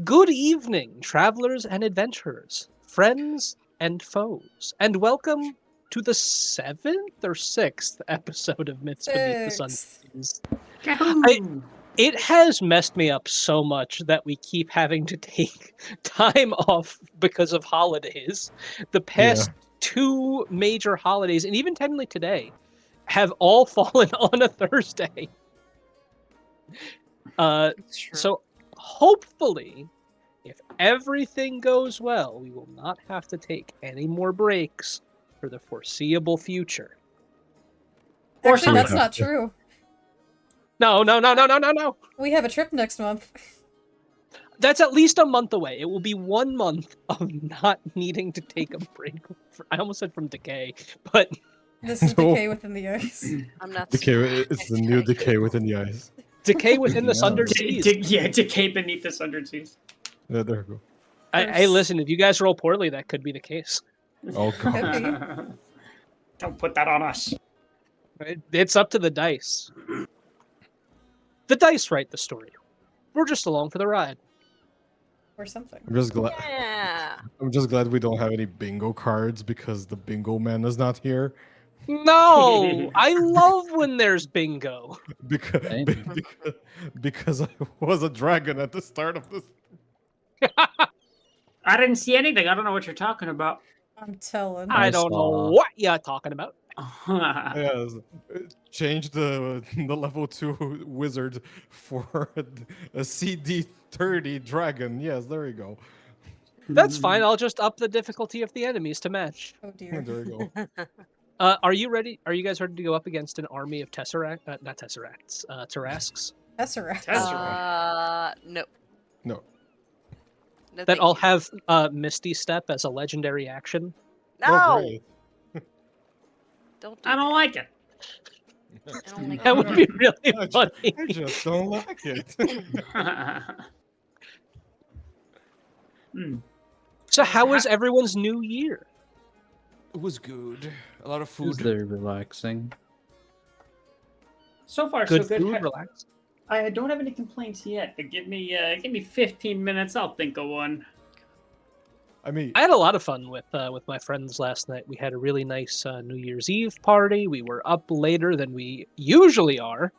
Good evening, travelers and adventurers, friends and foes, and welcome to the 7th or 6th episode of Myths Beneath the Sundered. It has messed me up so much that we keep having to take time off because of holidays. The past two major holidays, and even technically today, have all fallen on a Thursday. So hopefully, if everything goes well, we will not have to take any more breaks for the foreseeable future. Actually, that's not true. No. We have a trip next month. That's at least a month away. It will be 1 month of not needing to take a break. I almost said from decay, but... This is decay within the ice. I'm not decay. It's the new decay within the ice. Decay within the Sundered Seas. Decay beneath the Sundered Seas. Yeah, there we go. Hey, listen, if you guys roll poorly, that could be the case. Oh, God. Don't put that on us. It's up to the dice. The dice write the story. We're just along for the ride. Or something. I'm just glad. Yeah. I'm just glad we don't have any bingo cards because the bingo man is not here. No, I love when there's bingo. Because I was a dragon at the start of this. I didn't see anything. I don't know what you're talking about. I'm telling. I don't know what you're talking about. Yes, change the level 2 wizard for a CD 30 dragon. Yes, there we go. That's fine. I'll just up the difficulty of the enemies to match. Oh dear. There we go. Are you ready? Are you guys ready to go up against an army of not Tesseracts, Tarrasques? Tesseract. No. No. That all have Misty Step as a legendary action. No. Oh, great. I don't like it. That would be really funny. I just don't like it. So how was everyone's new year? It was good. A lot of It food. was very relaxing. So far, Good so good. food, relax. I don't have any complaints yet, but give me 15 minutes. I'll think of one. I mean, I had a lot of fun with my friends last night. We had a really nice New Year's Eve party. We were up later than we usually are.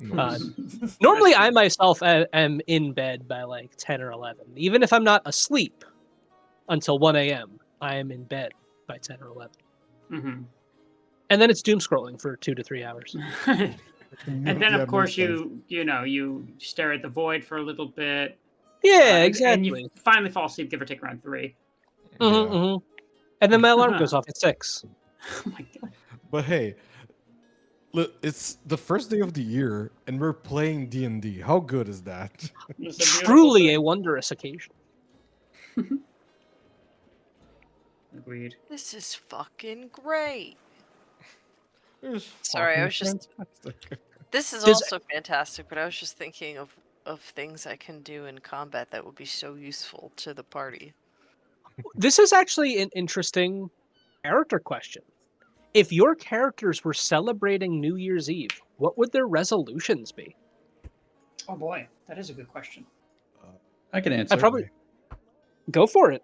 Normally, I myself am in bed by like 10 or 11. Even if I'm not asleep until 1 a.m., I am in bed by 10 or 11. Mm-hmm. And then it's doom scrolling for 2 to 3 hours. And then, of course, you stare at the void for a little bit. Yeah, exactly. And you finally fall asleep, give or take around 3. And then my alarm goes off at 6. Oh my god! But hey, look, it's the first day of the year, and we're playing D&D. How good is that? Truly a wondrous occasion. Agreed. This is fucking great. Sorry, I was just. fantastic. This is also fantastic, but I was just thinking of things I can do in combat that would be so useful to the party. This is actually an interesting character question. If your characters were celebrating New Year's Eve, what would their resolutions be? Oh boy, that is a good question. I can answer. I'd probably go for it.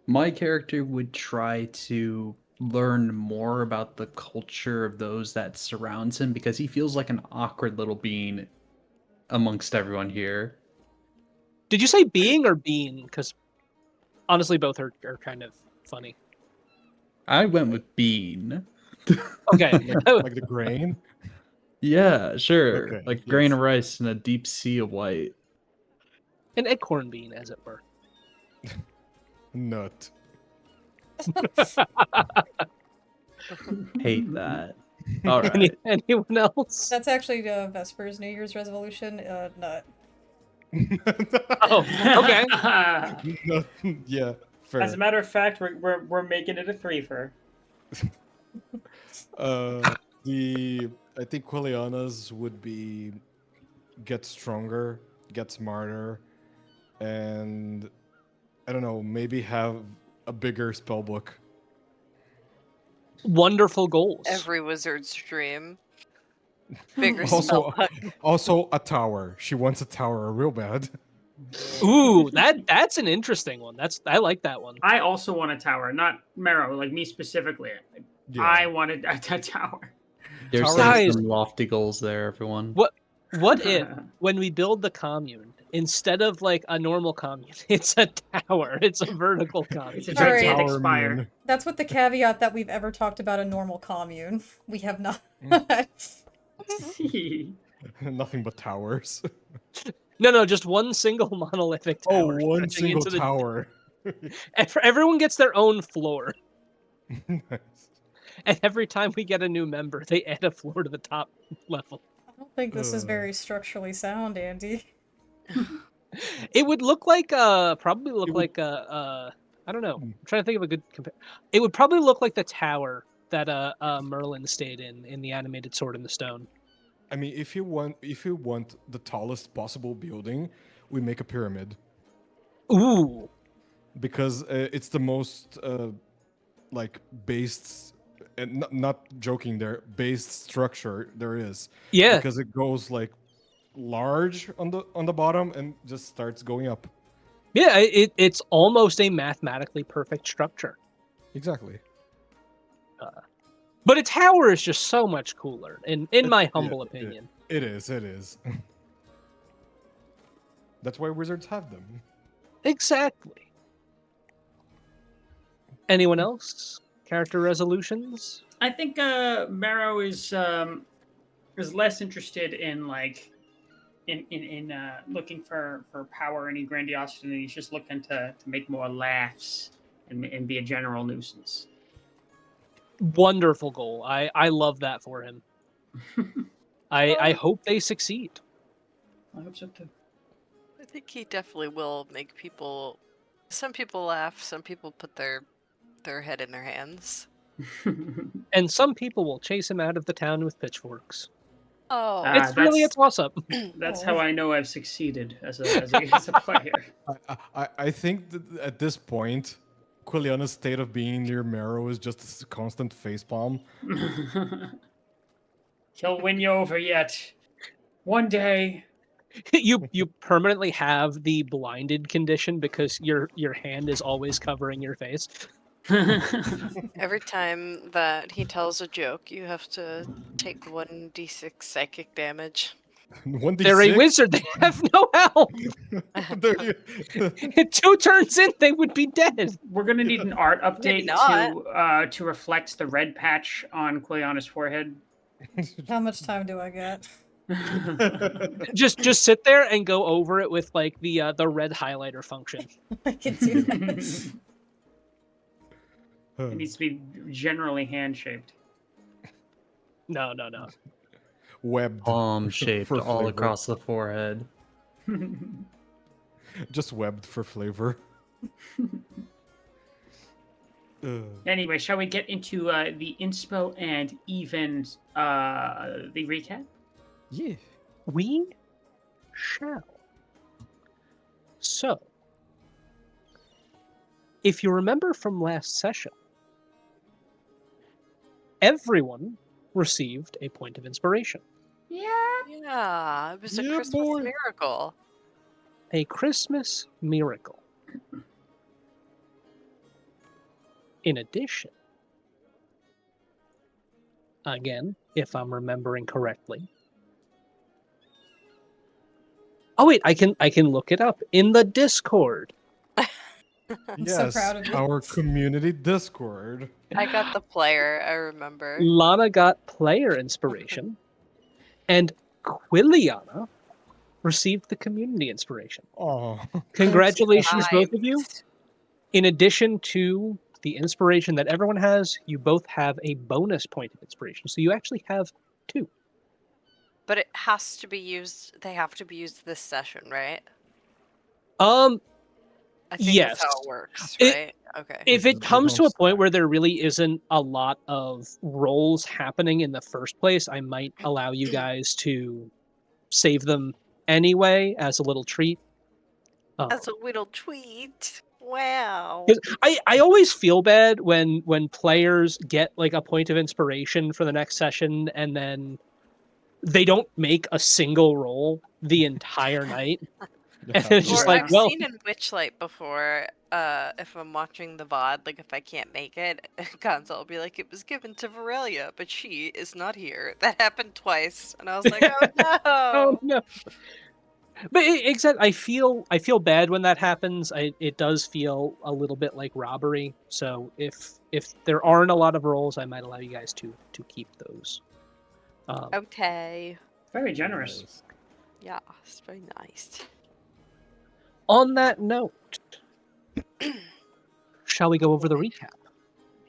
My character would try to learn more about the culture of those that surrounds him because he feels like an awkward little being amongst everyone here. Did you say being or bean? Because honestly, both are kind of funny. I went with bean. Okay. Like the grain? Yeah, sure. Okay, like yes. grain of rice in a deep sea of white. An acorn bean, as it were. Nut. Hate that. All right. Anyone else? That's actually Vesper's New Year's resolution. Nut. Oh, okay. Nut. Yeah, fair. As a matter of fact, we're making it a 3 for. I think Quiliana's would be get stronger, get smarter, and I don't know, maybe have a bigger spell book. Wonderful goals. Every wizard's dream. Bigger Also, spell book. also a tower. She wants a tower real bad. Ooh, that's an interesting one. I like that one. I also want a tower, not Marrow, like me specifically. Yeah. I wanted a tower. You're Tower- setting Guys. some lofty goals there, everyone. What if when we build the commune, instead of like a normal commune, it's a tower. It's a vertical commune. It's a All right. gigantic Tower spire. moon. That's with the caveat that we've ever talked about a normal commune. We have not. Nothing but towers. No, just one single monolithic Oh, tower. one stretching single into the- tower. Everyone gets their own floor. Nice. And every time we get a new member, they add a floor to the top level. I don't think this is very structurally sound, Andy. It would look like probably look It would- like I don't know. I'm trying to think of a good It would probably look like the tower that Merlin stayed in the animated Sword in the Stone. I mean, if you want the tallest possible building, we make a pyramid Ooh. because it's the most like based, and not joking there, based structure there is. Yeah. Because it goes like large on the bottom and just starts going up. Yeah, it's almost a mathematically perfect structure. Exactly. But a tower is just so much cooler, in my humble opinion. It is. That's why wizards have them. Exactly. Anyone else? Character resolutions? I think Marrow is less interested in like in looking for power and grandiosity. He's just looking to make more laughs and be a general nuisance. Wonderful goal. I love that for him. I hope they succeed. I hope so too. I think he definitely will make people. Some people laugh. Some people put their head in their hands. And some people will chase him out of the town with pitchforks. Oh, It's really a that's- toss-up. That's how I know I've succeeded as a player. I think that at this point, Quiliana's state of being near Marrow is just a constant facepalm. He'll win you over yet. One day. you permanently have the blinded condition because your hand is always covering your face. every time that he tells a joke, you have to take 1d6 psychic damage. 1d6. They're a wizard. They have no help. They're- 2 turns in, they would be dead. We're gonna need an art Maybe update to reflect the red patch on Quiliana's forehead. How much time do I get? Just sit there and go over it with like the red highlighter function. I can do that. It needs to be generally hand shaped. No. Webbed. Palm shaped For all flavor. across the forehead. Just webbed for flavor. Anyway, shall we get into the inspo and even the recap? Yeah. We shall. So, if you remember from last session, everyone received a point of inspiration. Yeah, it was a Yeah, Christmas boy. miracle. A Christmas miracle. In addition, again, if I'm remembering correctly. Oh wait, I can look it up in the Discord. I'm so proud of you. Our community Discord. I got the player, I remember. Lana got player inspiration, and Quiliana received the community inspiration. Oh, Congratulations, both of you. Nice. In addition to the inspiration that everyone has, you both have a bonus point of inspiration. So you actually have 2. But it has to be used. They have to be used this session, right? I think Yes. that's how it works, It- right? Okay. If it They comes to don't a point stack. where there really isn't a lot of rolls happening in the first place, I might allow you guys to save them anyway as a little treat. As a little tweet. Wow. 'Cause I always feel bad when players get like a point of inspiration for the next session and then they don't make a single roll the entire night. And it's just Or like, I've well, seen in Witchlight before, if I'm watching the VOD, like if I can't make it, Gonzo will be like, it was given to Varelia, but she is not here. That happened twice. And I was like, oh no! oh no. But exactly, I feel bad when that happens. It does feel a little bit like robbery. So if there aren't a lot of rolls, I might allow you guys to keep those. Okay. Very generous. Nice. Yeah, it's very nice. On that note, shall we go over the recap?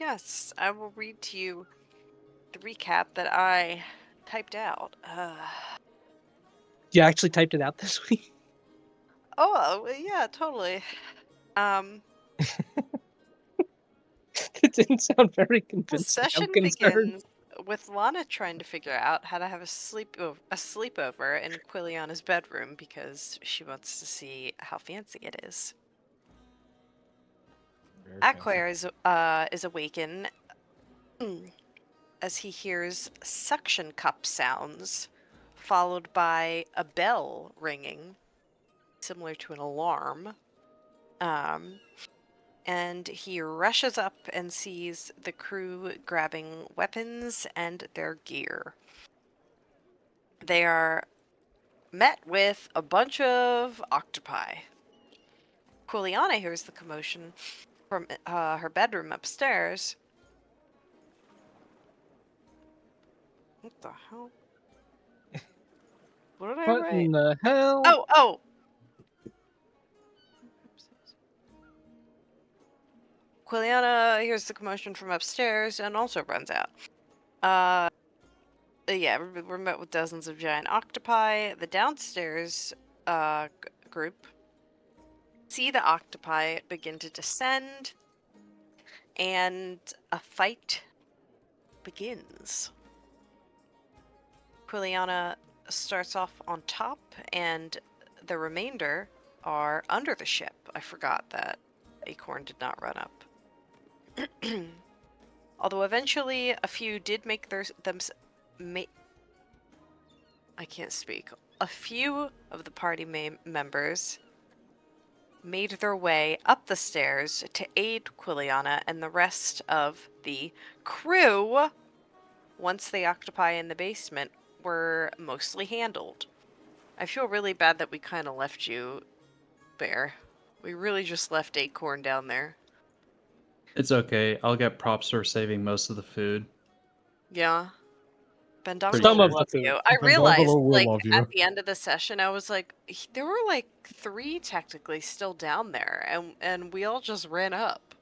Yes, I will read to you the recap that I typed out. You actually typed it out this week? Oh, yeah, totally. It didn't sound very The convincing. I'm session concerned. begins with Lana trying to figure out how to have a sleepover in Quiliana's bedroom because she wants to see how fancy it is. Very fancy. Aquair is awakened as he hears suction cup sounds, followed by a bell ringing, similar to an alarm. And he rushes up and sees the crew grabbing weapons and their gear. They are met with a bunch of octopi. Quiliana hears the commotion from her bedroom upstairs. What the hell? What did I What write? in the hell? Oh! Quiliana hears the commotion from upstairs and also runs out. Yeah, we're met with dozens of giant octopi. The downstairs group see the octopi begin to descend, and a fight begins. Quiliana starts off on top, and the remainder are under the ship. I forgot that Acorn did not run up. Although eventually a few did make I can't speak. A few of the party members made their way up the stairs to aid Quiliana and the rest of the crew once the octopi in the basement were mostly handled. I feel really bad that we kind of left you there. We really just left Acorn down there. It's okay. I'll get props for saving most of the food. Yeah. Bendongo Pretty Some sure. of the love food. you. I Bendongo realized, will like, love you. at the end of the session, I was like, there were like 3 technically still down there, and we all just ran up.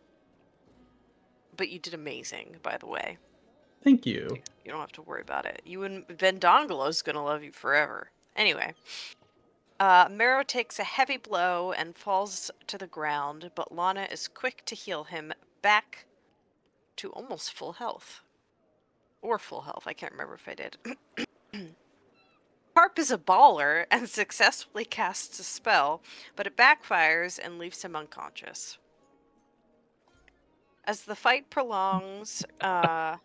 But you did amazing, by the way. Thank you. You don't have to worry about it. You and Bendongolo's gonna love you forever. Anyway, Mero takes a heavy blow and falls to the ground, but Lana is quick to heal him back to almost full health. Or full health, I can't remember if I did. Harp is a baller and successfully casts a spell, but it backfires and leaves him unconscious. As the fight prolongs, there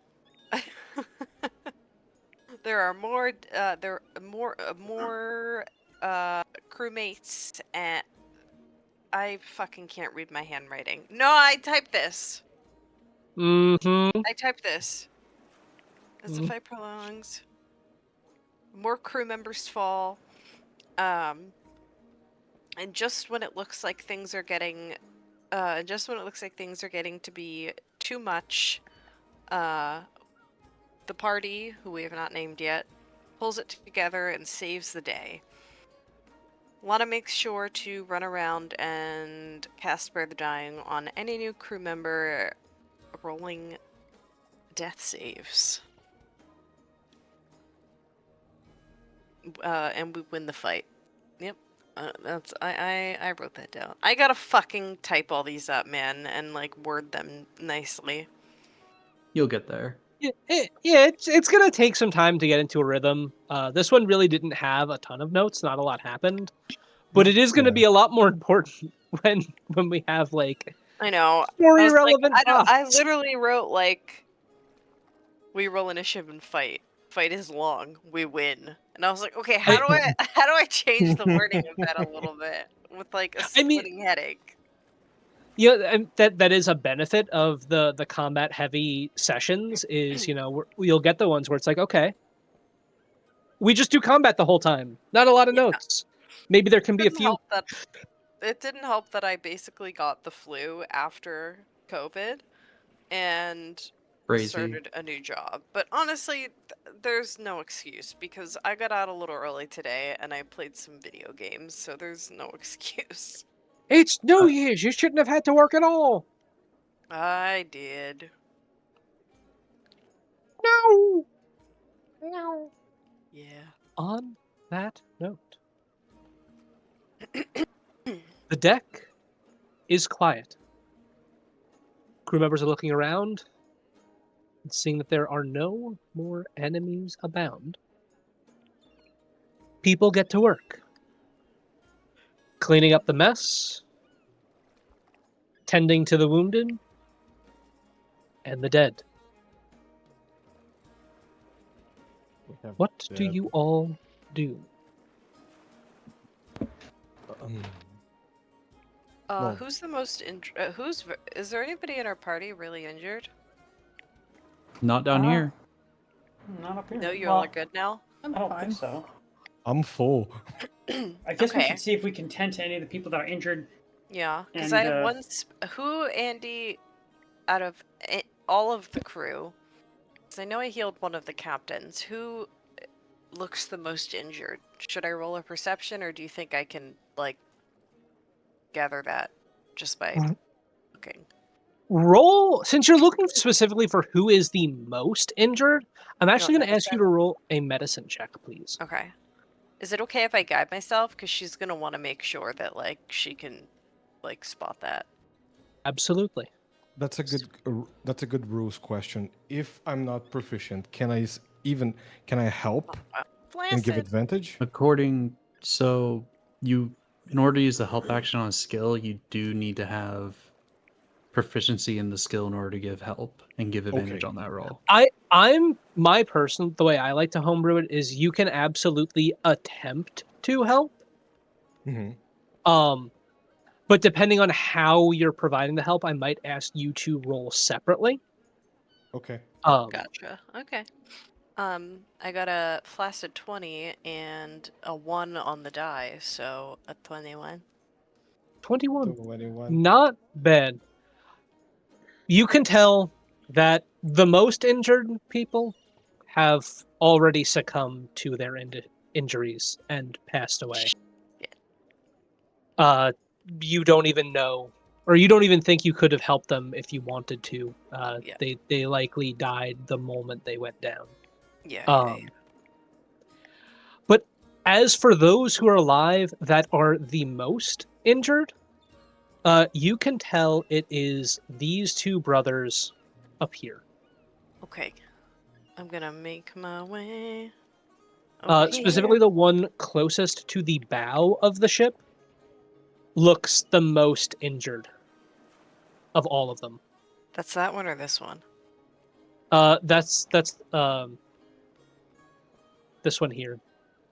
are more crewmates, and I fucking can't read my handwriting. No, I typed this. Mm-hmm. I typed this. As the fight prolongs, more crew members fall. And just when it looks like things are getting to be too much, the party, who we have not named yet, pulls it together and saves the day. Lana makes sure to run around and cast Spare the Dying on any new crew member rolling death saves. And we win the fight. Yep. I wrote that down. I gotta fucking type all these up, man, and like word them nicely. You'll get there. It's gonna take some time to get into a rhythm. This one really didn't have a ton of notes. Not a lot happened, but it is gonna be a lot more important when we have like I know. story I was like, relevant. I literally wrote like, we roll initiative and fight. fight is long, we win. And I was like, okay, how do I change the wording of that a little bit with like a I mean- splitting headache? Yeah, and that is a benefit of the combat heavy sessions. Is you'll get the ones where it's like, okay, we just do combat the whole time. Not a lot of notes. Maybe there can be a few. It didn't help that I basically got the flu after COVID and Crazy. started a new job. But honestly, there's no excuse because I got out a little early today and I played some video games, so there's no excuse. It's New Year's. You shouldn't have had to work at all. I did. No. No. Yeah. On that note, the deck is quiet. Crew members are looking around and seeing that there are no more enemies abound. People get to work. Cleaning up the mess, tending to the wounded, and the dead. We have What do dead. you all do? No. Who's the most is there anybody in our party really injured? Not down here. Not up here. No, you're Well, all good now? I'm I don't fine. think so. I'm full. I guess we Okay. should see if we can tend to any of the people that are injured. Yeah, because And, I had one. Who, Andy, out of all of the crew? Because I know I healed one of the captains. Who looks the most injured? Should I roll a perception, or do you think I can like gather that just by looking? Roll, since you're looking specifically for who is the most injured, I'm actually going to ask you to roll a medicine check, please. Okay. Is it okay if I guide myself? Because she's gonna want to make sure that like she can like spot that. Absolutely. That's a good rules question. If I'm not proficient, can I can I help and give Blasted. advantage? In order to use the help action on a skill, you do need to have proficiency in the skill in order to give help and give advantage Okay. on that roll. The way I like to homebrew it is you can absolutely attempt to help. hmm But depending on how you're providing the help, I might ask you to roll separately. Okay. Gotcha. Okay. I got a flaccid 20 and a 1 on the die, so a 21. 21. 21. Not bad. You can tell that the most injured people have already succumbed to their injuries and passed away. You don't even know, or you don't even think you could have helped them if you wanted to. Yeah. They likely died the moment they went down. Yeah. But as for those who are alive that are the most injured, you can tell it is these two brothers up here. Okay. I'm gonna make my way. Specifically, the one closest to the bow of the ship looks the most injured of all of them. That's that one or this one? That's this one here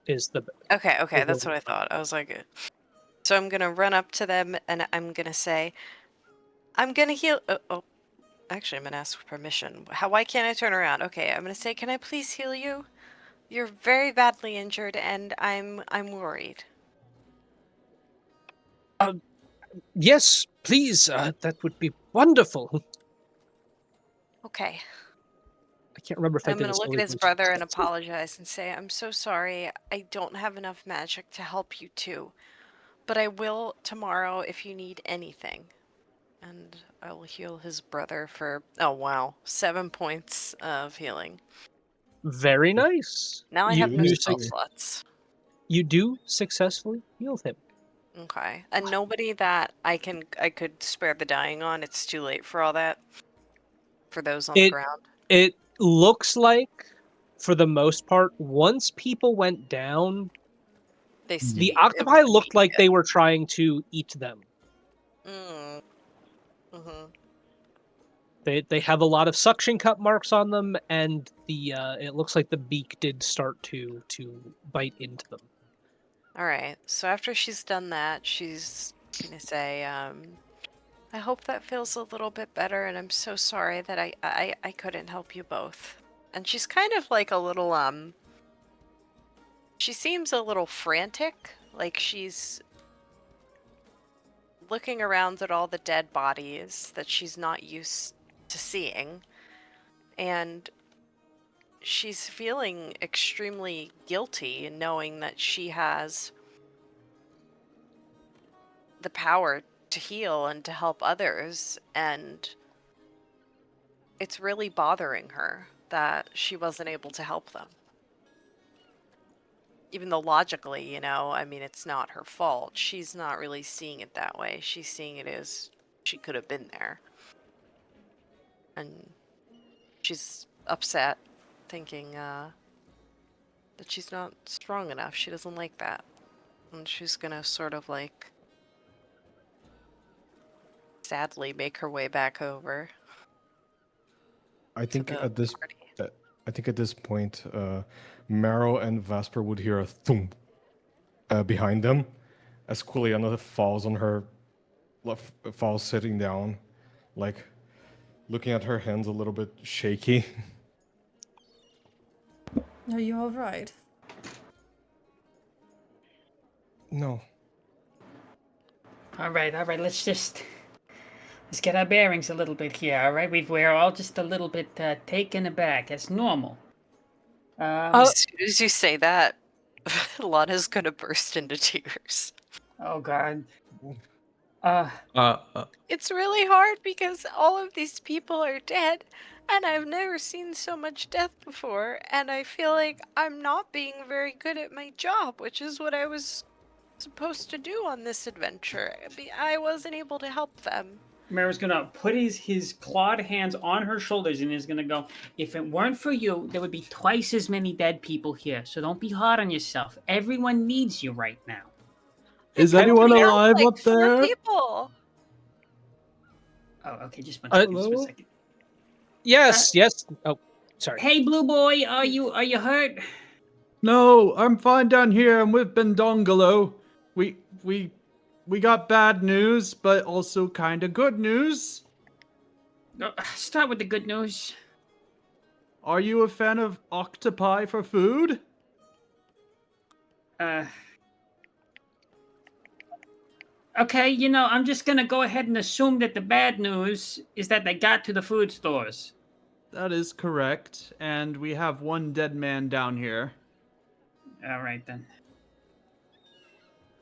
is the Okay, the that's one- what I thought. I was like, so I'm gonna run up to them and I'm gonna say, I'm gonna heal. Actually, I'm gonna ask for permission. Why can't I turn around? Okay, I'm gonna say, can I please heal you? You're very badly injured, and I'm worried. Yes, please. That would be wonderful. Okay. I can't remember if I I'm did gonna this look at earlier his in the brother session. and apologize and say, I'm so sorry. I don't have enough magic to help you two, but I will tomorrow if you need anything. And I will heal his brother for 7 points of healing. Very nice. Now I You- have no you spell suc- slots. You do successfully heal him. Okay, and nobody that I could spare the dying on. It's too late for all that. For those on the ground. It looks like, for the most part, once people went down, the octopi looked like they were trying to eat them. Mm. Mm-hmm. They have a lot of suction cup marks on them, and the it looks like the beak did start to bite into them. All right. So after she's done that, she's gonna say, "I hope that feels a little bit better, and I'm so sorry that I couldn't help you both." And she's kind of like a little She seems a little frantic, like she's looking around at all the dead bodies that she's not used to seeing, and she's feeling extremely guilty knowing that she has the power to heal and to help others, and it's really bothering her that she wasn't able to help them. Even though logically, I mean, it's not her fault. She's not really seeing it that way. She's seeing it as she could have been there. And she's upset, thinking that she's not strong enough. She doesn't like that. And she's gonna sort of like sadly make her way back over. I think the at this party. I think at this point, Marrow and Vesper would hear a thump behind them as Quiliana falls on her, falls sitting down, like looking at her hands a little bit shaky. Are you alright? No. All right. Let's get our bearings a little bit here. All right, we're all just a little bit taken aback. That's normal. As soon as you say that, Lana's gonna burst into tears. Oh God. It's really hard because all of these people are dead, and I've never seen so much death before, and I feel like I'm not being very good at my job, which is what I was supposed to do on this adventure. I wasn't able to help them. Mara's gonna put his clawed hands on her shoulders and is gonna go, if it weren't for you, there would be twice as many dead people here. So don't be hard on yourself. Everyone needs you right now. Is anyone We have, alive like, up 4 there? people. Oh, okay, just one Hello? second. Yes, yes. Oh, sorry. Hey, Blue Boy, are you hurt? No, I'm fine down here. I'm with Bendongolo. We got bad news, but also kind of good news. Start with the good news. Are you a fan of octopi for food? Okay, I'm just gonna go ahead and assume that the bad news is that they got to the food stores. That is correct, and we have one dead man down here. All right, then.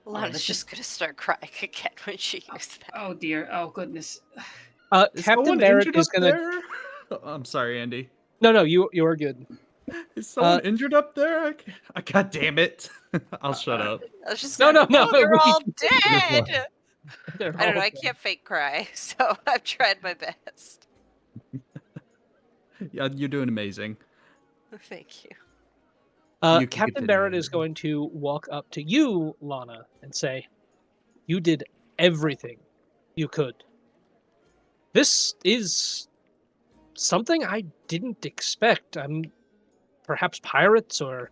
Lana's let's just gonna start crying again when she hears that. Oh, dear. Oh, goodness. Is Captain someone Barrett injured is up gonna. there? I'm sorry, Andy. No, you are good. Is someone injured up there? God damn it. I'll shut up. I was just No, like, no. "Oh, they're all Fine. dead. They're I don't know. all I can't fake cry, so I've tried my best. Yeah, you're doing amazing. Thank you. You can Captain continue. Barrett is going to walk up to you, Lana, and say, "You did everything you could. This is something I didn't expect. Perhaps pirates or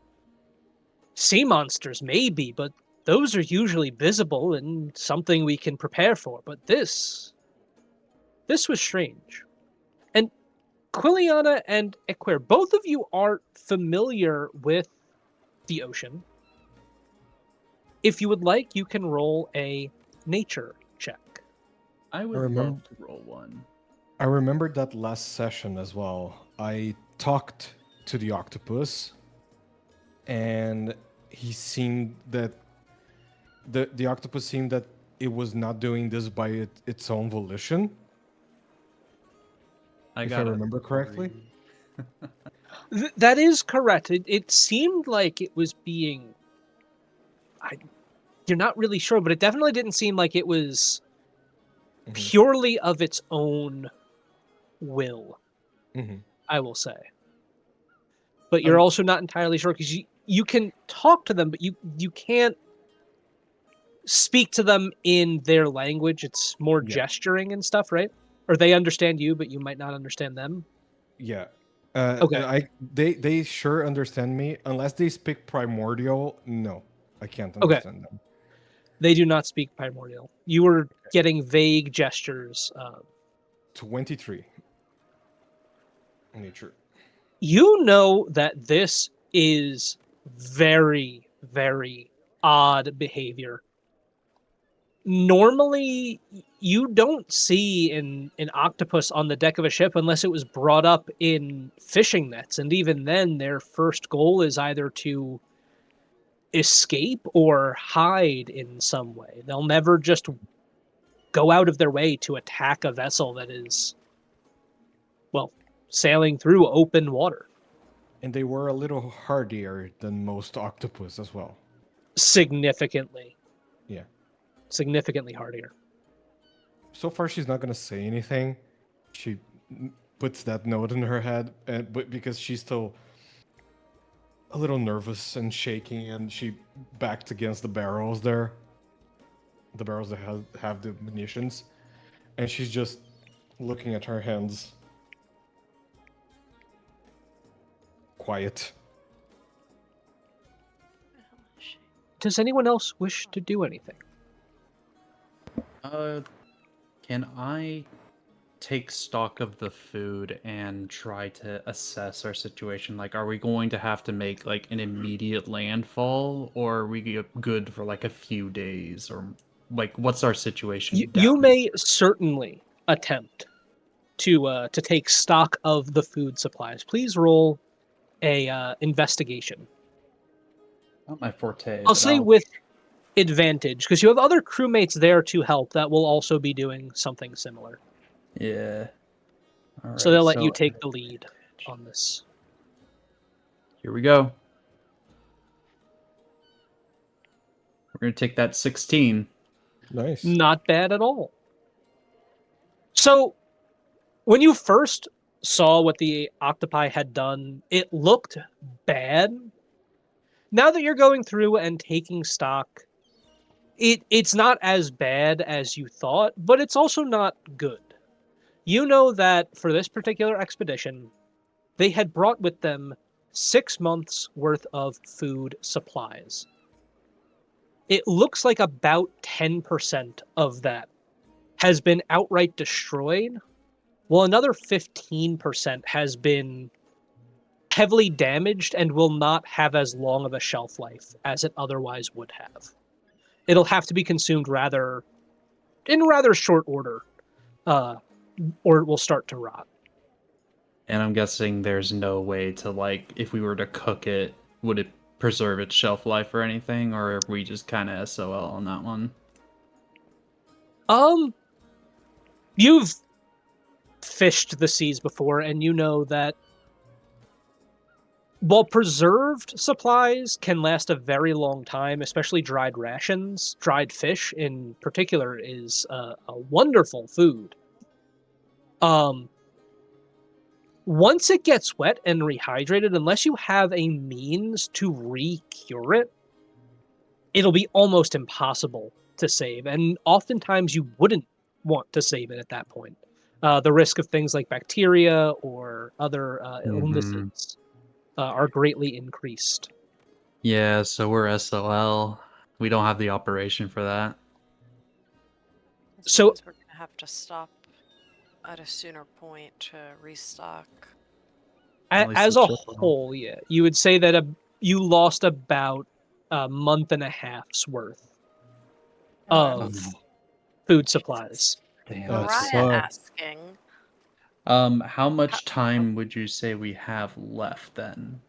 sea monsters, maybe, but those are usually visible and something we can prepare for. But this was strange. And Quiliana and Equir, both of you are familiar with the ocean. If you would like, you can roll a nature check. I would remember- love to roll one. I remembered that last session as well. I talked to the octopus, and he seemed that the octopus seemed that it was not doing this by its own volition. If I remember correctly. That is correct. It seemed like it was being... You're not really sure, but it definitely didn't seem like it was purely of its own will, I will say. But you're also not entirely sure, because you can talk to them, but you can't speak to them in their language. It's more gesturing and stuff, right? or they understand you, but you might not understand them. Yeah. Okay. They sure understand me. Unless they speak primordial, no. I can't Okay. understand them. They do not speak primordial. You were getting vague gestures. 23. Nature. You know that this is very, very odd behavior. Normally, you don't see an octopus on the deck of a ship unless it was brought up in fishing nets, and even then, their first goal is either to escape or hide in some way. They'll never just go out of their way to attack a vessel that is, well, sailing through open water. And they were a little hardier than most octopus as well. Significantly. Yeah. Significantly hardier. So far, she's not gonna say anything. She puts that note in her head, but because she's still a little nervous and shaking, and she backed against the barrels there, the barrels that have the munitions, and she's just looking at her hands. Quiet. Does anyone else wish to do anything? Can I take stock of the food and try to assess our situation? Like, are we going to have to make like an immediate landfall, or are we good for like a few days, or like what's our situation? You may certainly attempt to take stock of the food supplies. Please roll a investigation. Not my forte. I'll say with advantage, because you have other crewmates there to help that will also be doing something similar. Yeah. All right, So they'll let you take the lead on this. Here we go. We're gonna take that 16. Nice. Not bad at all. So, when you first saw what the octopi had done, it looked bad. Now that you're going through and taking stock, it's not as bad as you thought, but it's also not good. You know that for this particular expedition, they had brought with them 6 months worth of food supplies. It looks like about 10% of that has been outright destroyed, while another 15% has been heavily damaged and will not have as long of a shelf life as it otherwise would have. It'll have to be consumed in rather short order, or it will start to rot. And I'm guessing there's no way to, like, if we were to cook it, would it preserve its shelf life or anything, or are we just kind of SOL on that one? You've fished the seas before, and you know that while preserved supplies can last a very long time, especially dried rations, dried fish in particular is a wonderful food. Once it gets wet and rehydrated, unless you have a means to re-cure it, it'll be almost impossible to save. And oftentimes you wouldn't want to save it at that point. The risk of things like bacteria or other illnesses are greatly increased. Yeah, so we're SOL. We don't have the operation for that. So we're gonna have to stop at a sooner point to restock. As a whole, yeah, you would say that you lost about a month and a half's worth of food supplies. Damn, Mariah asking. How much time would you say we have left then?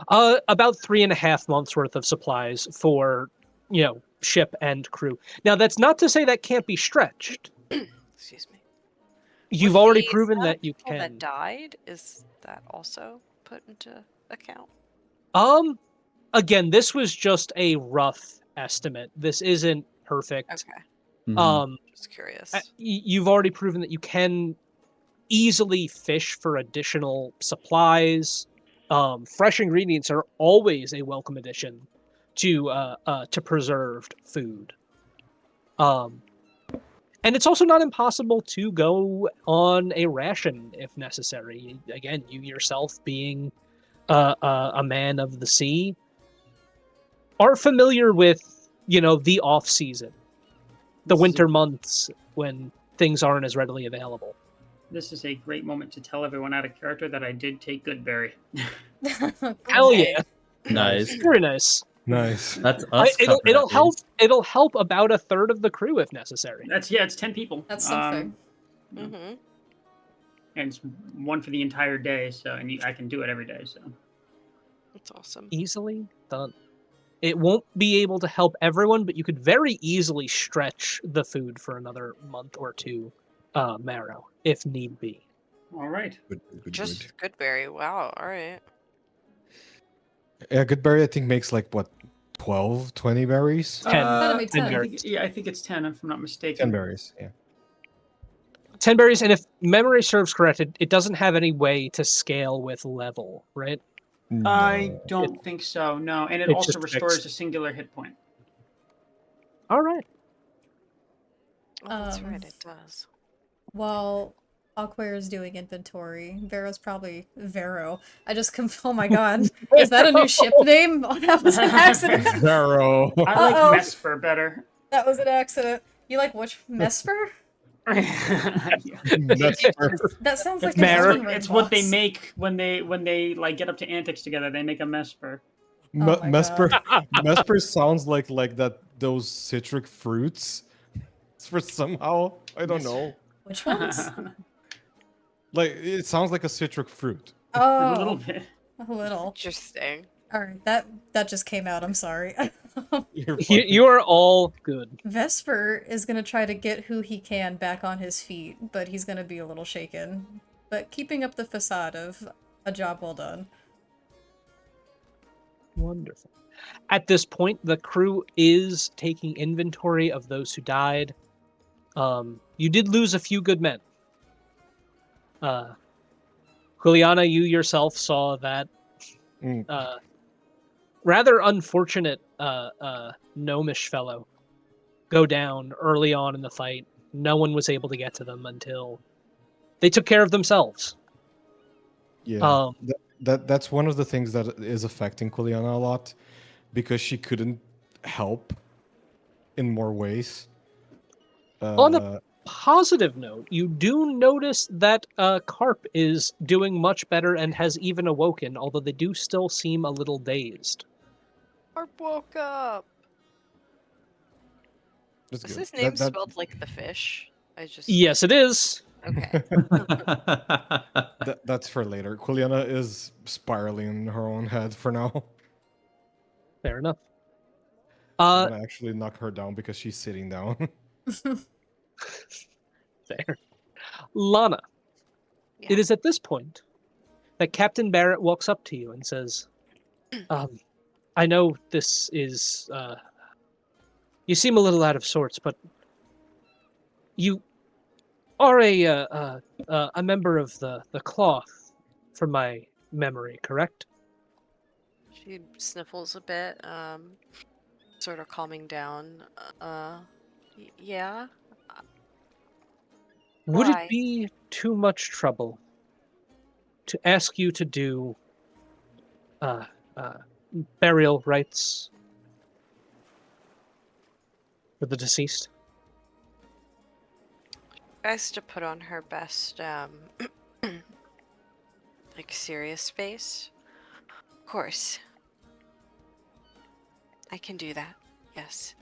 About 3.5 months worth of supplies for, ship and crew. Now, that's not to say that can't be stretched. Excuse me. You've already proven that you can. That died, is that also put into account? Again, this was just a rough estimate. This isn't perfect. Okay. Just curious. You've already proven that you can easily fish for additional supplies. Fresh ingredients are always a welcome addition to preserved food. And it's also not impossible to go on a ration if necessary. Again, you yourself being a man of the sea are familiar with, the off season, the winter months when things aren't as readily available. This is a great moment to tell everyone out of character that I did take Goodberry. Hell Okay. yeah. Nice. Very nice. Nice. That's us. It'll covered at help. least. It'll help about a third of the crew if necessary. It's 10 people. That's something. Mm-hmm. And it's one for the entire day, so I can do it every day. So That's awesome. Easily done. It won't be able to help everyone, but you could very easily stretch the food for another month or two, marrow, if need be. all right. Good. Just Goodberry. Wow. All right. Yeah, Goodberry I think makes like what, 12, 20 berries? 10. That'll be 10. I think it's 10 if I'm not mistaken. 10 berries, yeah. 10 berries, and if memory serves correct, it doesn't have any way to scale with level, right? I No. don't think so. No, and it it's also just restores fixed. a singular hit point. All right. Oh, that's right. It does. While Aquair is doing inventory, Vero's probably Vero. Oh my god. Is that a new ship name? Oh, that was an accident. Zero. I like Uh-oh. Mesper better. That was an accident. You like which Mesper? Yeah. That sounds like Mer- a It's what they make when they like get up to antics together. They make a Mesper. Oh my Mesper. God. Mesper sounds like those citric fruits. It's for somehow I don't know. Which ones? Like it sounds like a citric fruit. Oh, A little bit. a little. Interesting. All right, that just came out. I'm sorry. You're You, fine. you are all good. Vesper is gonna try to get who he can back on his feet, but he's gonna be a little shaken. But keeping up the facade of a job well done. Wonderful. At this point, the crew is taking inventory of those who died. You did lose a few good men. Juliana, you yourself saw that Mm. rather unfortunate gnomish fellow go down early on in the fight. No one was able to get to them until they took care of themselves. Yeah. That's one of the things that is affecting Kuliana a lot because she couldn't help in more ways. On a positive note, you do notice that Carp is doing much better and has even awoken, although they do still seem a little dazed. Harp woke up. That's Is good. his name spelled like the fish? Yes, it is. Okay. That's for later. Kuliana is spiraling in her own head for now. Fair enough. I'm gonna actually knock her down because she's sitting down. Fair. Lana, Yeah. it is at this point that Captain Barrett walks up to you and says, I know this is, you seem a little out of sorts, but you are a member of the cloth, from my memory, correct? She sniffles a bit, sort of calming down. Yeah. Would Why? it be too much trouble to ask you to do burial rites for the deceased? Best to put on her best, like serious face. Of course. I can do that. Yes.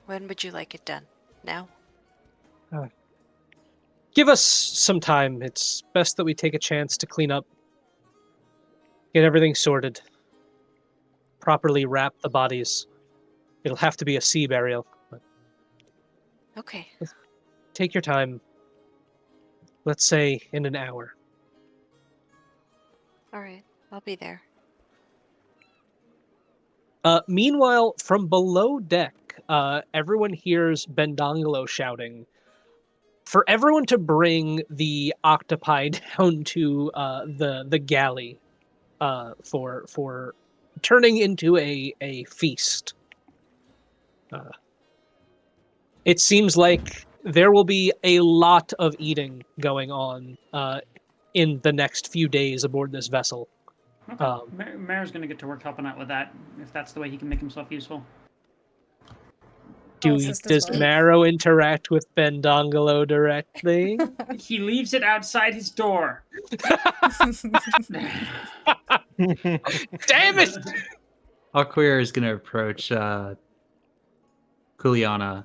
When would you like it done? Now? Give us some time. It's best that we take a chance to clean up, get everything sorted, properly wrap the bodies. It'll have to be a sea burial. But Okay. take your time. Let's say in an hour. All right. I'll be there. Meanwhile, from below deck, everyone hears Bendangelo shouting for everyone to bring the octopi down to the galley for turning into a feast. it seems like there will be a lot of eating going on in the next few days aboard this vessel. Okay. Mayor's gonna get to work helping out with that, if that's the way he can make himself useful. I'll assist as Does well. Marrow interact with Bendongolo directly? He leaves it outside his door. Damn it! Aquair is gonna approach Kuliana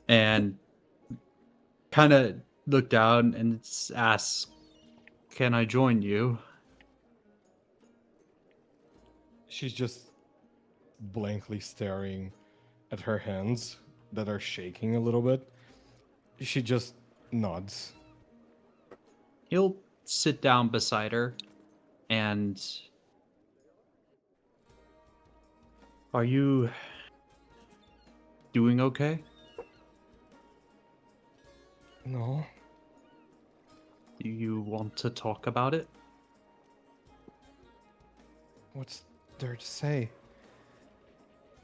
and kind of look down and ask, "Can I join you?" She's just blankly staring at her hands that are shaking a little bit. She just nods. He'll sit down beside her and... Are you doing okay? No, Do you want to talk about it? what's there to say?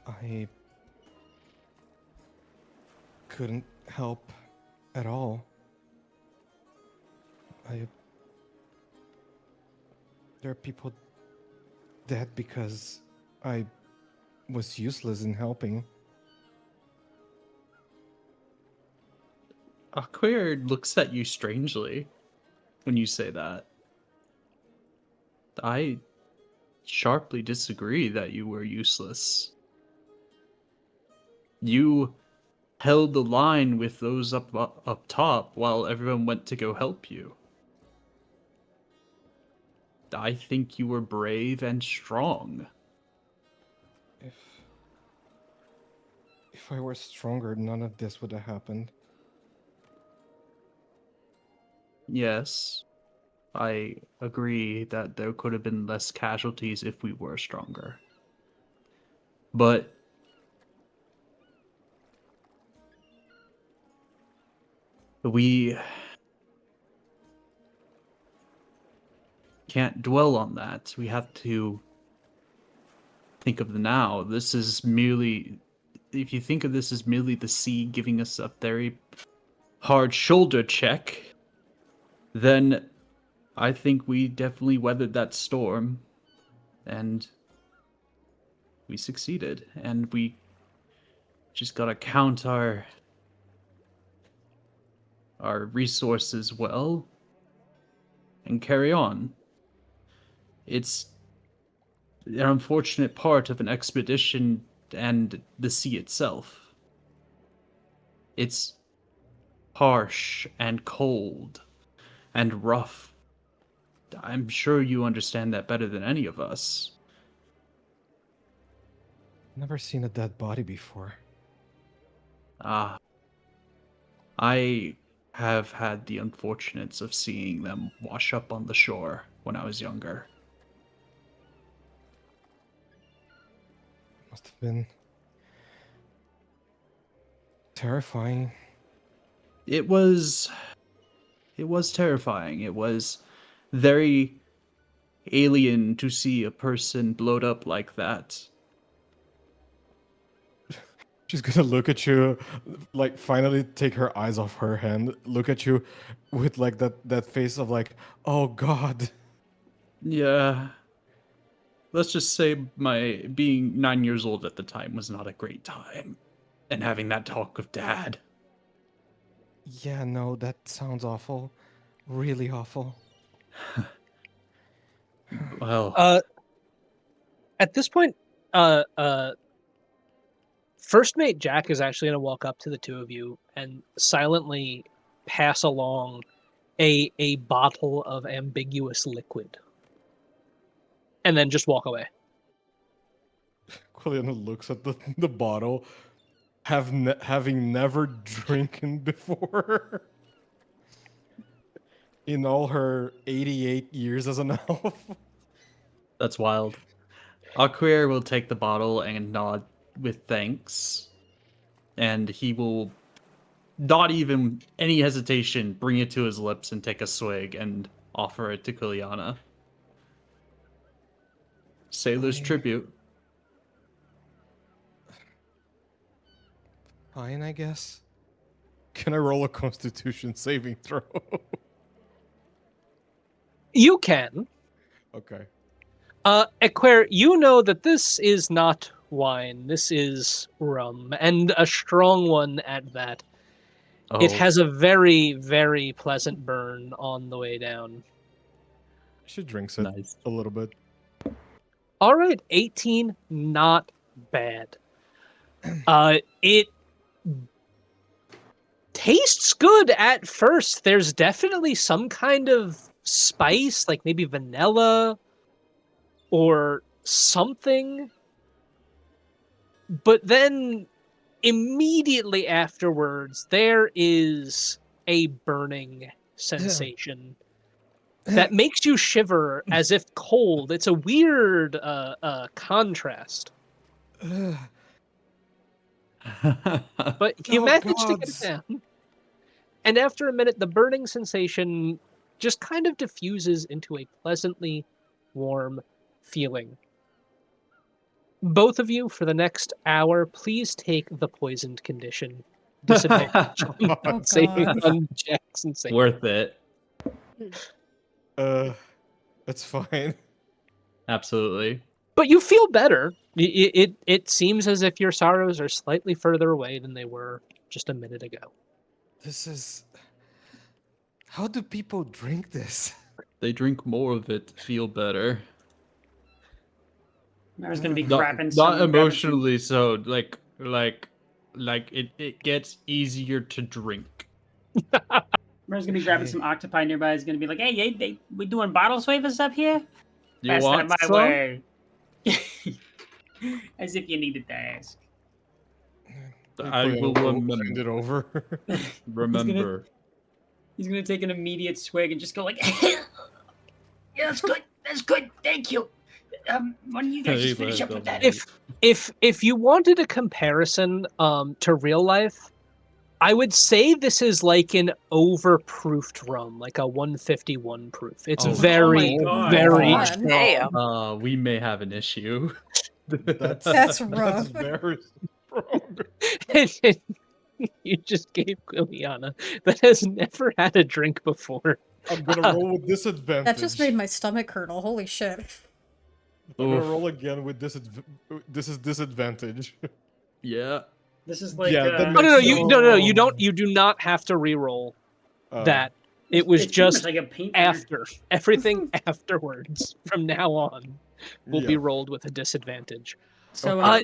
I couldn't help at all. There are people dead because I was useless in helping. Aquair looks at you strangely when you say that. I sharply disagree that you were useless. You held the line with those up top while everyone went to go help you. I think you were brave and strong. If I were stronger, none of this would have happened. Yes, I agree that there could have been less casualties if we were stronger. But we can't dwell on that. We have to think of the now. This is merely, if you think of this as merely the sea giving us a very hard shoulder check, then I think we definitely weathered that storm, and we succeeded, and we just gotta count our resources well and carry on. It's an unfortunate part of an expedition and the sea itself. It's harsh and cold and rough. I'm sure you understand that better than any of us. Never seen a dead body before. I have had the unfortunates of seeing them wash up on the shore when I was younger. Must have been terrifying. It was terrifying. It was very alien to see a person blowed up like that. She's gonna look at you, like finally take her eyes off her hand, look at you with like that face of like, oh God. Yeah. Let's just say my being 9 years old at the time was not a great time. And having that talk with Dad. Yeah, no, that sounds awful. Really awful. Well, At this point, First Mate Jack is actually going to walk up to the two of you and silently pass along a bottle of ambiguous liquid, and then just walk away. Quiliana looks at the bottle, having never drinking before. In all her 88 years as an elf. that's wild. Aquair will take the bottle and nod with thanks. And he will, not even any hesitation, bring it to his lips and take a swig and offer it to Kuliana. Sailor's tribute. Fine, I guess. Can I roll a Constitution saving throw? You can. Okay. Equer, you know that this is not wine. This is rum, and a strong one at that. It Oh, has a very, very pleasant burn on the way down. She drinks it nice. a little bit. All right, 18, not bad. It tastes good at first. There's definitely some kind of spice, like maybe vanilla or something. But then immediately afterwards, there is a burning sensation that makes you shiver as if cold. It's a weird contrast. But you Oh, manage to get it gods. down. And after a minute, the burning sensation just kind of diffuses into a pleasantly warm feeling. Both of you, for the next hour, please take the poisoned condition. Disadvantage on Oh, saving God. on checks and saving. Worth it. It's fine. Absolutely. But you feel better. It seems as if your sorrows are slightly further away than they were just a minute ago. This is. How do people drink this? They drink more of it to feel better. Mara's gonna be Not, grabbing not some. grabbing some- emotionally so. Like it gets easier to drink. Mara's gonna be grabbing Okay. some octopi nearby. He's gonna be like, "Hey, we doing bottle swavers up here? You Pass want that my some? way." As if you needed to ask. I will remember. Send it over. Remember. He's gonna take an immediate swig and just go like, "Yeah, that's good. That's good. Thank you. Why don't you guys Hey, just finish up man, with that?" If you wanted a comparison to real life, I would say this is like an overproofed rum, like a 151 proof. It's Oh, very, oh my God. very God. strong. Damn. We may have an issue. That's rough. That's very strong. You just gave Quiliana that has never had a drink before. I'm gonna roll with disadvantage. That just made my stomach curdle. Holy shit. I'm gonna Oof. roll again with This is disadvantage. Yeah. This is like, Yeah, that Oh, no, makes you don't. You do not have to re-roll that. It was it's pretty much just like a paint thinner. after. Everything afterwards from now on will be rolled with a disadvantage. So,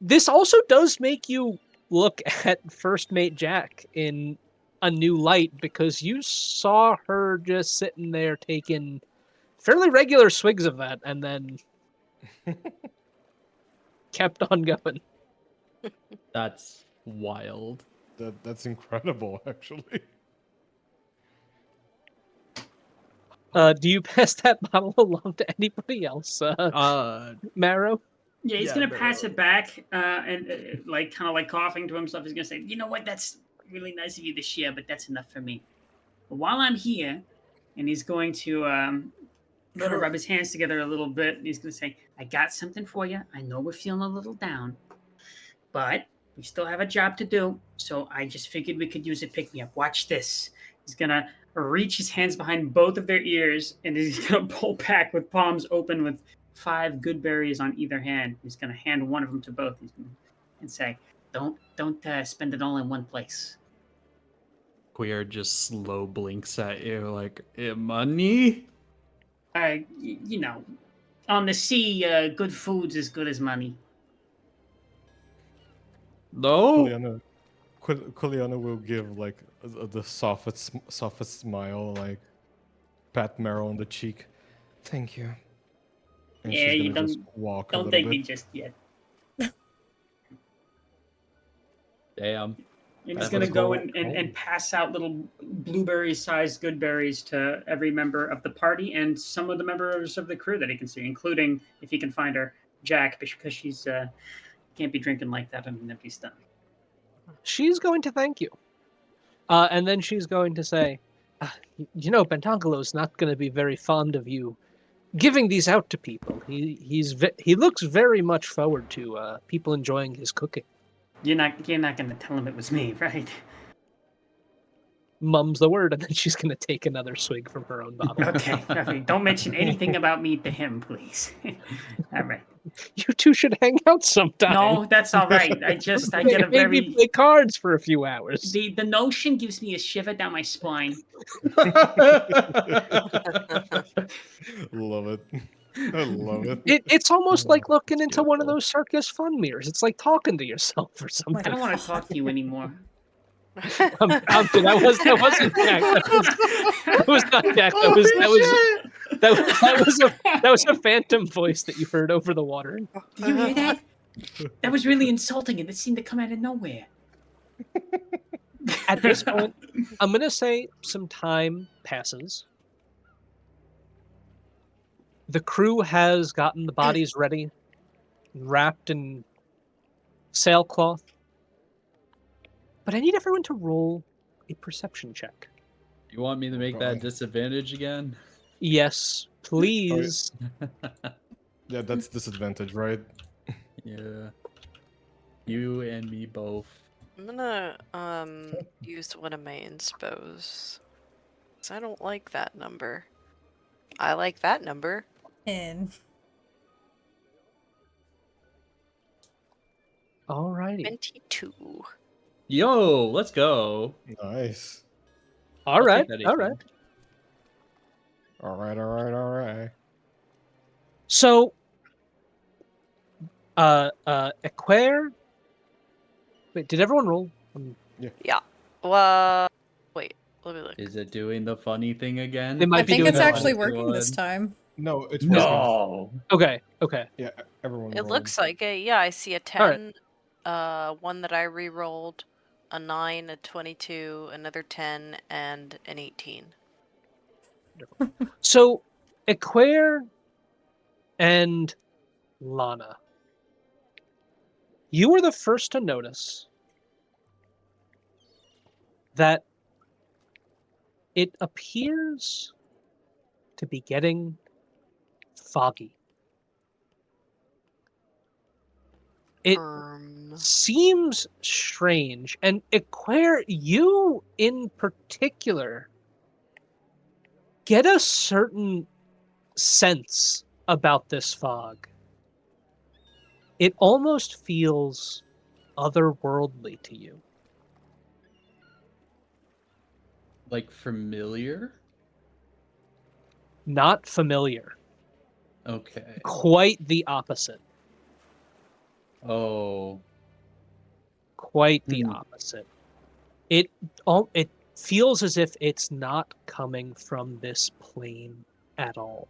This also does make you look at First Mate Jack in a new light because you saw her just sitting there taking fairly regular swigs of that and then kept on going. That's wild. That's incredible, actually. Do you pass that bottle along to anybody else, Marrow? yeah, he's yeah, gonna but- pass it back and like kind of like coughing to himself. He's gonna say, "You know what? That's really nice of you to share, but that's enough for me. But while I'm here," and he's going to kind of rub his hands together a little bit, and he's gonna say, "I got something for you. I know we're feeling a little down, but we still have a job to do. So I just figured we could use a pick me up. Watch this." He's gonna reach his hands behind both of their ears, and he's gonna pull back with palms open with 5 good berries on either hand. He's gonna hand one of them to both. And say, "Don't spend it all in one place." Queer just slow blinks at you like, money? You know, on the sea, good food's as good as money. No? Quiliana will give like the softest smile, like pat Marrow on the cheek. Thank you. And Yeah, she's you gonna just walk a Don't little thank bit. me just yet. Damn. And he's That gonna was go cool. and pass out little blueberry-sized good berries to every member of the party and some of the members of the crew that he can see, including, if he can find her, Jack, because she's can't be drinking like that on an empty stomach. She's going to thank you. And then she's going to say, you know, Bentangalo's not going to be very fond of you giving these out to people. He looks very much forward to people enjoying his cooking. You're not gonna tell him it was me, right? Mum's the word, and then she's gonna take another swig from her own bottle. Okay. Okay. Don't mention anything about me to him, please. All right. You two should hang out sometime. No, that's all right. I get a Maybe very play cards for a few hours. the notion gives me a shiver down my spine. Love it. I love it. It's almost like looking into one of those circus fun mirrors. It's like talking to yourself or I something. don't want to talk to you anymore. I'm kidding. That wasn't Jack. That was not Jack. That was a phantom voice that you heard over the water. Did you hear that? That was really insulting, and it seemed to come out of nowhere. At this point, I'm gonna say some time passes. The crew has gotten the bodies ready, wrapped in sailcloth. But I need everyone to roll a perception check. You want me to make that disadvantage again? Yes, please. Yeah, that's disadvantage, right? Yeah. You and me both. I'm gonna use one of my inspos. 'Cause I don't like that number. I like that number. 10. Alrighty. 22. Yo, let's go. Nice. All right. I'll take that All 18. right. All right. So, Equair. Wait, did everyone roll? Yeah. Well, wait. Let me look. Is it doing the funny thing again? It might I be think doing it's that actually one. working this time. No, it's No. Okay. Yeah, everyone. It rolled. looks like it. Yeah, I see a 10, one that I re-rolled, a 9, a 22, another 10, and an 18. So, Equair and Lana, you were the first to notice that it appears to be getting foggy. It seems strange, and Equair, you in particular, get a certain sense about this fog. It almost feels otherworldly to you. Like familiar? Not familiar. Okay. Quite the opposite. Oh. Quite the opposite. It feels as if it's not coming from this plane at all.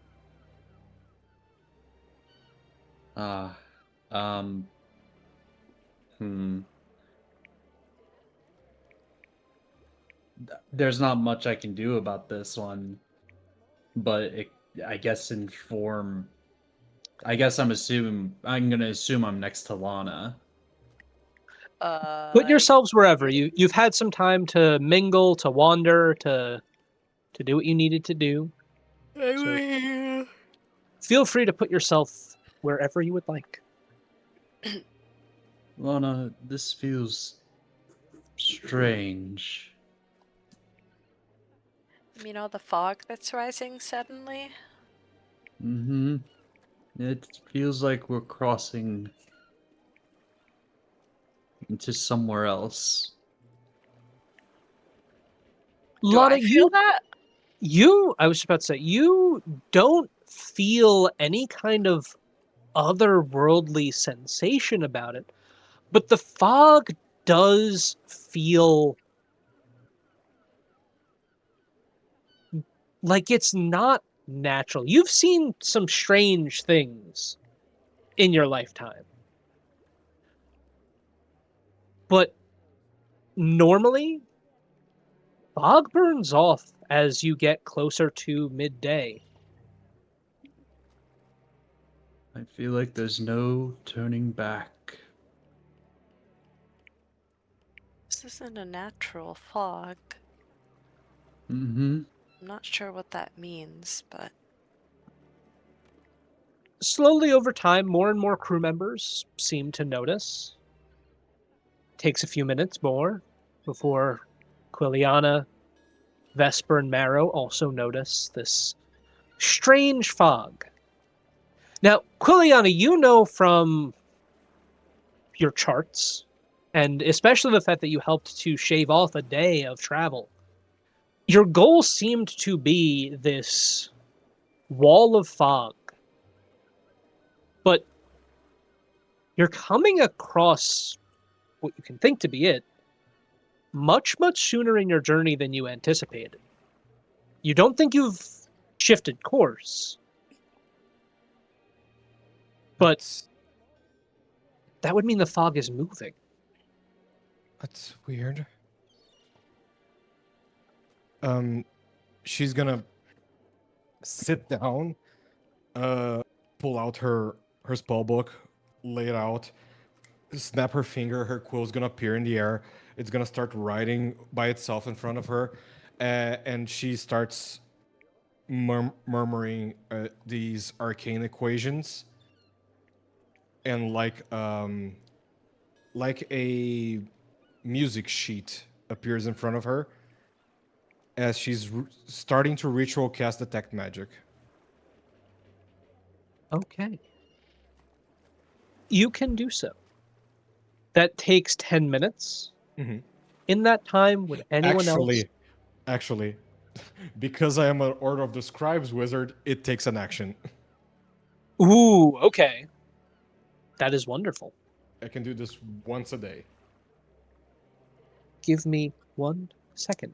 There's not much I can do about this one, but I guess I'm gonna assume I'm next to Lana. Put yourselves wherever. You've had some time to mingle, to wander, to do what you needed to do. So feel free to put yourself wherever you would like. Lana, this feels strange. You mean all the fog that's rising suddenly? Mm-hmm. It feels like we're crossing into somewhere else. Lana, I feel that? I was about to say, you don't feel any kind of otherworldly sensation about it, but the fog does feel like it's not natural. You've seen some strange things in your lifetime, but normally fog burns off as you get closer to midday. I feel like there's no turning back. This isn't a natural fog. Mm-hmm. I'm not sure what that means, but Slowly over time, more and more crew members seem to notice. takes a few minutes more before Quiliana, Vesper, and Marrow also notice this strange fog. Now, Quiliana, you know from your charts, and especially the fact that you helped to shave off a day of travel, your goal seemed to be this wall of fog. But you're coming across what you can think to be it much, much sooner in your journey than you anticipated. You don't think you've shifted course, but that would mean the fog is moving. That's weird. She's gonna sit down, pull out her spell book, lay it out, snap her finger, her quill's gonna appear in the air. It's gonna start writing by itself in front of her, and she starts murmuring these arcane equations, and like a music sheet appears in front of her as she's starting to ritual cast detect magic. Okay. You can do so. That takes 10 minutes. Mhm. In that time, would anyone else... Actually, because I am an Order of the Scribes wizard, it takes an action. Ooh, okay. That is wonderful. I can do this once a day. Give me 1 second.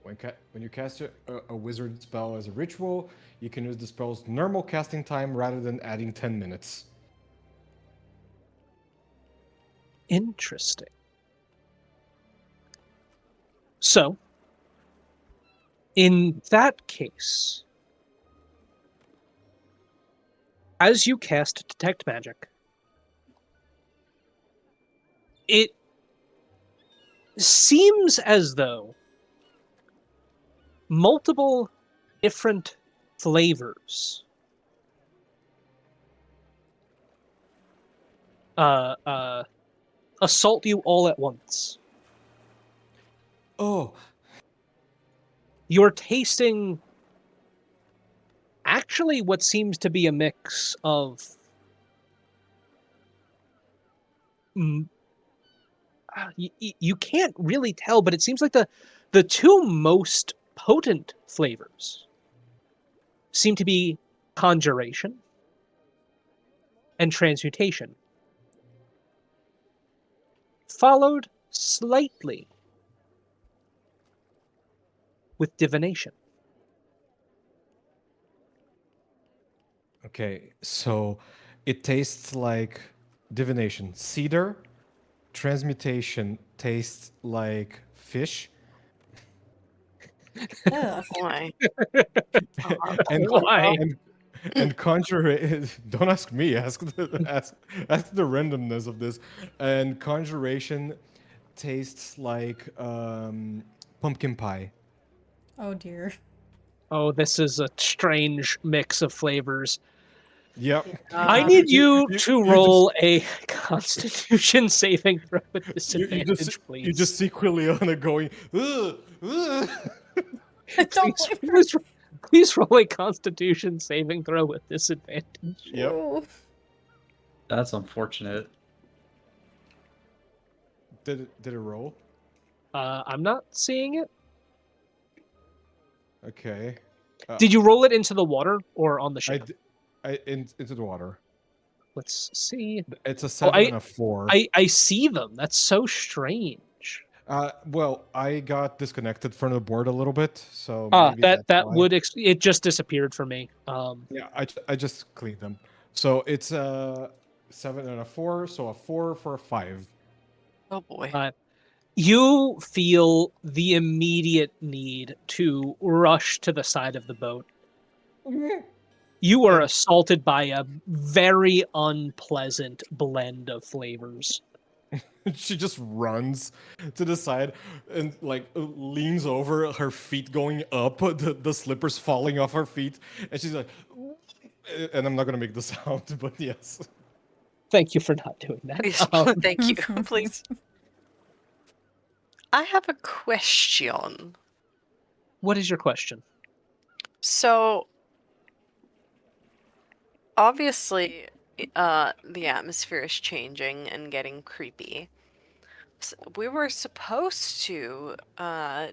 When you cast a wizard spell as a ritual, you can use the spell's normal casting time rather than adding 10 minutes. Interesting. So, in that case, as you cast Detect Magic, it seems as though multiple different flavors assault you all at once. Oh, You're tasting actually what seems to be a mix of you can't really tell, but it seems like the two most potent flavors seem to be conjuration and transmutation, followed slightly with divination. okay. So it tastes like divination. Cedar, transmutation tastes like fish, Ugh. Boy. and Why? and conjuration. Don't ask me. Ask the randomness of this. And conjuration tastes like pumpkin pie. Oh dear. Oh, this is a strange mix of flavors. Yep. I need you you- to you roll a Constitution saving throw with You disadvantage, please. you just see Quiliana going. Ugh, ugh. Don't please, blame her. please roll a Constitution saving throw with disadvantage. Yep. Ooh. That's unfortunate. Did it roll? I'm not seeing it. Okay. Did you roll it into the water or on the ship? Into the water. Let's see. It's a 7 and a 4. I see them. That's so strange. Well, I got disconnected from the board a little bit, so maybe That that's why. would it just disappeared for me. Yeah, I just cleaned them. So it's a 7 and a 4, so a 4 for a 5. Oh boy. You feel the immediate need to rush to the side of the boat. You are assaulted by a very unpleasant blend of flavors. She just runs to the side and like leans over, her feet going up, the slippers falling off her feet, and she's like, And I'm not gonna make the sound, but yes. Thank you for not doing that. Please, thank you. Please. I have a question. What is your question? So, obviously, the atmosphere is changing and getting creepy. We were supposed to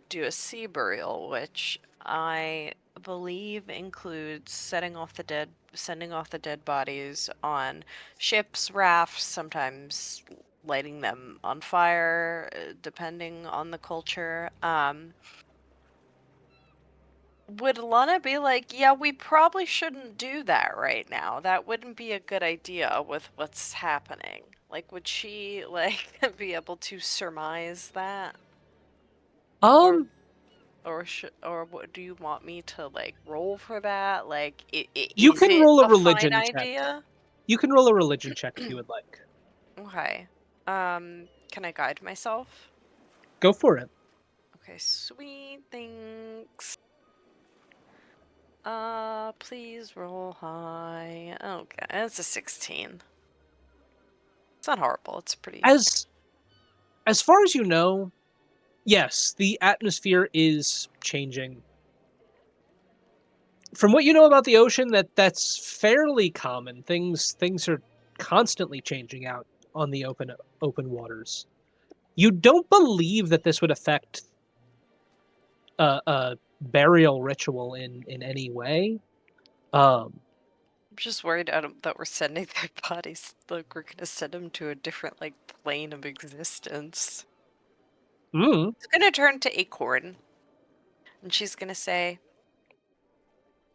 do a sea burial, which I believe includes sending off the dead bodies on ships, rafts, sometimes lighting them on fire, depending on the culture. Would Lana be like, yeah, we probably shouldn't do that right now. That wouldn't be a good idea with what's happening. Like, would she, like, be able to surmise that? Um, Or what, do you want me to, like, roll for that? Like, you is can it roll a a fine religion check. idea? You can roll a religion check if you would like. Okay. Can I guide myself? Go for it. Okay, sweet, thanks. Please roll high. Okay, it's a 16. It's not horrible. It's pretty. As far as you know, yes, the atmosphere is changing. From what you know about the ocean, that's fairly common. Things are constantly changing out on the open waters. You don't believe that this would affect a burial ritual in any way. I'm just worried that we're sending their bodies. Like, we're gonna send them to a different, like, plane of existence. It's gonna turn to Acorn, and she's gonna say,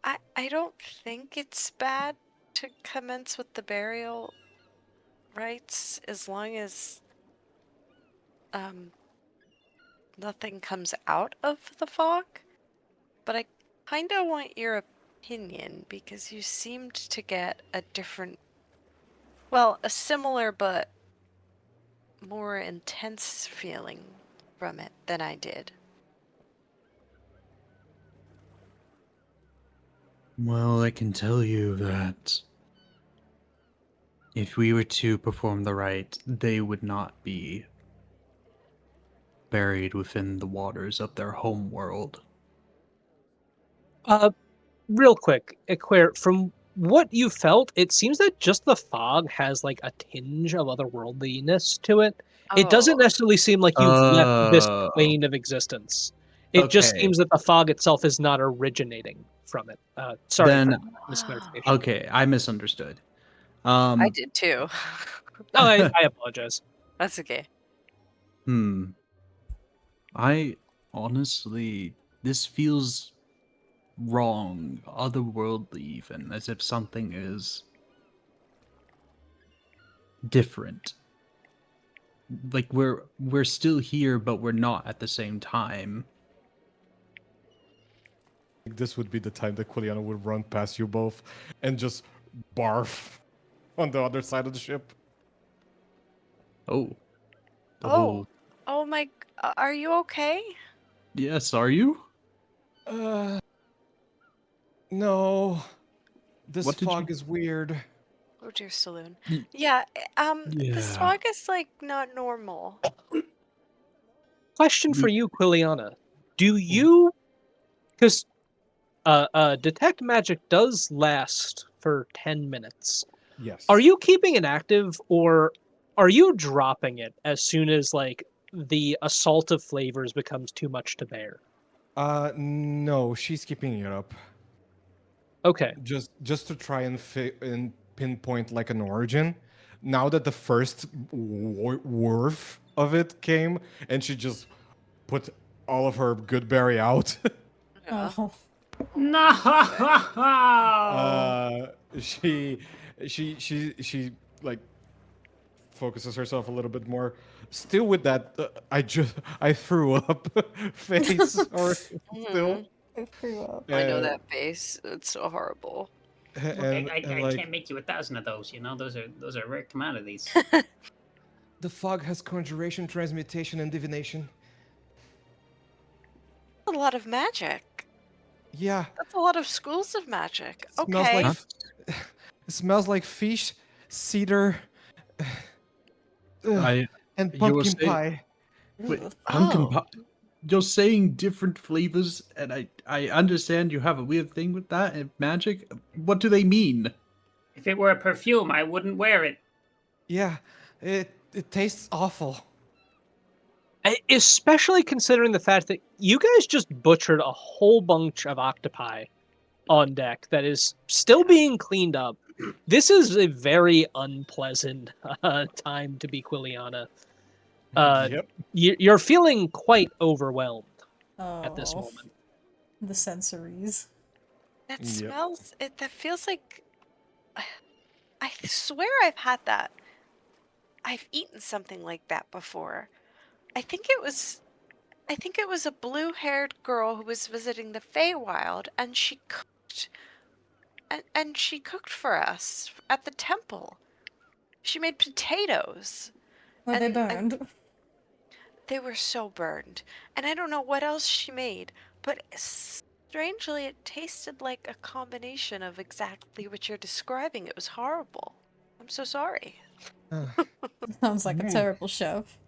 I don't think it's bad to commence with the burial rites as long as nothing comes out of the fog. But I kind of want your opinion because you seemed to get a similar but more intense feeling from it than I did. Well, I can tell you that if we were to perform the rite, they would not be buried within the waters of their home world. Real quick, Equare, from what you felt, it seems that just the fog has like a tinge of otherworldliness to it. It doesn't Oh, necessarily seem like you've left this Oh. plane of existence. It just Okay. seems that the fog itself is not originating from it. Sorry Then- for misclarification. Okay, I misunderstood. I did too. Oh, I apologize. That's okay. I honestly, this feels wrong, otherworldly even, as if something is different. Like we're still here, but we're not at the same time. This would be the time that Quiliana would run past you both and just barf on the other side of the ship. Oh. Oh my, are you okay? Yes, are you? No. This What did fog you- is weird. Oh dear, Saloon. Y- Yeah, the Yeah. fog is like not normal. Question for you, Quiliana. Do you, because detect magic does last for 10 minutes. Yes. Are you keeping it active, or are you dropping it as soon as like the assault of flavors becomes too much to bear? No, she's keeping it up. Okay. Just to try and pinpoint like an origin. Now that the first wharf of it came, and she just put all of her good berry out. Yeah. Oh. No. She like focuses herself a little bit more. Still with that, I threw up face, or still. I threw up. I know Uh, that face. It's so horrible. Look, and, I and like can't make you 1,000 of those. You know, those are rare commodities. the fog has conjuration, transmutation, and divination. A lot of magic. Yeah, That's a lot of schools of magic. smells Okay. like It smells like fish, cedar, I and you were pumpkin saying pie. wait, Ugh. pumpkin Oh. pie. You're saying different flavors, and I understand you have a weird thing with that and magic. What do they mean? If it were a perfume, I wouldn't wear it. Yeah, it tastes awful. Especially considering the fact that you guys just butchered a whole bunch of octopi on deck that is still being cleaned up. This is a very unpleasant time to be Quiliana. Yep. You're feeling quite overwhelmed at this Oh, moment. the sensories. That Yep. smells. That feels like. I swear I've had that. I've eaten something like that before. I think it was. I think it was a blue-haired girl who was visiting the Feywild, and she cooked. And she cooked for us at the temple. She made potatoes. Were they And burned? they were so burned. And I don't know what else she made, but strangely, it tasted like a combination of exactly what you're describing. It was horrible. I'm so sorry. Sounds like a Mm. terrible chef.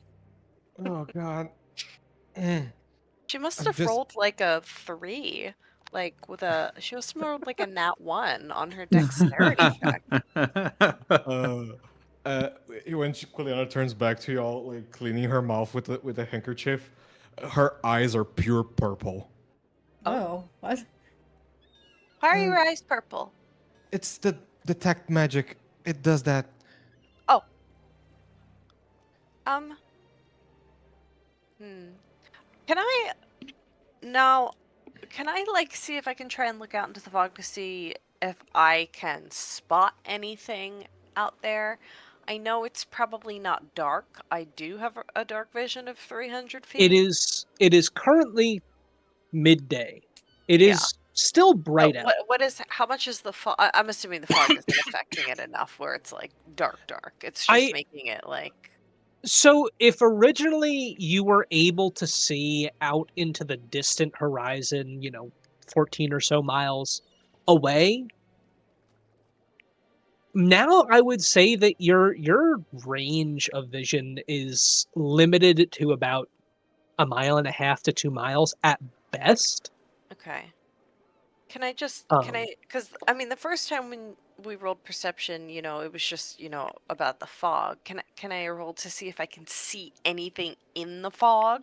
Oh God. Mm. She must I'm have just- rolled like a 3. Like with a. She must have rolled like a nat 1 on her dexterity check. Uh, when Quiliana turns back to y'all, like cleaning her mouth with a handkerchief, her eyes are pure purple. Oh, what? Why are your eyes purple? It's the detect magic. It does that. Oh. Hmm. Can I now? Can I like see if I can try and look out into the fog to see if I can spot anything out there? I know it's probably not dark. I do have a dark vision of 300 feet. It is currently midday. It Yeah. is still But bright out. what is? How much is the fog? I'm assuming the fog isn't affecting it enough where it's like dark. It's just making it like. So, if originally you were able to see out into the distant horizon, 14 or so miles away, now I would say that your range of vision is limited to about 1.5 to 2 miles at best. Okay. Can I just, Um, because I mean, the first time when we rolled perception, it was just, about the fog. Can I roll to see if I can see anything in the fog?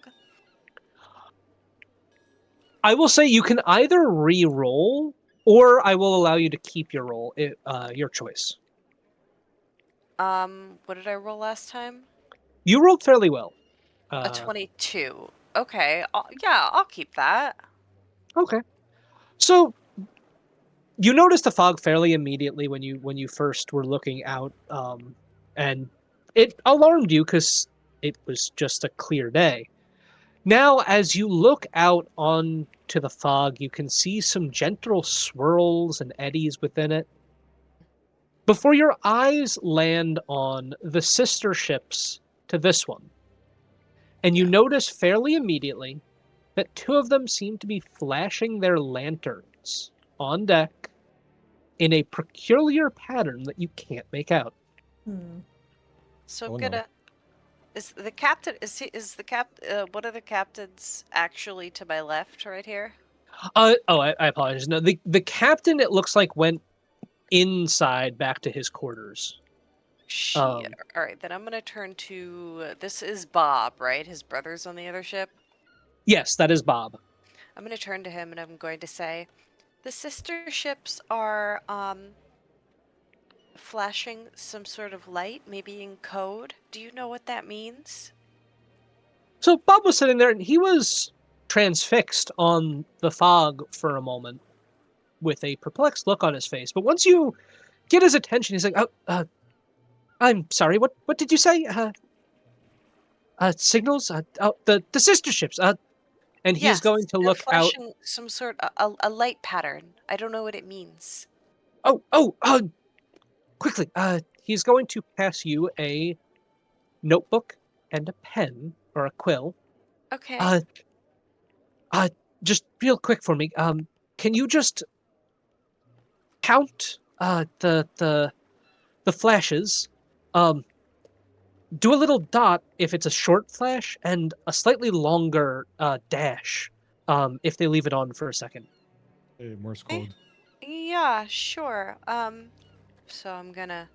I will say you can either re-roll, or I will allow you to keep your roll. Your choice. What did I roll last time? You rolled fairly well. A 22. Okay, yeah, I'll keep that. Okay. So you noticed the fog fairly immediately when you first were looking out, and it alarmed you because it was just a clear day. Now, as you look out onto the fog, you can see some gentle swirls and eddies within it. Before your eyes land on the sister ships to this one, and you Yeah. notice fairly immediately that 2 of them seem to be flashing their lanterns on deck in a peculiar pattern that you can't make out. So Oh, I'm no. gonna. Is the captain? Is the cap? What are the captains actually to my left, right here? I apologize. No, the captain, it looks like, went inside back to his quarters. All right, then I'm gonna turn to. This is Bob, right? His brother's on the other ship. Yes, that is Bob. I'm going to turn to him and I'm going to say, the sister ships are flashing some sort of light, maybe in code. Do you know what that means? So Bob was sitting there and he was transfixed on the fog for a moment with a perplexed look on his face. But once you get his attention, he's like, I'm sorry, what did you say? Signals? The sister ships. And he is Yes, going to they're look out. flashing some sort of a light pattern. I don't know what it means. Quickly. He's going to pass you a notebook and a pen or a quill. Okay. Just real quick for me. Can you just count the flashes, do a little dot if it's a short flash, and a slightly longer dash if they leave it on for a second. Hey, Morse Eh, code. Yeah, sure. So I'm gonna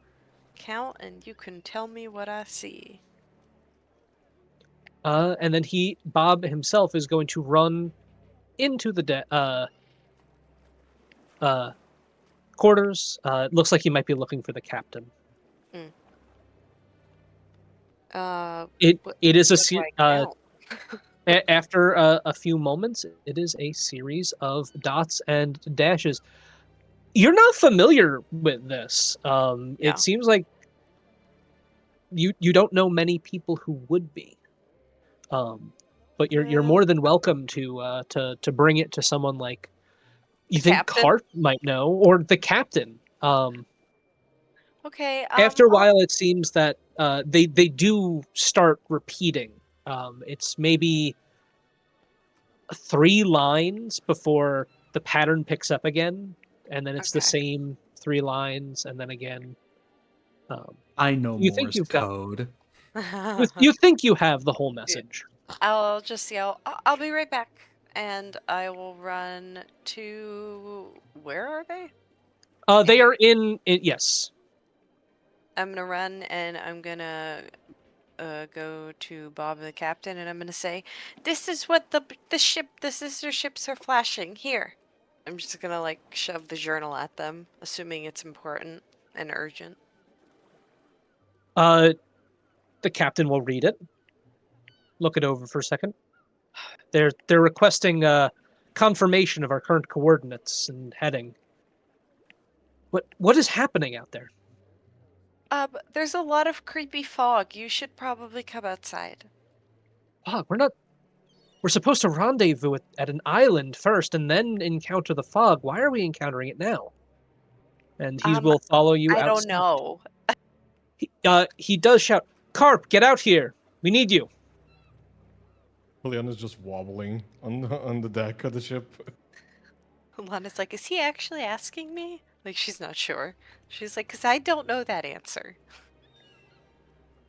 count and you can tell me what I see. And then Bob himself, is going to run into the quarters. It looks like he might be looking for the captain. It What is a do I count? after a few moments, it is a series of dots and dashes. You're not familiar with this. Yeah. It seems like you don't know many people who would be. But you're more than welcome to bring it to someone like you think Captain? Carp might know, or the captain. Okay, After a while, it seems that they do start repeating. It's maybe 3 lines before the pattern picks up again, and then it's the Okay. same 3 lines, and then again. I know You think Morse you've got- code. You think you have the whole message. I'll just yell, I'll be right back. And I will run to... Where are they? They are in yes. I'm gonna run and I'm gonna go to Bob the captain and I'm gonna say, "This is what the sister ships are flashing here." I'm just gonna like shove the journal at them, assuming it's important and urgent. The captain will read it, look it over for a second. They're requesting confirmation of our current coordinates and heading. What is happening out there? There's a lot of creepy fog. You should probably come outside. Fog. We're supposed to rendezvous at an island first and then encounter the fog. Why are we encountering it now? And he will follow you I outside. don't know. He does shout, "Carp, get out here! We need you!" Juliana's just wobbling on the deck of the ship. Lana's like, is he actually asking me? Like, she's not sure. She's like, because I don't know that answer.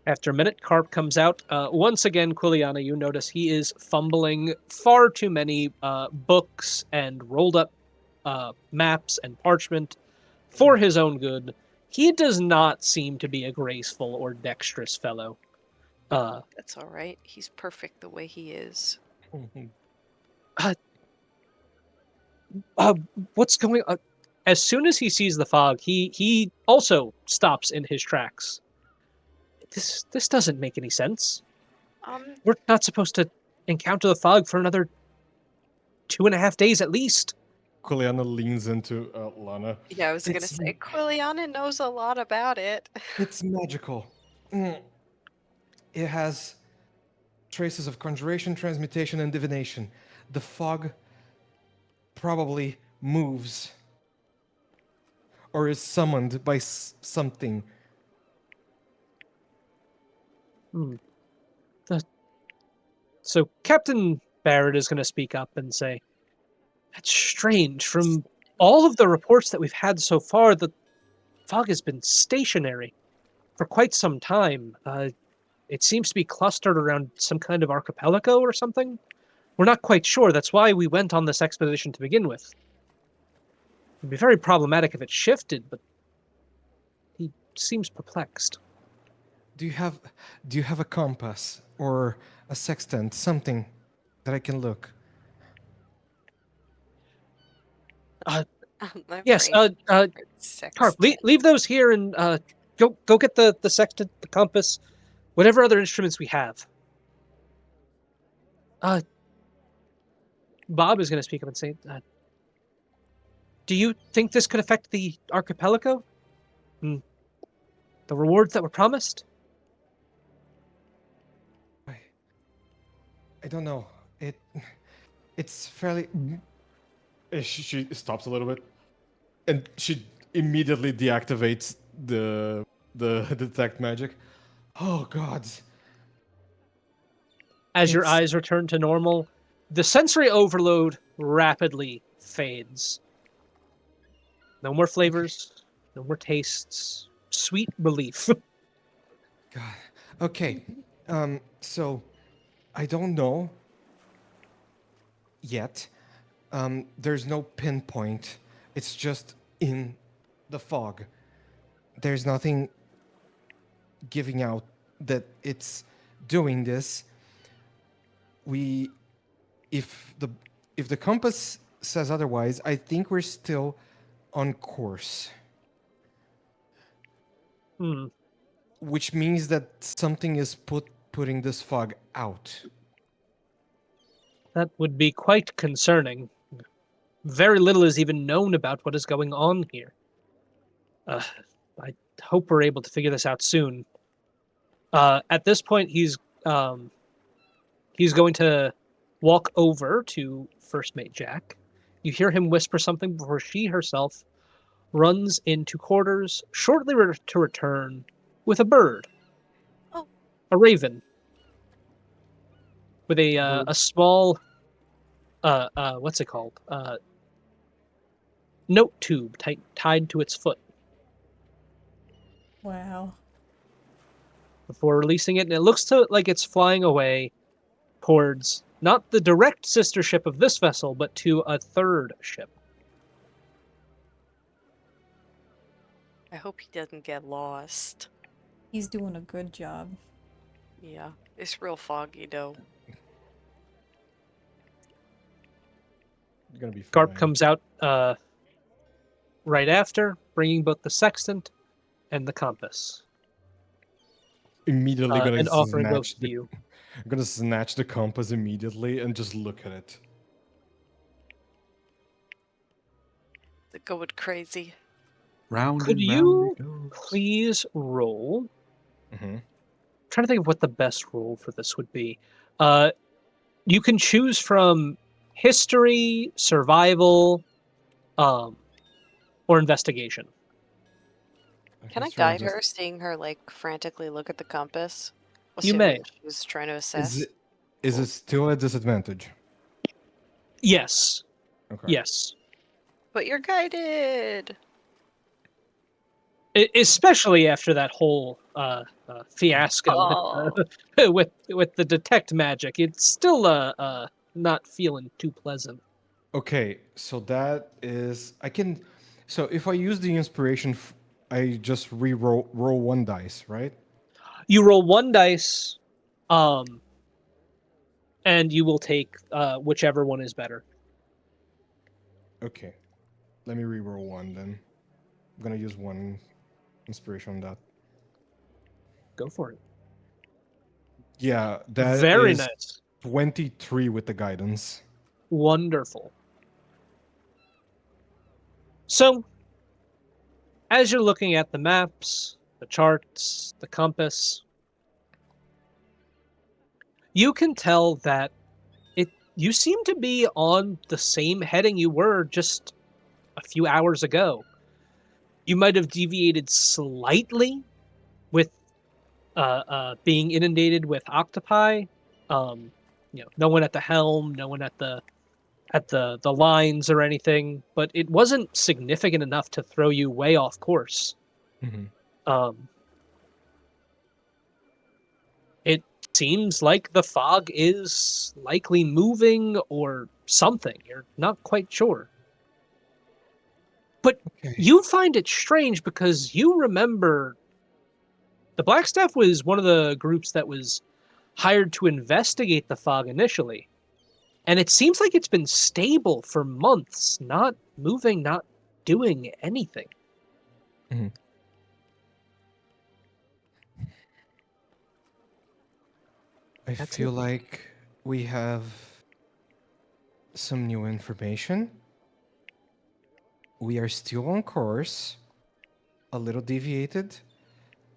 After a minute, Carp comes out. Once again, Quiliana, you notice he is fumbling far too many books and rolled up maps and parchment for his own good. He does not seem to be a graceful or dexterous fellow. That's all right. He's perfect the way he is. What's going on? As soon as he sees the fog, he also stops in his tracks. This doesn't make any sense. We're not supposed to encounter the fog for another 2.5 days at least. Juliana leans into Lana. Yeah, I was going to say, Quiliana knows a lot about it. It's magical. It has traces of conjuration, transmutation, and divination. The fog probably moves or is summoned by something. So Captain Barrett is going to speak up and say, "That's strange. From all of the reports that we've had so far, the fog has been stationary for quite some time. It seems to be clustered around some kind of archipelago or something. We're not quite sure. That's why we went on this expedition to begin with. It'd be very problematic if it shifted, but he seems perplexed." Do you have a compass or a sextant, something that I can look? Yes, Carp, leave those here and go get the sextant, the compass, whatever other instruments we have. Bob is going to speak up and say, "Do you think this could affect the archipelago? And the rewards that were promised?" I don't know. It's fairly. She stops a little bit, and she immediately deactivates the detect magic. Oh gods! As your eyes return to normal, the sensory overload rapidly fades. No more flavors, No more tastes. Sweet relief. God. Okay. So I don't know yet. There's no pinpoint. It's just in the fog. There's nothing giving out that it's doing this. We if the compass says otherwise, I think we're still on course. Hmm. Which means that something is putting this fog out. That would be quite concerning. Very little is even known about what is going on here. I hope we're able to figure this out soon. At this point, he's going to walk over to First Mate Jack. You hear him whisper something before she herself runs into quarters, shortly to return with a bird. Oh. A raven. With a small what's it called? Note tube tied to its foot Wow. before releasing it, and it looks like it's flying away towards not the direct sister ship of this vessel, but to a third ship. I hope he doesn't get lost. He's doing a good job. Yeah, it's real foggy though. You're gonna be Garp fine. comes out right after, bringing both the sextant and the compass, Immediately gonna and offering both snatch to you. I'm gonna snatch the compass immediately and just look at it. They're going crazy. Round Could and round you it goes. please roll? Mm-hmm. I'm trying to think of what the best roll for this would be. You can choose from history, survival, or investigation. Can I guide her, seeing her like frantically look at the compass? You may. Assuming she's trying to assess. Is it still a disadvantage? Yes. Okay. Yes. But you're guided. Especially after that whole fiasco Oh. with the detect magic, it's still not feeling too pleasant. Okay, so that is I can. So if I use the inspiration, I just roll one dice, right? You roll one dice, and you will take whichever one is better. Okay, let me re-roll one then. I'm gonna use one inspiration on that. Go for it. Yeah, that Very is nice. 23 with the guidance. Wonderful. So, as you're looking at the maps, the charts, the compass, you can tell that you seem to be on the same heading you were just a few hours ago. You might have deviated slightly with being inundated with octopi. No one at the helm, no one at the lines or anything, but it wasn't significant enough to throw you way off course. Mm-hmm. It seems like the fog is likely moving or something. You're not quite sure. But you find it strange because you remember the Blackstaff was one of the groups that was hired to investigate the fog initially. And it seems like it's been stable for months, not moving, not doing anything. Mm-hmm. I feel like we have some new information. We are still on course, a little deviated,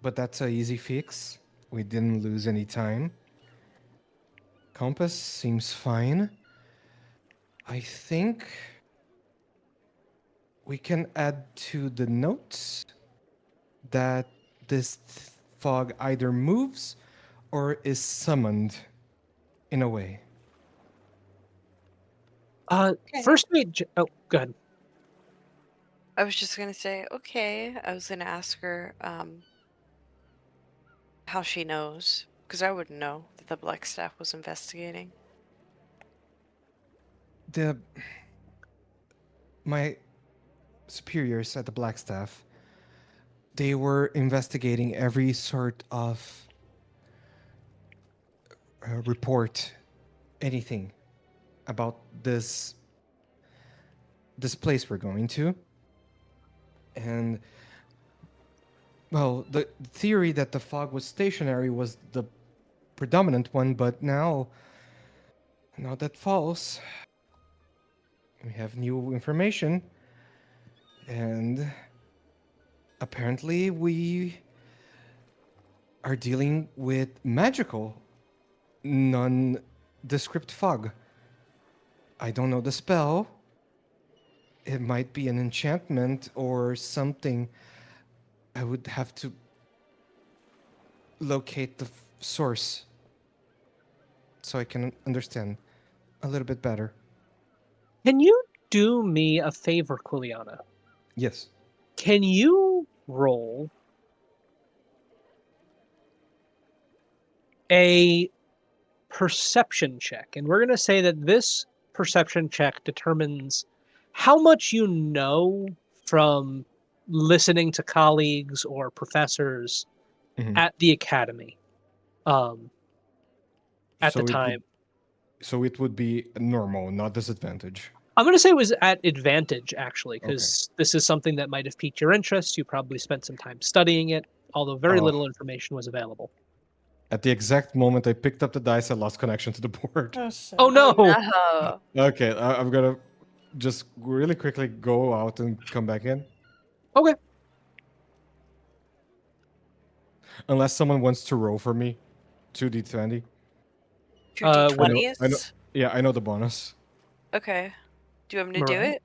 but that's an easy fix. We didn't lose any time. Compass seems fine. I think we can add to the notes that this fog either moves or is summoned in a way. First mate. Oh, go ahead. I was just gonna say, okay. I was gonna ask her how she knows, because I wouldn't know that the Black Staff was investigating. My superiors at the Black Staff, they were investigating every sort of report, anything about this place we're going to. And well, the theory that the fog was stationary was the predominant one, but now that false. We have new information, and apparently we are dealing with magical, nondescript fog. I don't know the spell. It might be an enchantment or something. I would have to locate the source so I can understand a little bit better. Can you do me a favor, Quiliana? Yes. Can you roll a perception check? And we're going to say that this perception check determines how much you know from listening to colleagues or professors Mhm. at the academy at So the time. So it would be normal, not disadvantage. I'm going to say it was at advantage, actually, because this is something that might have piqued your interest. You probably spent some time studying it, although very little information was available. At the exact moment I picked up the dice, I lost connection to the board. Oh shit. Oh no! Oh, no. Okay, I'm gonna just really quickly go out and come back in. Okay. Unless someone wants to roll for me. 2d20. 2d20s? Yeah, I know the bonus. Okay. Do you want me to do Mariah? it?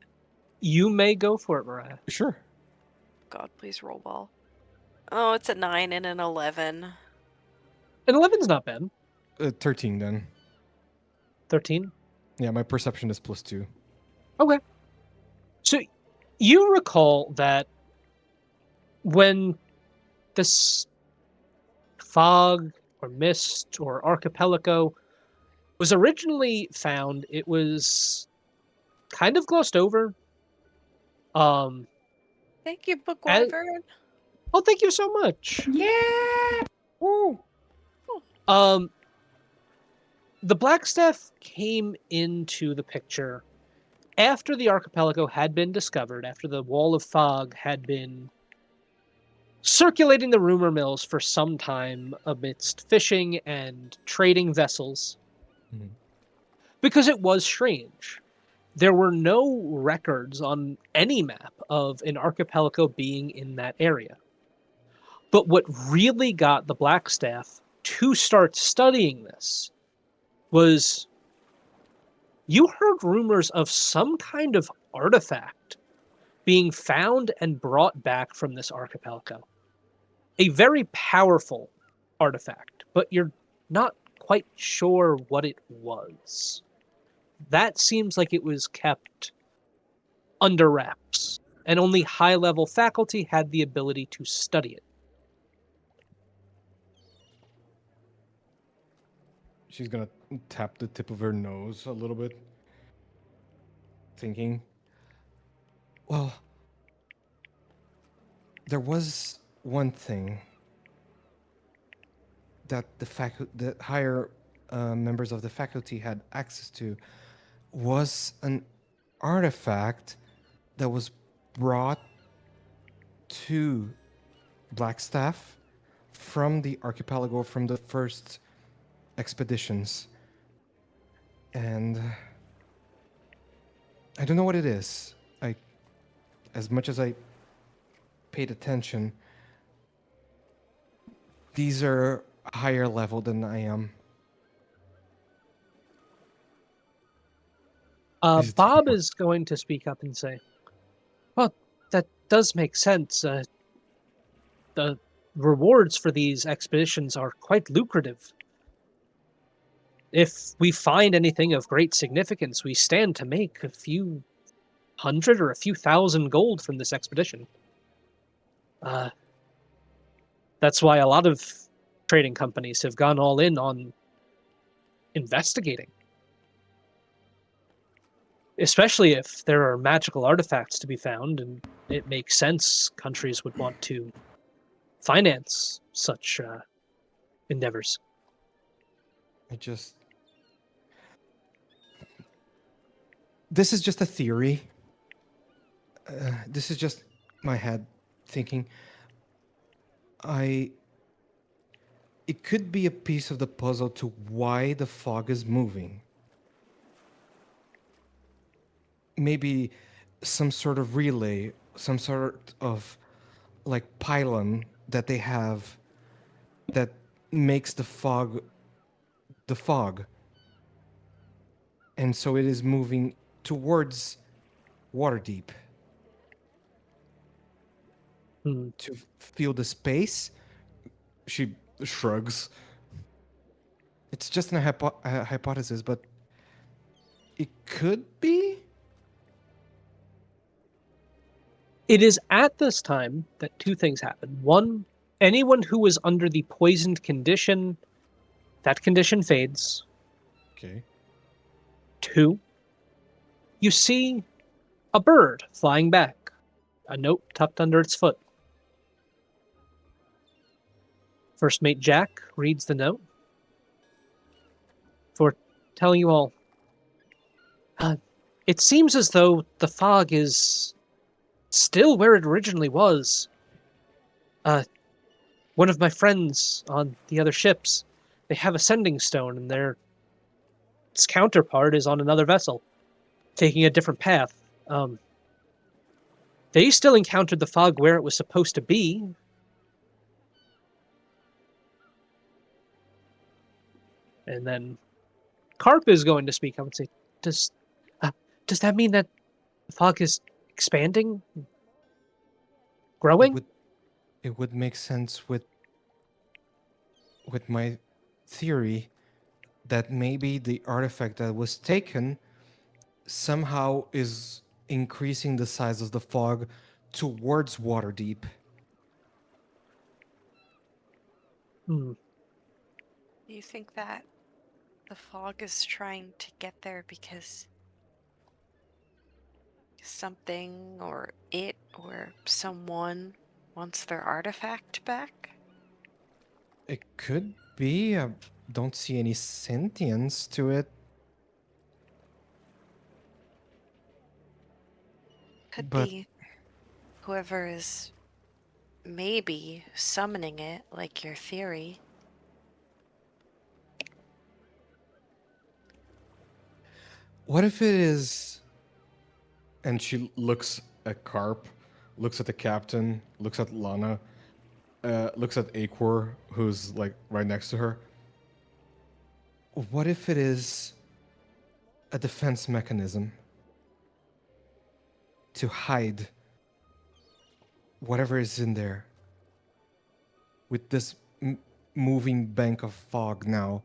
You may go for it, Mariah. Sure. God, please roll well. Oh, it's a 9 and an 11. And 11's not bad. 13 then. 13. Yeah, my perception is +2. Okay. So you recall that when this fog or mist or archipelago was originally found, it was kind of glossed over. Thank you, Book As- Wyvern. Oh, thank you so much. Yeah. The Black Staff came into the picture after the archipelago had been discovered, after the wall of fog had been circulating the rumor mills for some time amidst fishing and trading vessels. Mhm. Because it was strange. There were no records on any map of an archipelago being in that area. But what really got the Black Staff to start studying this was you heard rumors of some kind of artifact being found and brought back from this archipelago. A very powerful artifact, but you're not quite sure what it was. That seems like it was kept under wraps, and only high-level faculty had the ability to study it. She's gonna tap the tip of her nose a little bit. Thinking. Well, there was one thing that the higher members of the faculty had access to was an artifact that was brought to Blackstaff from the archipelago from the first expeditions. And I don't know what it is. As much as I paid attention, these are higher level than I am. Is it- Bob is going to speak up and say, well, that does make sense. The rewards for these expeditions are quite lucrative. If we find anything of great significance, we stand to make a few hundred or a few thousand gold from this expedition. That's why a lot of trading companies have gone all in on investigating. Especially if there are magical artifacts to be found, and it makes sense countries would want to finance such endeavors. This is just a theory. This is just my head thinking. It could be a piece of the puzzle to why the fog is moving. Maybe some sort of relay, some sort of like pylon that they have that makes the fog. And so it is moving towards Waterdeep. To feel the space. She shrugs. It's just a hypothesis, but it could be. It is at this time that two things happen. One, anyone who is under the poisoned condition, that condition fades. Okay. Two, you see a bird flying back, a note tucked under its foot. First Mate Jack reads the note for telling you all, it seems as though the fog is still where it originally was. One of my friends on the other ships, they have a sending stone, and its counterpart is on another vessel, taking a different path. They still encountered the fog where it was supposed to be. And then Carp is going to speak. I would say, does that mean that the fog is expanding? Growing? It would make sense with my theory that maybe the artifact that was taken somehow is increasing the size of the fog towards Waterdeep. Do you think that the fog is trying to get there because something or it or someone wants their artifact back? It could be. I don't see any sentience to it. Could But- be whoever is maybe summoning it, like your theory. What if it is? And she looks at Carp, looks at the captain, looks at Lana, looks at Aquor, who's like right next to her. What if it is a defense mechanism to hide whatever is in there with this moving bank of fog now?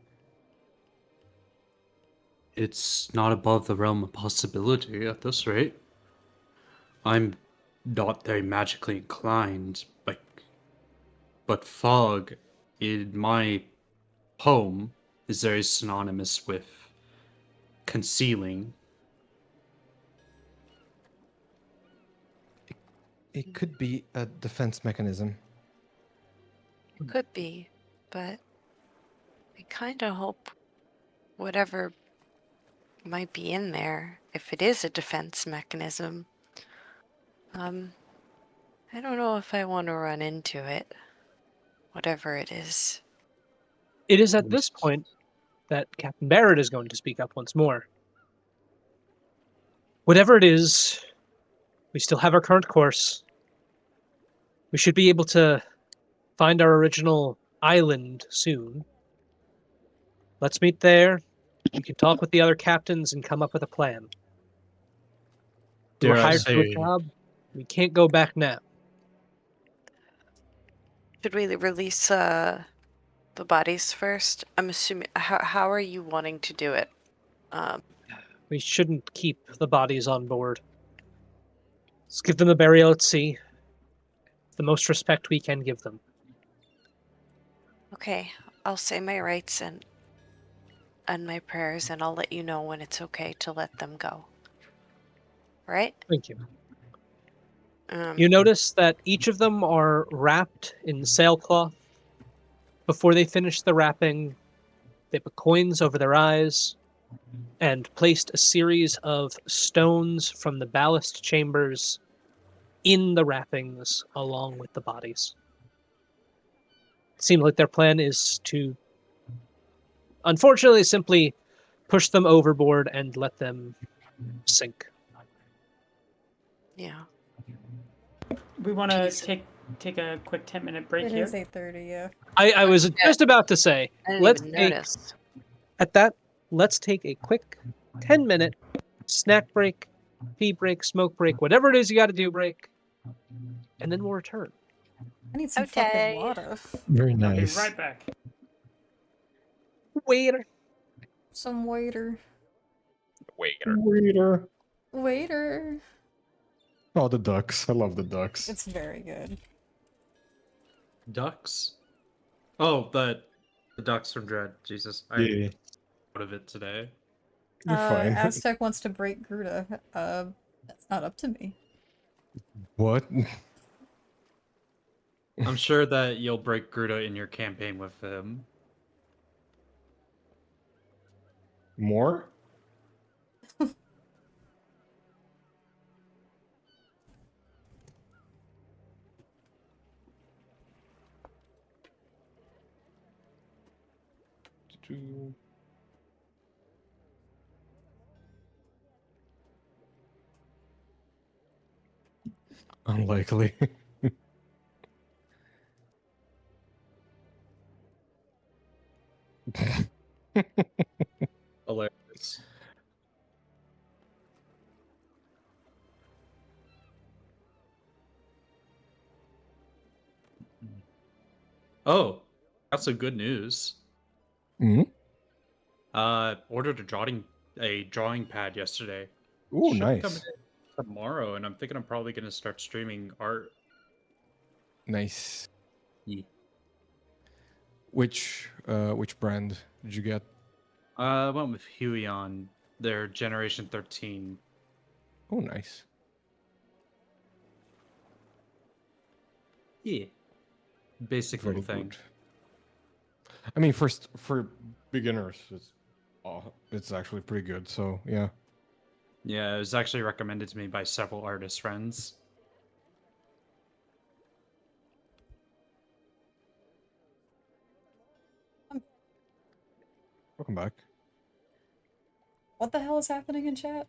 It's not above the realm of possibility at this rate. I'm not very magically inclined, but fog in my home is very synonymous with concealing. It could be a defense mechanism. Could be, but I kind of hope whatever might be in there, if it is a defense mechanism, I don't know if I want to run into it, whatever it is. It is at this point that Captain Barrett is going to speak up once more. Whatever it is, we still have our current course. We should be able to find our original island soon. Let's meet there. We can talk with the other captains and come up with a plan. We're Dare I hired to a say, job. We can't go back now. Should we release the bodies first? I'm assuming. How are you wanting to do it? We shouldn't keep the bodies on board. Let's give them a burial at sea. The most respect we can give them. Okay, I'll say my rites and my prayers, and I'll let you know when it's okay to let them go. Right? Thank you. Um, You notice that each of them are wrapped in sailcloth. Before they finish the wrapping, they put coins over their eyes and placed a series of stones from the ballast chambers in the wrappings along with the bodies. It seems like their plan is to, unfortunately, simply push them overboard and let them sink. yeah. We want to Jeez. take a quick 10-minute break It here. is 8:30, yeah. I was just about to say, I didn't let's even take, notice. at that, let's take a quick 10-minute snack break, pee break, smoke break, whatever it is you got to do break, and then we'll return. I need some Okay. fucking water. Very I'll be nice. right back. Waiter. Some waiter. Waiter. Waiter. Oh, the ducks. I love the ducks. It's very good. Ducks? Oh, the ducks from Dread. Jesus. I Yeah, out of it today. you're fine. Aztec wants to break Gruta. That's not up to me. What? I'm sure that you'll break Gruta in your campaign with him. More? Unlikely. Hilarious. Oh, got some good news. Hmm? Ordered a drawing pad yesterday. Ooh, Should be nice. coming in tomorrow, and I'm thinking I'm probably gonna start streaming art. Nice. Yeah. Which brand did you get? I went with Huey on their Generation 13. Oh, nice. Yeah. Basic Very little thing. good. I mean, first for beginners, it's actually pretty good. So yeah. Yeah, it was actually recommended to me by several artist friends. Welcome back. What the hell is happening in chat?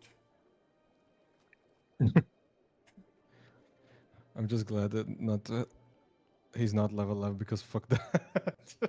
I'm just glad that he's not level 11 because fuck that.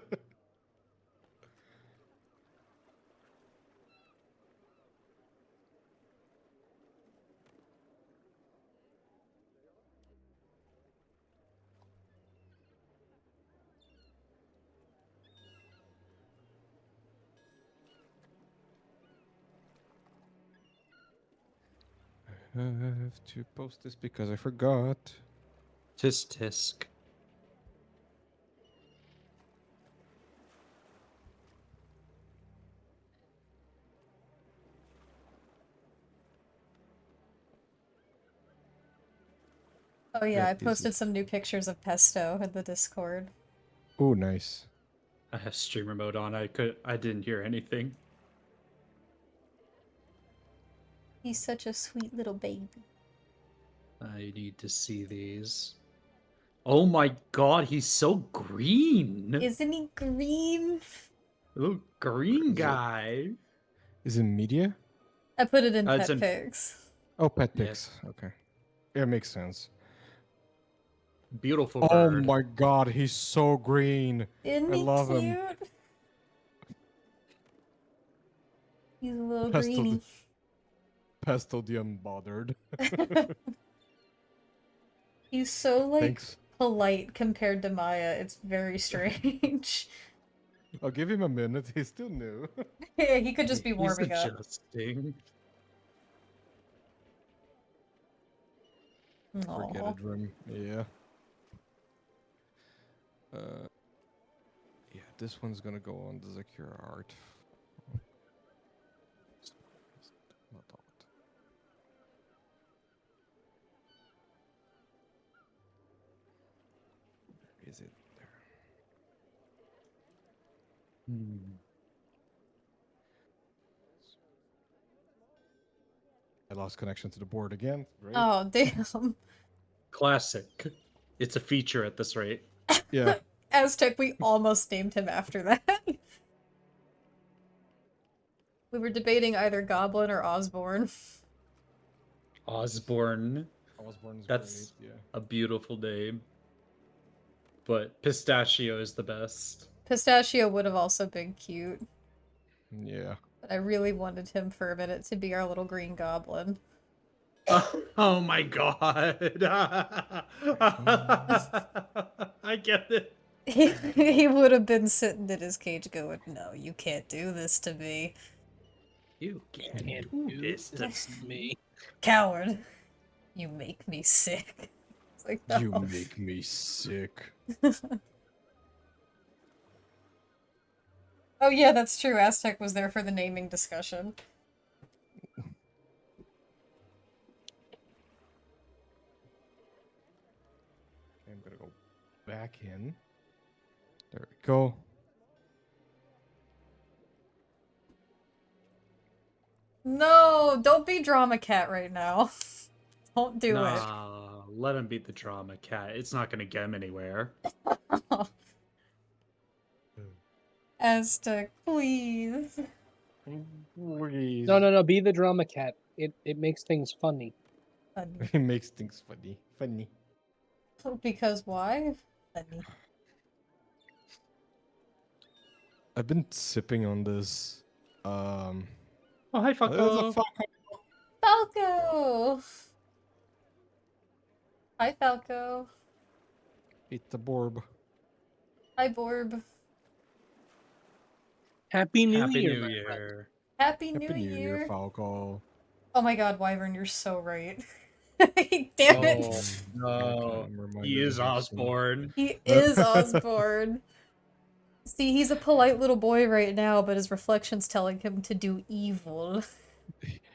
I have to post this because I forgot. Tisk tisk. Oh yeah, I That is- posted some new pictures of Pesto in the Discord. Oh, nice. I have streamer mode on. I didn't hear anything. He's such a sweet little baby. I need to see these. Oh my god, he's so green. Isn't he green? Little green Is it- guy. Is it media? I put it in It's pet in- pics. Oh, pet Yeah. pics. Okay. Yeah, makes sense. Beautiful Oh bird. my god, he's so green. Isn't I he love cute? him. He's a little Pesto greenie. Pesto the unbothered. He's so like Thanks. polite compared to Maya. It's very strange. I'll give him a minute. He's still new. Yeah, he could just be He's warming up. adjusting. Forget Aw. it, Rim. Yeah. Yeah, this one's gonna go on the secure art. Not all it. Where is it? There. Hmm. I lost connection to the board again. Great. Oh, damn. Classic. It's a feature at this rate. Yeah. Aztec, we almost named him after that. We were debating either Goblin or Osborne. Osborne. Osborne's That's great. Yeah. a beautiful name. But Pistachio is the best. Pistachio would have also been cute, Yeah. but I really wanted him for a minute to be our little green goblin. Oh my god. I get it. He would have been sitting in his cage going, "No, you can't do this to me. You Can't can't do do this this to me. Coward. You make me sick." It's like, no. You make me sick. Oh yeah, that's true. Aztec was there for the naming discussion. Okay, I'm gonna go back in. There we go. No, don't be drama cat right now. Don't do Nah, let him beat the drama cat. It's not gonna get him anywhere. it. Aztec, please. Please. No. Be the drama cat. It makes things funny. Funny. It makes things funny. Funny. Because why? Funny. I've been sipping on this. Oh, hi, There's a Falco. Falco. Falco! Hi, Falco. Eat the borb. Hi, Borb. Happy New Happy Year, New my friend. Year. Happy Happy New Year. Falco. Oh my god, Wyvern, you're so right. Damn it. Oh, no. I'm reminded He is of this one. Osborne. He is Osborne. See, he's a polite little boy right now, but his reflection's telling him to do evil.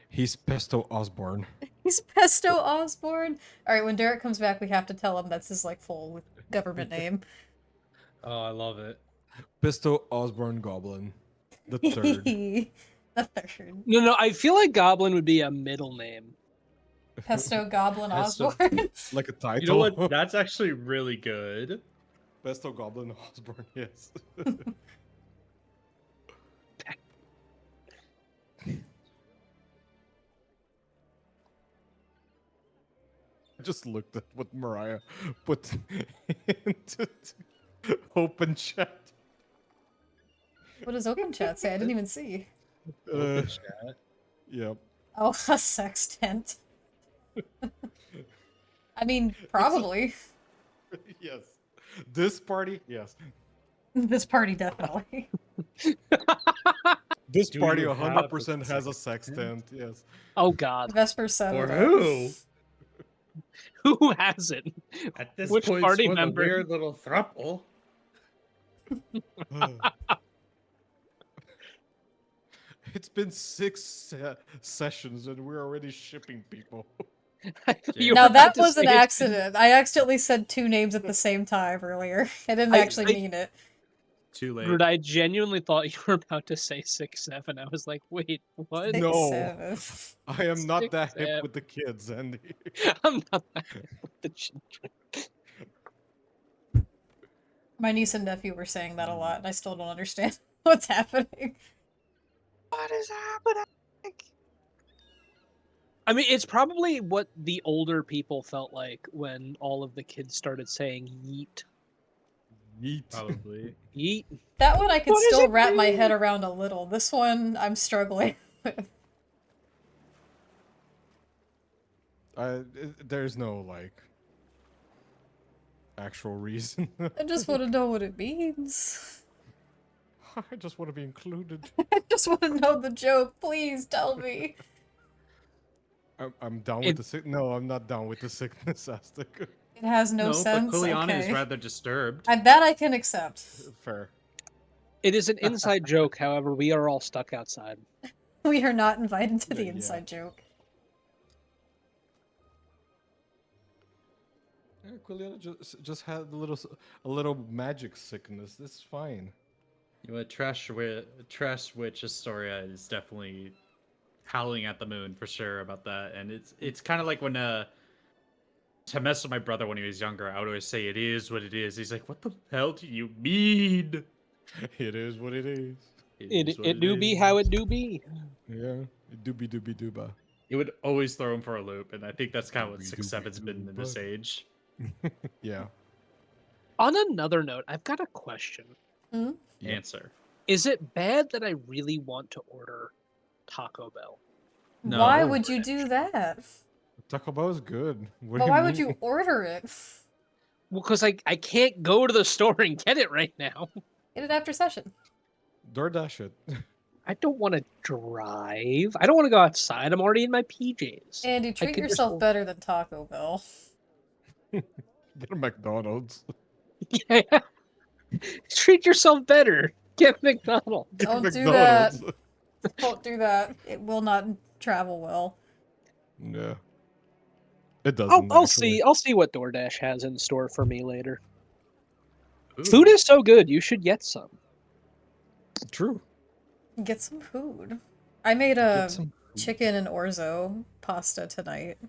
He's Pesto Osborne. He's Pesto Osborne. Alright, when Derek comes back, we have to tell him that's his, like, full government name. Oh, I love it. Pesto Osborne Goblin. The third. The third. No. I feel like Goblin would be a middle name. Pesto Goblin Pesto- Osborne. Like a title. You know what? That's actually really good. Pesto Goblin Osborne, yes. I just looked at what Mariah put into open chat. What does open chat say? I didn't even see. Open chat. Yep. Oh, a sex tent. I mean, probably. Yes. This party, yes. This party definitely. This Do party you have 100% a has a sex sex tent, yes. Oh God, Vesper settled For up. who? who hasn't? At this Which point, party it's for the member? weird little thruple. It's been 6 sessions and we're already shipping people. I thought you Now, were Now that about to was an say it's- accident. I accidentally said two names at the same time earlier. I didn't I- actually I- mean it. Too late. Rude, I genuinely thought you were about to say 6'7". I was like, wait, what? Six, No. seven. I am not that hip 6'7". with the kids, Andy. I'm not that good with the children. My niece and nephew were saying that a lot, and I still don't understand what's happening. What is happening? I mean, it's probably what the older people felt like when all of the kids started saying yeet. Yeet. Probably. Yeet. That one I could What does still it wrap my mean? head around a little. This one I'm struggling with. There's no, like, actual reason. I just want to know what it means. I just want to be included. I just want to know the joke. Please tell me. I'm down It- with the sick. No, I'm not down with the sickness, Aztec. It has no but sense. Kuliana is Okay. rather disturbed. That I can accept. Fair. It is an inside joke, however, we are all stuck outside. We are not invited to the Yeah. inside joke. Yeah, Quiliana just had a little magic sickness. That's fine. You know, Trash Witch Astoria is definitely howling at the moon for sure about that, and it's kind of like when to mess with my brother when he was younger, I would always say it is what it is. He's like, "What the hell do you mean?" It is what it is. It do be how it do be. Yeah, doobie doobie dooba. It would always throw him for a loop, and I think that's kind of what Doobie 6-7's been in doobie this dooba. age. Yeah. On another note, I've got a question. Yep. Answer. Is it bad that I really want to order Taco Bell? No. Why would you do that? Taco Bell is good. What But do why you would mean? you order it? Well, because I can't go to the store and get it right now. Get it after session. DoorDash it. I don't want to drive. I don't want to go outside. I'm already in my PJs. Andy, I treat could just yourself or- better than Taco Bell. Get a McDonald's. Yeah. Treat yourself better. Get McDonald's. Get Don't do that. McDonald's. Don't do that. It will not travel well. Yeah. It doesn't. I'll actually. see. I'll see what DoorDash has in store for me later. Ooh. Food is so good. You should get some. True. Get some food. I made a Get some food. chicken and orzo pasta tonight. It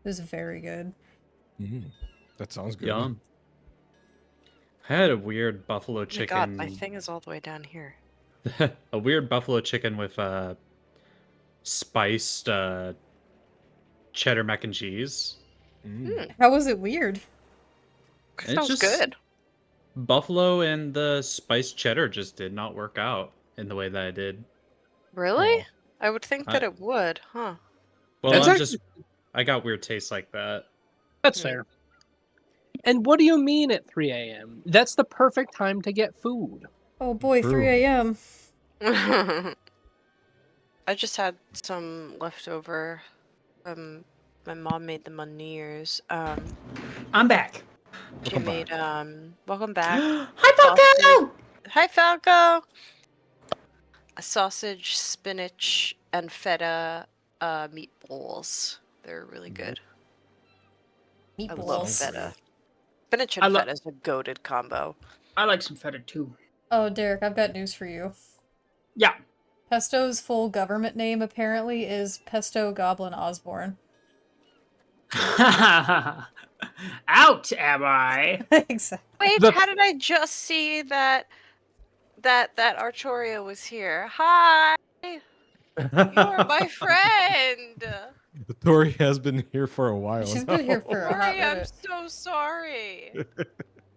was very good. That sounds good. Yum. I had a weird buffalo Oh my chicken. god, my thing is all the way down here. A weird buffalo chicken with spiced cheddar mac and cheese. How was it weird? It's Sounds just- good. Buffalo and the spiced cheddar just did not work out in the way that I did. Really? Oh. I would think that it would, huh? Well, That's I'm actually- I got weird tastes like that. That's Yeah. fair. And what do you mean at 3 a.m.? That's the perfect time to get food. Oh boy, True. 3 a.m. I just had some leftover. My mom made them on New Year's. I'm back. She Welcome made back. welcome back. Hi, Falco! Hi Falco. A sausage, spinach, and feta meatballs. They're really good. I love Meatballs. feta. Spinach I and lo- feta is a goated combo. I like some feta too. Oh, Derek, I've got news for you. Yeah. Pesto's full government name apparently is Pesto Goblin Osborne. Out, am I? Exactly. Wait, The- how did I just see that Archoria was here? Hi, you are my friend. Tori has been here for a while. She's now. been here for a hot Sorry, I'm minute. so sorry.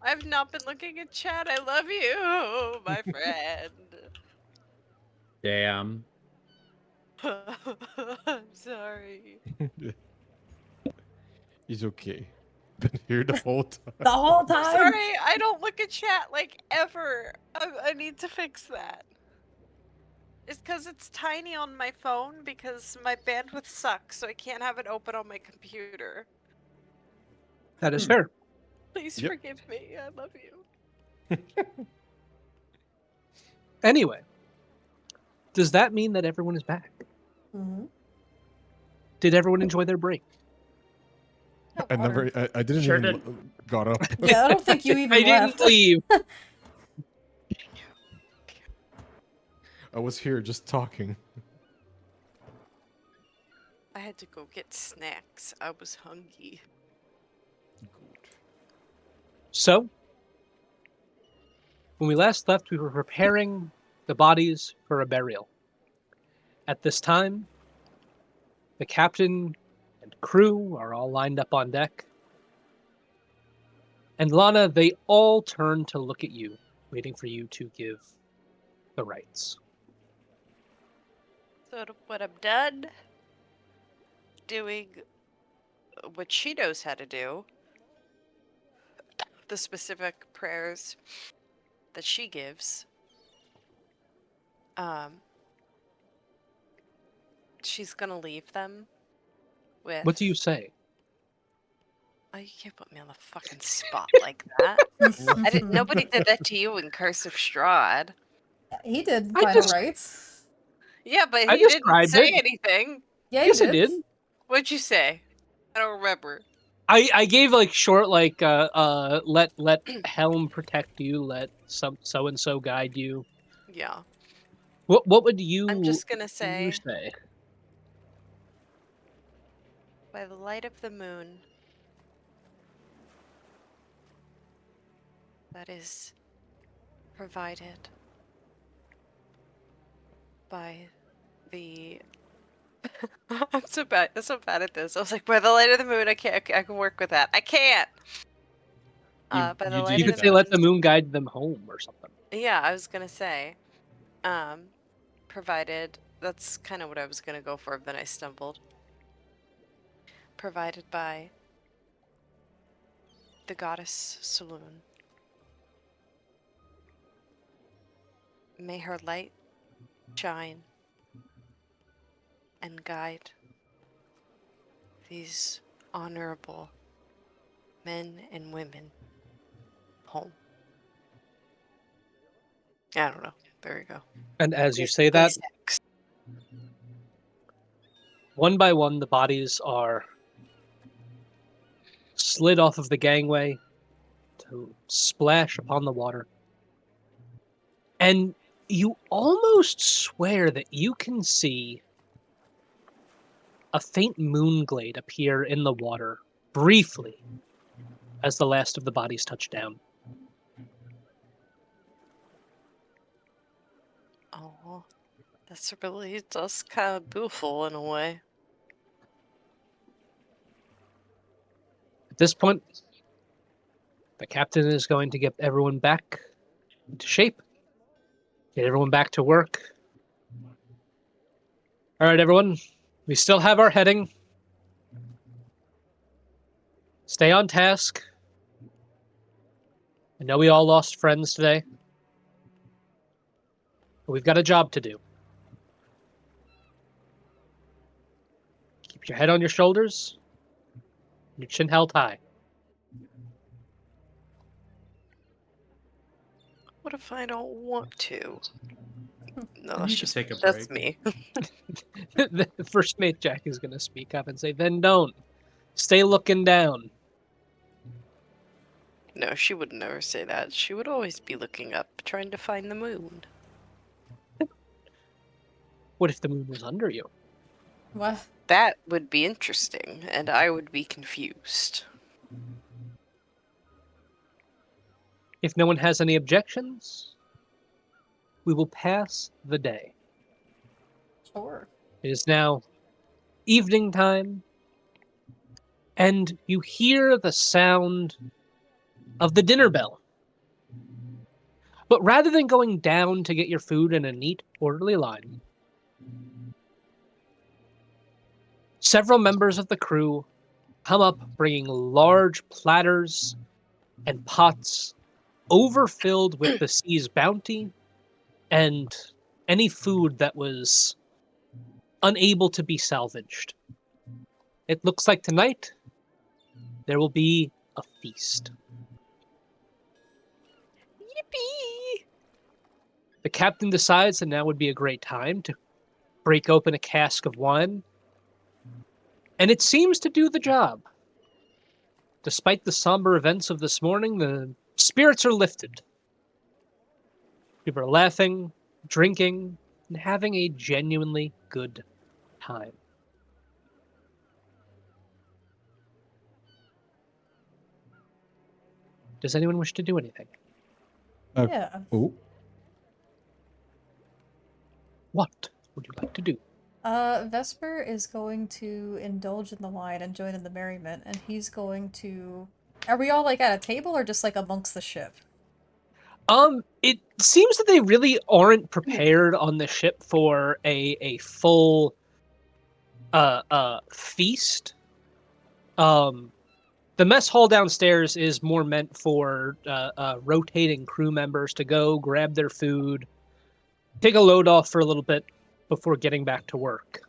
I've not been looking at chat. I love you, my friend. Damn. I'm sorry. He's okay. Been here the whole time. The whole time. Sorry, I don't look at chat like ever. I need to fix that. It's because it's tiny on my phone because my bandwidth sucks, so I can't have it open on my computer. That is fair. Please Yep. forgive me. I love you. Anyway, does that mean that everyone is back? Mhm. Did everyone enjoy their break? I Water. never. I didn't Sure even did. got up. Yeah, I don't think you even I left. didn't leave. I was here just talking. I had to go get snacks. I was hungry. So, when we last left, we were preparing the bodies for a burial. At this time, the captain and crew are all lined up on deck. And Lana, they all turn to look at you, waiting for you to give the rites. So when I'm done doing what she knows how to do, the specific prayers that she gives, she's gonna leave them with... What do you say? Oh, you can't put me on the fucking spot like that. Nobody did that to you in Curse of Strahd. He did I final just- rights. Yeah, but I he didn't described say it. anything. Yeah, he Yes, I did. did. What'd you say? I don't remember. I gave like short let Helm protect you, let so and so guide you. Yeah. What would you I'm just gonna you say, say? by the light of the moon, that is provided by the... I'm so bad at this. I was like, by the light of the moon, I can work with that. I can't! By the you light You of could the say moon. let the moon guide them home or something. Yeah, I was gonna say, provided, that's kind of what I was gonna go for, but then I stumbled. Provided by the goddess Saloon. May her light shine and guide these honorable men and women home. I don't know. There we go. And as you say that, Sex. one by one, the bodies are slid off of the gangway to splash upon the water. And you almost swear that you can see a faint moon glade appear in the water briefly as the last of the bodies touch down. Oh, that's really just kind of beautiful in a way. At this point, the captain is going to get everyone back into shape, get everyone back to work. All right, everyone, we still have our heading. Stay on task. I know we all lost friends today, but we've got a job to do. Keep your head on your shoulders, and your chin held high. What if I don't want to? No, You that's should just take a that's break. me. The first mate Jack is going to speak up and say, then don't. Stay looking down. No, she would never say that. She would always be looking up, trying to find the moon. What if the moon was under you? What? That would be interesting, and I would be confused. If no one has any objections, we will pass the day. Sure. It is now evening time, and you hear the sound of the dinner bell. But rather than going down to get your food in a neat, orderly line, several members of the crew come up bringing large platters and pots overfilled with the sea's bounty and any food that was unable to be salvaged. It looks like tonight there will be a feast. Yippee! The captain decides that now would be a great time to break open a cask of wine, and it seems to do the job. Despite the somber events of this morning, the spirits are lifted. People are laughing, drinking, and having a genuinely good time. Does anyone wish to do anything? Yeah. Oh, What would you like to do? Vesper is going to indulge in the wine and join in the merriment, and he's going to... Are we all, like, at a table, or just, like, amongst the ship? It seems that they really aren't prepared on the ship for a full feast. The mess hall downstairs is more meant for rotating crew members to go grab their food, take a load off for a little bit before getting back to work.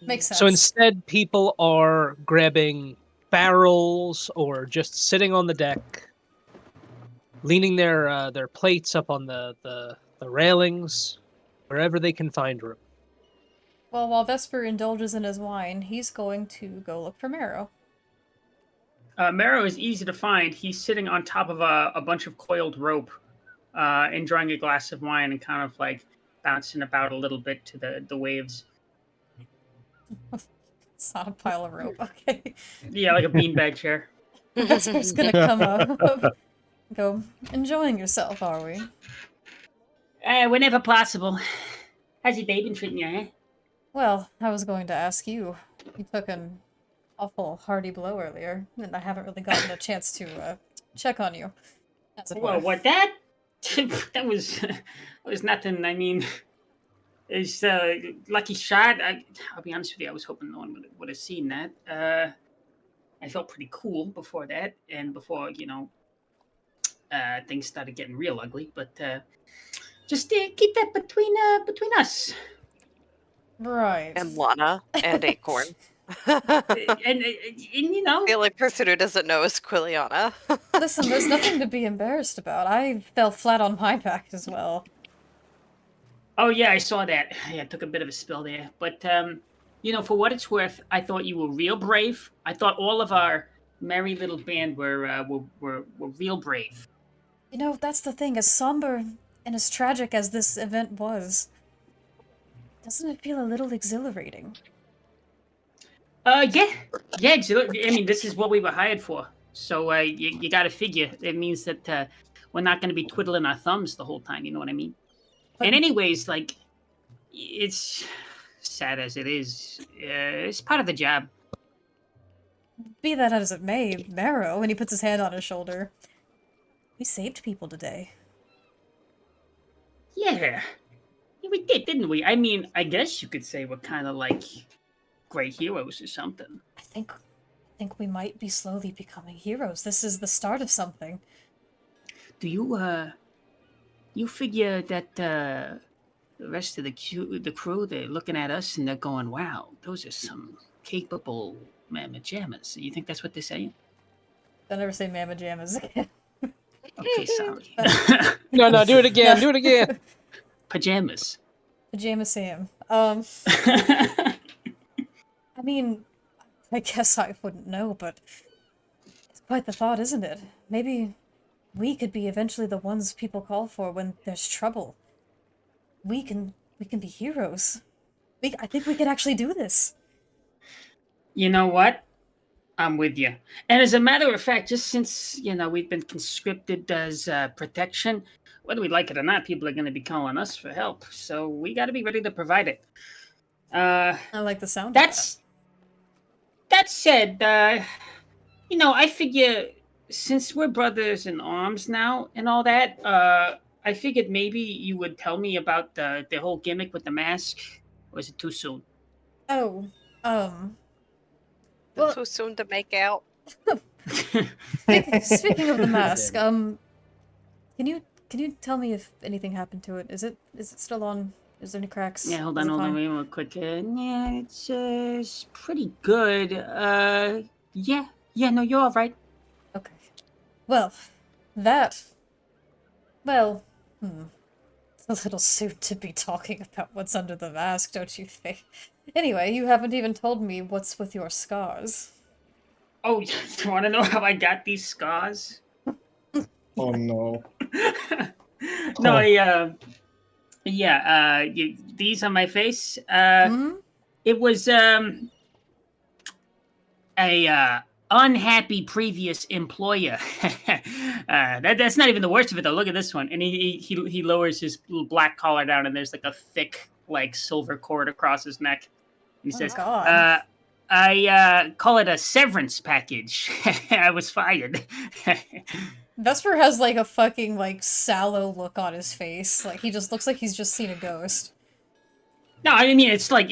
Makes sense. So instead, people are grabbing barrels or just sitting on the deck, leaning their plates up on the railings, wherever they can find room. Well, while Vesper indulges in his wine, he's going to go look for Marrow. Marrow is easy to find. He's sitting on top of a bunch of coiled rope, enjoying a glass of wine and kind of like bouncing about a little bit to the waves. It's not a pile of rope, okay. Yeah, like a beanbag chair. Vesper's gonna come up. Go, enjoying yourself, are we? Whenever possible. How's your day been treating you, eh? Well, I was going to ask you. You took an awful hearty blow earlier, and I haven't really gotten a chance to check on you. As it Well, were. what that? that was nothing. I mean, it's lucky shot. I'll be honest with you. I was hoping no one would have seen that. I felt pretty cool before that, and before things started getting real ugly. But just keep that between us. Right. And Lana and Acorn. And you know, The only person who doesn't know is Quiliana. Listen, there's nothing to be embarrassed about. I fell flat on my back as well. oh yeah, I saw that. Yeah, I took a bit of a spill there, but for what it's worth, I thought you were real brave. I thought all of our merry little band were real brave. You know, that's the thing. As somber and as tragic as this event was, doesn't it feel a little exhilarating? Yeah. I mean, this is what we were hired for. So you got to figure it means that we're not going to be twiddling our thumbs the whole time. You know what I mean? But- And anyways, like, it's sad as it is. It's part of the job. Be that as it may, Marrow, and he puts his hand on his shoulder. We saved people today. Yeah, we did, didn't we? I mean, I guess you could say we're kind of like great heroes or something. I think we might be slowly becoming heroes. This is the start of something. Do you figure that the rest of the crew, they're looking at us and they're going, "Wow, those are some capable mamma jammas." You think that's what they're saying? Don't ever say Mama Jammas again. Okay, sorry. No, do it again. No. Do it again. Pajamas. Pajama Sam. I mean, I guess I wouldn't know, but it's quite the thought, isn't it? Maybe we could be eventually the ones people call for when there's trouble. We can be heroes. I think we could actually do this. You know what? I'm with you. And as a matter of fact, just since we've been conscripted as protection, whether we like it or not, people are going to be calling us for help. So we got to be ready to provide it. I like the sound That said, I figure since we're brothers in arms now and all that, I figured maybe you would tell me about the whole gimmick with the mask. Or is it too soon? Oh, Well, well, too soon to make out. speaking of the mask, can you tell me if anything happened to it? Is it still on? Is there any cracks? Yeah, hold Is on, it fine? wait real quick. Yeah, it's pretty good. Yeah, no, you're all right. Okay. Well, it's a little soon to be talking about what's under the mask, don't you think? Anyway, you haven't even told me what's with your scars. Oh, you want to know how I got these scars? Oh no. No, these on my face. Hmm? It was a unhappy previous employer. That's not even the worst of it though. Look at this one, and he lowers his little black collar down, and there's like a thick like silver cord across his neck. And he says, God. I call it a severance package. I was fired. Vesper has like a fucking like sallow look on his face. Like he just looks like he's just seen a ghost. No, I mean it's like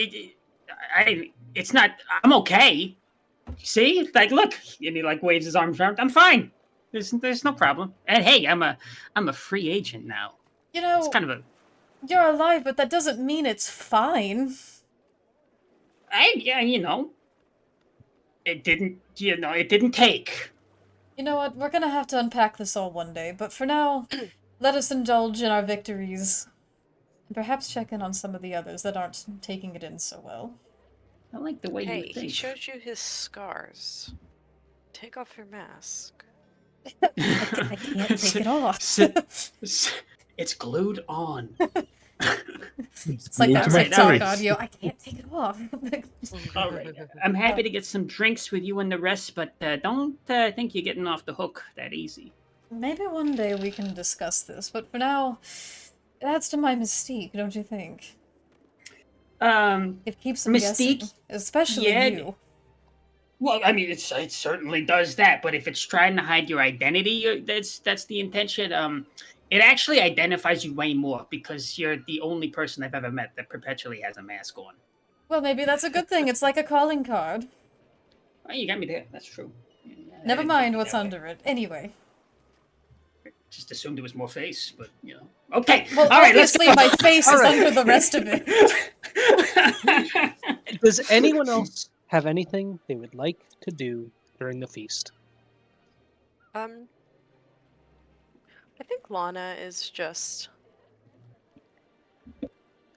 it's not. I'm okay. See, like look, and he like waves his arms around. I'm fine. There's no problem. And hey, I'm a free agent now. You know, It's kind of a you're alive, but that doesn't mean it's fine. Yeah, it didn't take. You know what? We're gonna have to unpack this all one day, but for now, let us indulge in our victories. And perhaps check in on some of the others that aren't taking it in so well. I like the way you Hey, he think. showed you his scars. Take off your mask. I can't take it off. It's glued on. It's like Glued that to my TikTok face. audio. I can't take it off. All right. I'm happy to get some drinks with you and the rest, but don't think you're getting off the hook that easy. Maybe one day we can discuss this, but for now, it adds to my mystique, don't you think? It keeps them Mystique, guessing, especially yeah. you. Well, I mean, it certainly does that, but if it's trying to hide your identity, that's the intention. It actually identifies you way more because you're the only person I've ever met that perpetually has a mask on. Well, maybe that's a good thing. It's like a calling card. Oh, you got me there. That's true. Yeah, I Never didn't think mind of it what's that way. under it. Anyway. Just assumed it was more face, but Okay. Well, all right. Let's obviously go. my face is Alright. under the rest of it. Does anyone else have anything they would like to do during the feast? I think Lana is just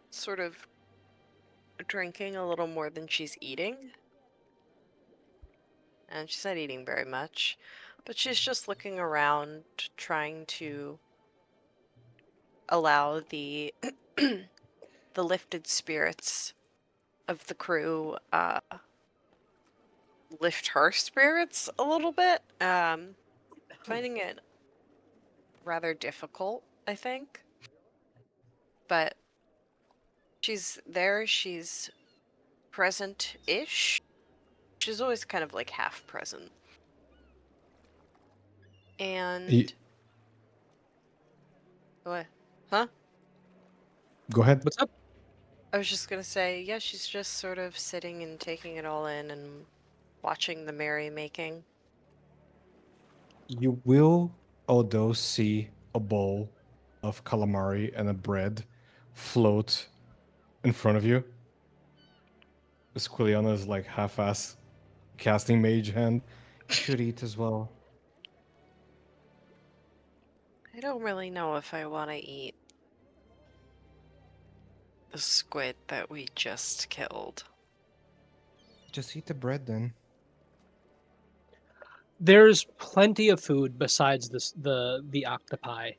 sort of drinking a little more than she's eating. And she's not eating very much, but she's just looking around, trying to allow the the lifted spirits of the crew lift her spirits a little bit. Finding it rather difficult, I think. But she's there, she's present-ish. She's always kind of like half present. And what? Huh? Go ahead. What's up? I was just gonna say, yeah, she's just sort of sitting and taking it all in and watching the merrymaking. You will, although, see a bowl of calamari and a bread float in front of you. Squiliana is like half-ass casting mage hand. You should eat as well. I don't really know if I want to eat the squid that we just killed. Just eat the bread then. There's plenty of food besides the octopi.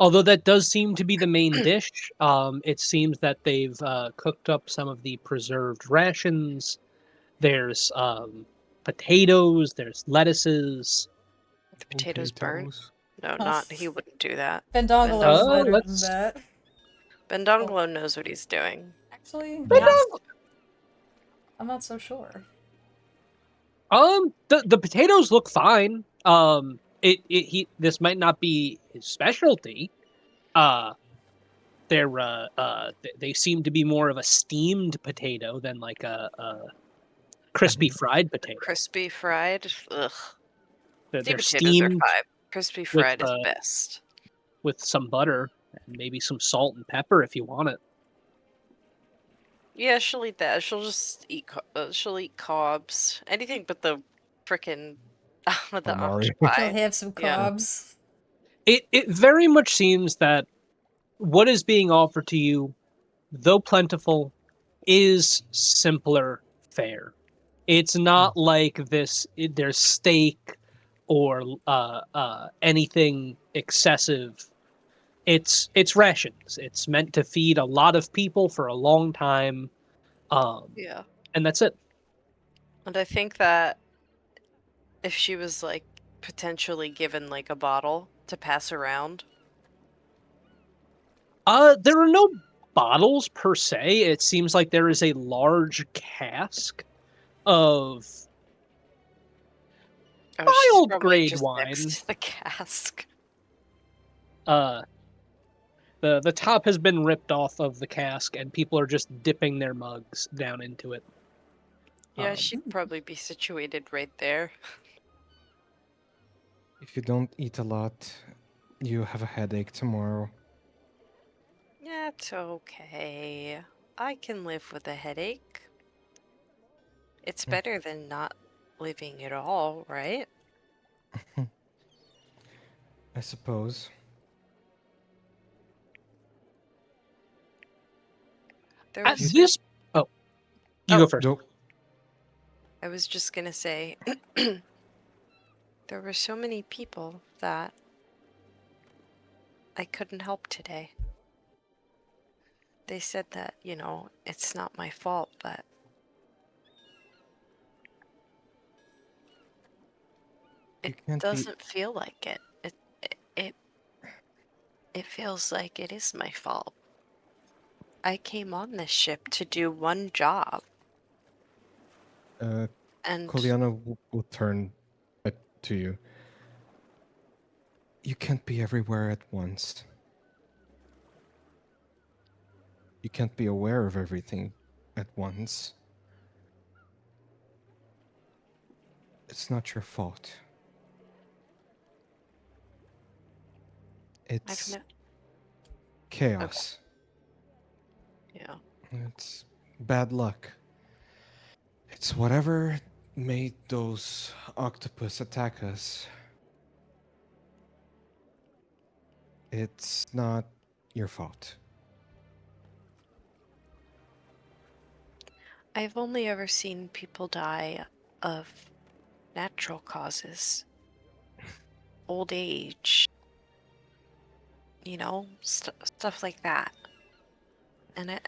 Although that does seem to be the main dish, it seems that they've cooked up some of the preserved rations. There's potatoes, there's lettuces. The potatoes burnt? Potatoes. No, not. He wouldn't do that. Bendongolo's Oh, better let's- than that. Bendonglo knows what he's doing. Actually, Yeah. I'm not so sure. The potatoes look fine. This might not be his specialty. They seem to be more of a steamed potato than like a crispy fried potato. Crispy fried? Ugh. They're Steamed potatoes are steamed fine. Crispy fried is uh, best. with some butter and maybe some salt and pepper if you want it. Yeah, she'll eat that. She'll just eat. She'll eat cobs. Anything but the frickin' the Calamari. She'll octopi. have some Yeah. cobs. It very much seems that what is being offered to you, though plentiful, is simpler fare. It's not like there's steak or anything excessive. It's rations. It's meant to feed a lot of people for a long time, Yeah. and that's it. And I think that if she was like potentially given like a bottle to pass around, There are no bottles per se. It seems like there is a large cask of she's mild probably grade just wine. next to the cask. The top has been ripped off of the cask, and people are just dipping their mugs down into it. Yeah, she'd probably be situated right there. If you don't eat a lot, you have a headache tomorrow. Yeah, it's okay. I can live with a headache. It's better than not living at all, right? I suppose. There At was. this, oh, you Oh. go first. Nope. I was just gonna say, there were so many people that I couldn't help today. They said that, it's not my fault, but it can't be- doesn't feel like it. It feels like it is my fault. I came on this ship to do one job, and Koliana will turn to you. You can't be everywhere at once. You can't be aware of everything at once. It's not your fault. I've It's no. chaos. Yeah. It's bad luck. It's whatever made those octopus attack us. It's not your fault. I've only ever seen people die of natural causes, old age, stuff like that. And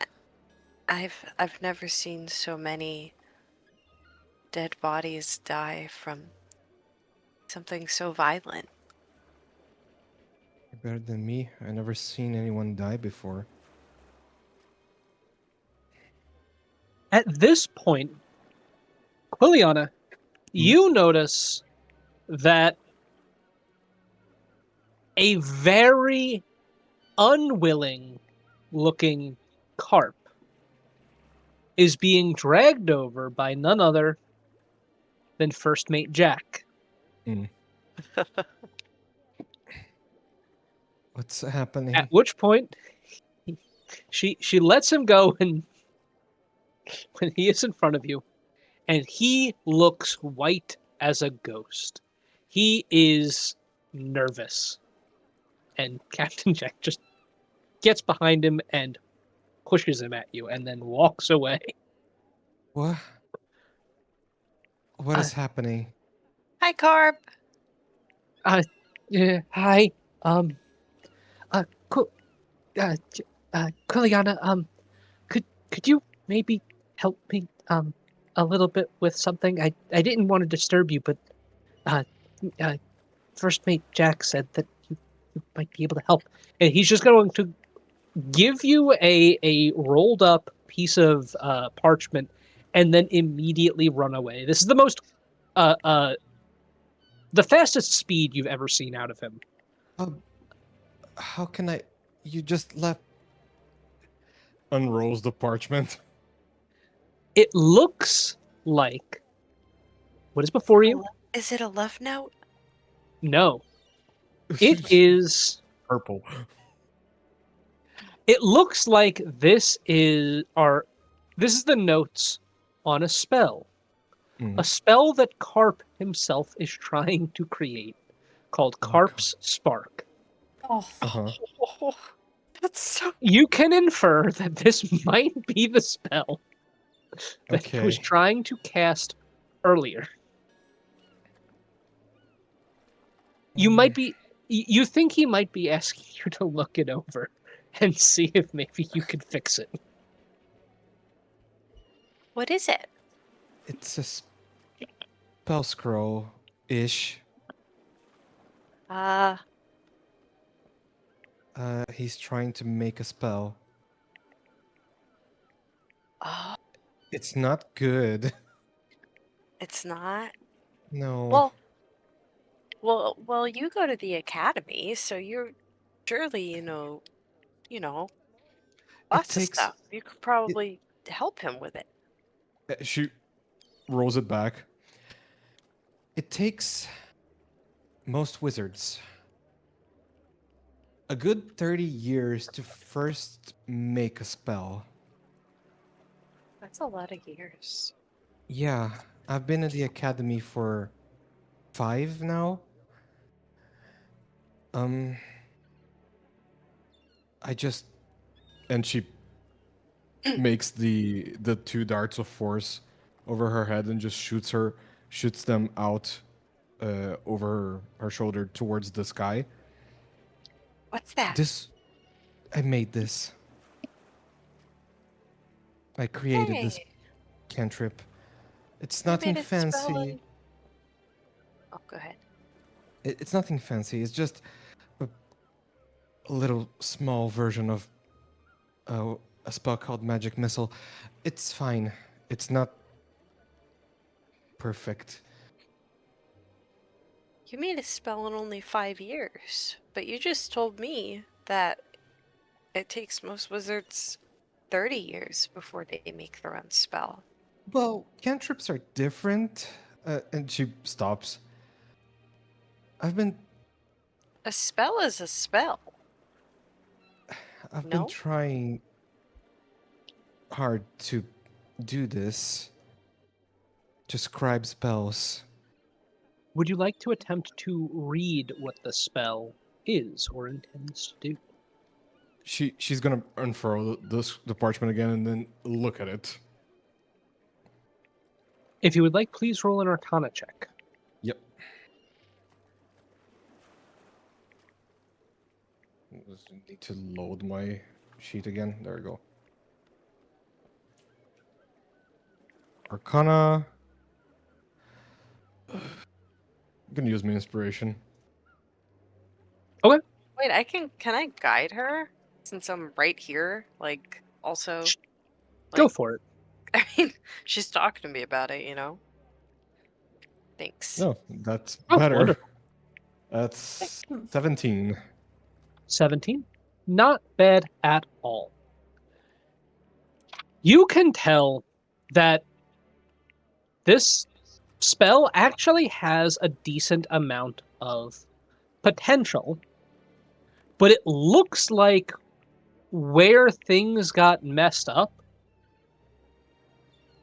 I've never seen so many dead bodies die from something so violent. You're better than me. I never seen anyone die before. At this point, Quiliana, you notice that a very unwilling looking carp is being dragged over by none other than First Mate Jack. What's happening? At which point, she lets him go and when he is in front of you, and he looks white as a ghost. He is nervous. And Captain Jack just gets behind him and pushes him at you and then walks away. What? What is happening? Hi, Carp. Yeah, hi. Quiliana, could you maybe help me a little bit with something? I didn't want to disturb you, but uh, First Mate Jack said that you might be able to help, and he's just going to give you a rolled up piece of parchment, and then immediately run away. This is the most the fastest speed you've ever seen out of him. How can I? You just left. Unrolls the parchment. It looks like what is before you? Is it a love note? No. It is. Purple. It looks like this is the notes on a spell. A spell that Carp himself is trying to create called Carp's Spark. Oh, Oh, that's so. You can infer that this might be the spell that he was Okay. trying to cast earlier. You think he might be asking you to look it over and see if maybe you could fix it. What is it? It's a spell scroll ish. He's trying to make a spell. Oh, It's not good. it's not. No. Well, you go to the academy, so you're surely, It lots of takes. stuff. You could probably help him with it. She rolls it back. It takes most wizards a good 30 years to first make a spell. That's a lot of years. Yeah, I've been at the academy for 5 now. Um, I just And she makes the two darts of force over her head and just shoots them out over her shoulder towards the sky. What's that? I made this. I created this Hey, cantrip. It's you nothing made it spell fancy. and... Oh, go ahead. It's nothing fancy. It's just a little small version of a spell called Magic Missile. It's fine. It's not perfect. You made a spell in only 5 years, but you just told me that it takes most wizards 30 years before they make their own spell. Well, cantrips are different. And she stops. I've been A spell is a spell. I've been No? trying hard to do this. To scribe spells. Would you like to attempt to read what the spell is or intends to do? She's gonna unfurl the parchment again and then look at it. If you would like, please roll an Arcana check. Yep. Just need to load my sheet again. There we go. Arcana. I'm gonna use my inspiration. Wait, can I guide her? Since I'm right here, like, also, Go like, for it. I mean, she's talking to me about it, you know? Thanks. No, that's Oh, better. wonderful. That's 17. 17. Not bad at all. You can tell that this spell actually has a decent amount of potential, but it looks like where things got messed up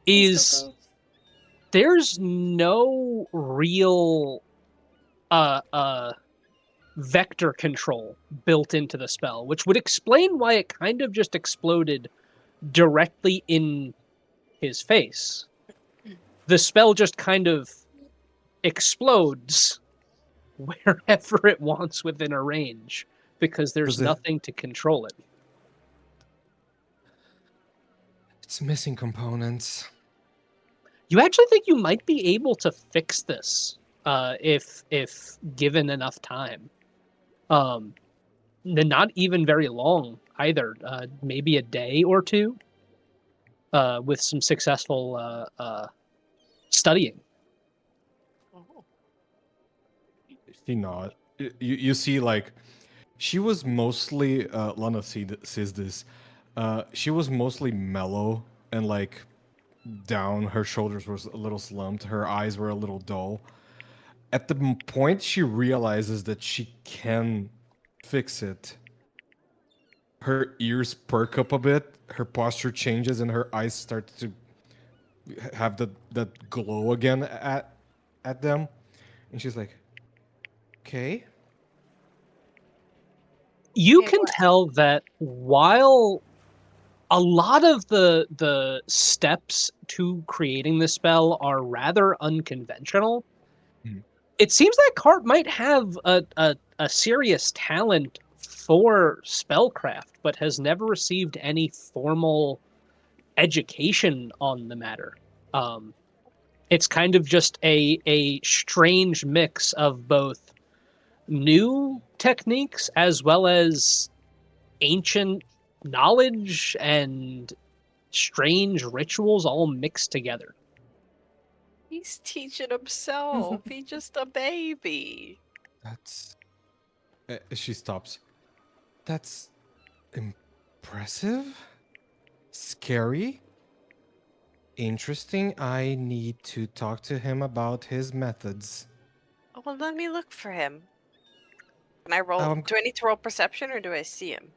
is there's no real vector control built into the spell, which would explain why it kind of just exploded directly in his face. The spell just kind of explodes wherever it wants within a range because there's Does it- nothing to control it. It's missing components. You actually think you might be able to fix this if given enough time. Not even very long either. Maybe a day or two with some successful studying. Oh. She not. You see, like, she was mostly Lana sees this. She was mostly mellow and like down. Her shoulders were a little slumped. Her eyes were a little dull. At the point she realizes that she can fix it, her ears perk up a bit. Her posture changes, and her eyes start to have that glow again at them. And she's like, "Okay." You Okay, can what? tell that while a lot of the steps to creating the spell are rather unconventional, Mhm. it seems that Cart might have a serious talent for spellcraft, but has never received any formal education on the matter. It's kind of just a strange mix of both new techniques as well as ancient knowledge and strange rituals all mixed together. He's teaching himself. He's just a baby. That's. She stops. That's impressive, scary, interesting. I need to talk to him about his methods. Oh, well, let me look for him. Can I roll? Um, Do I need to roll perception or do I see him?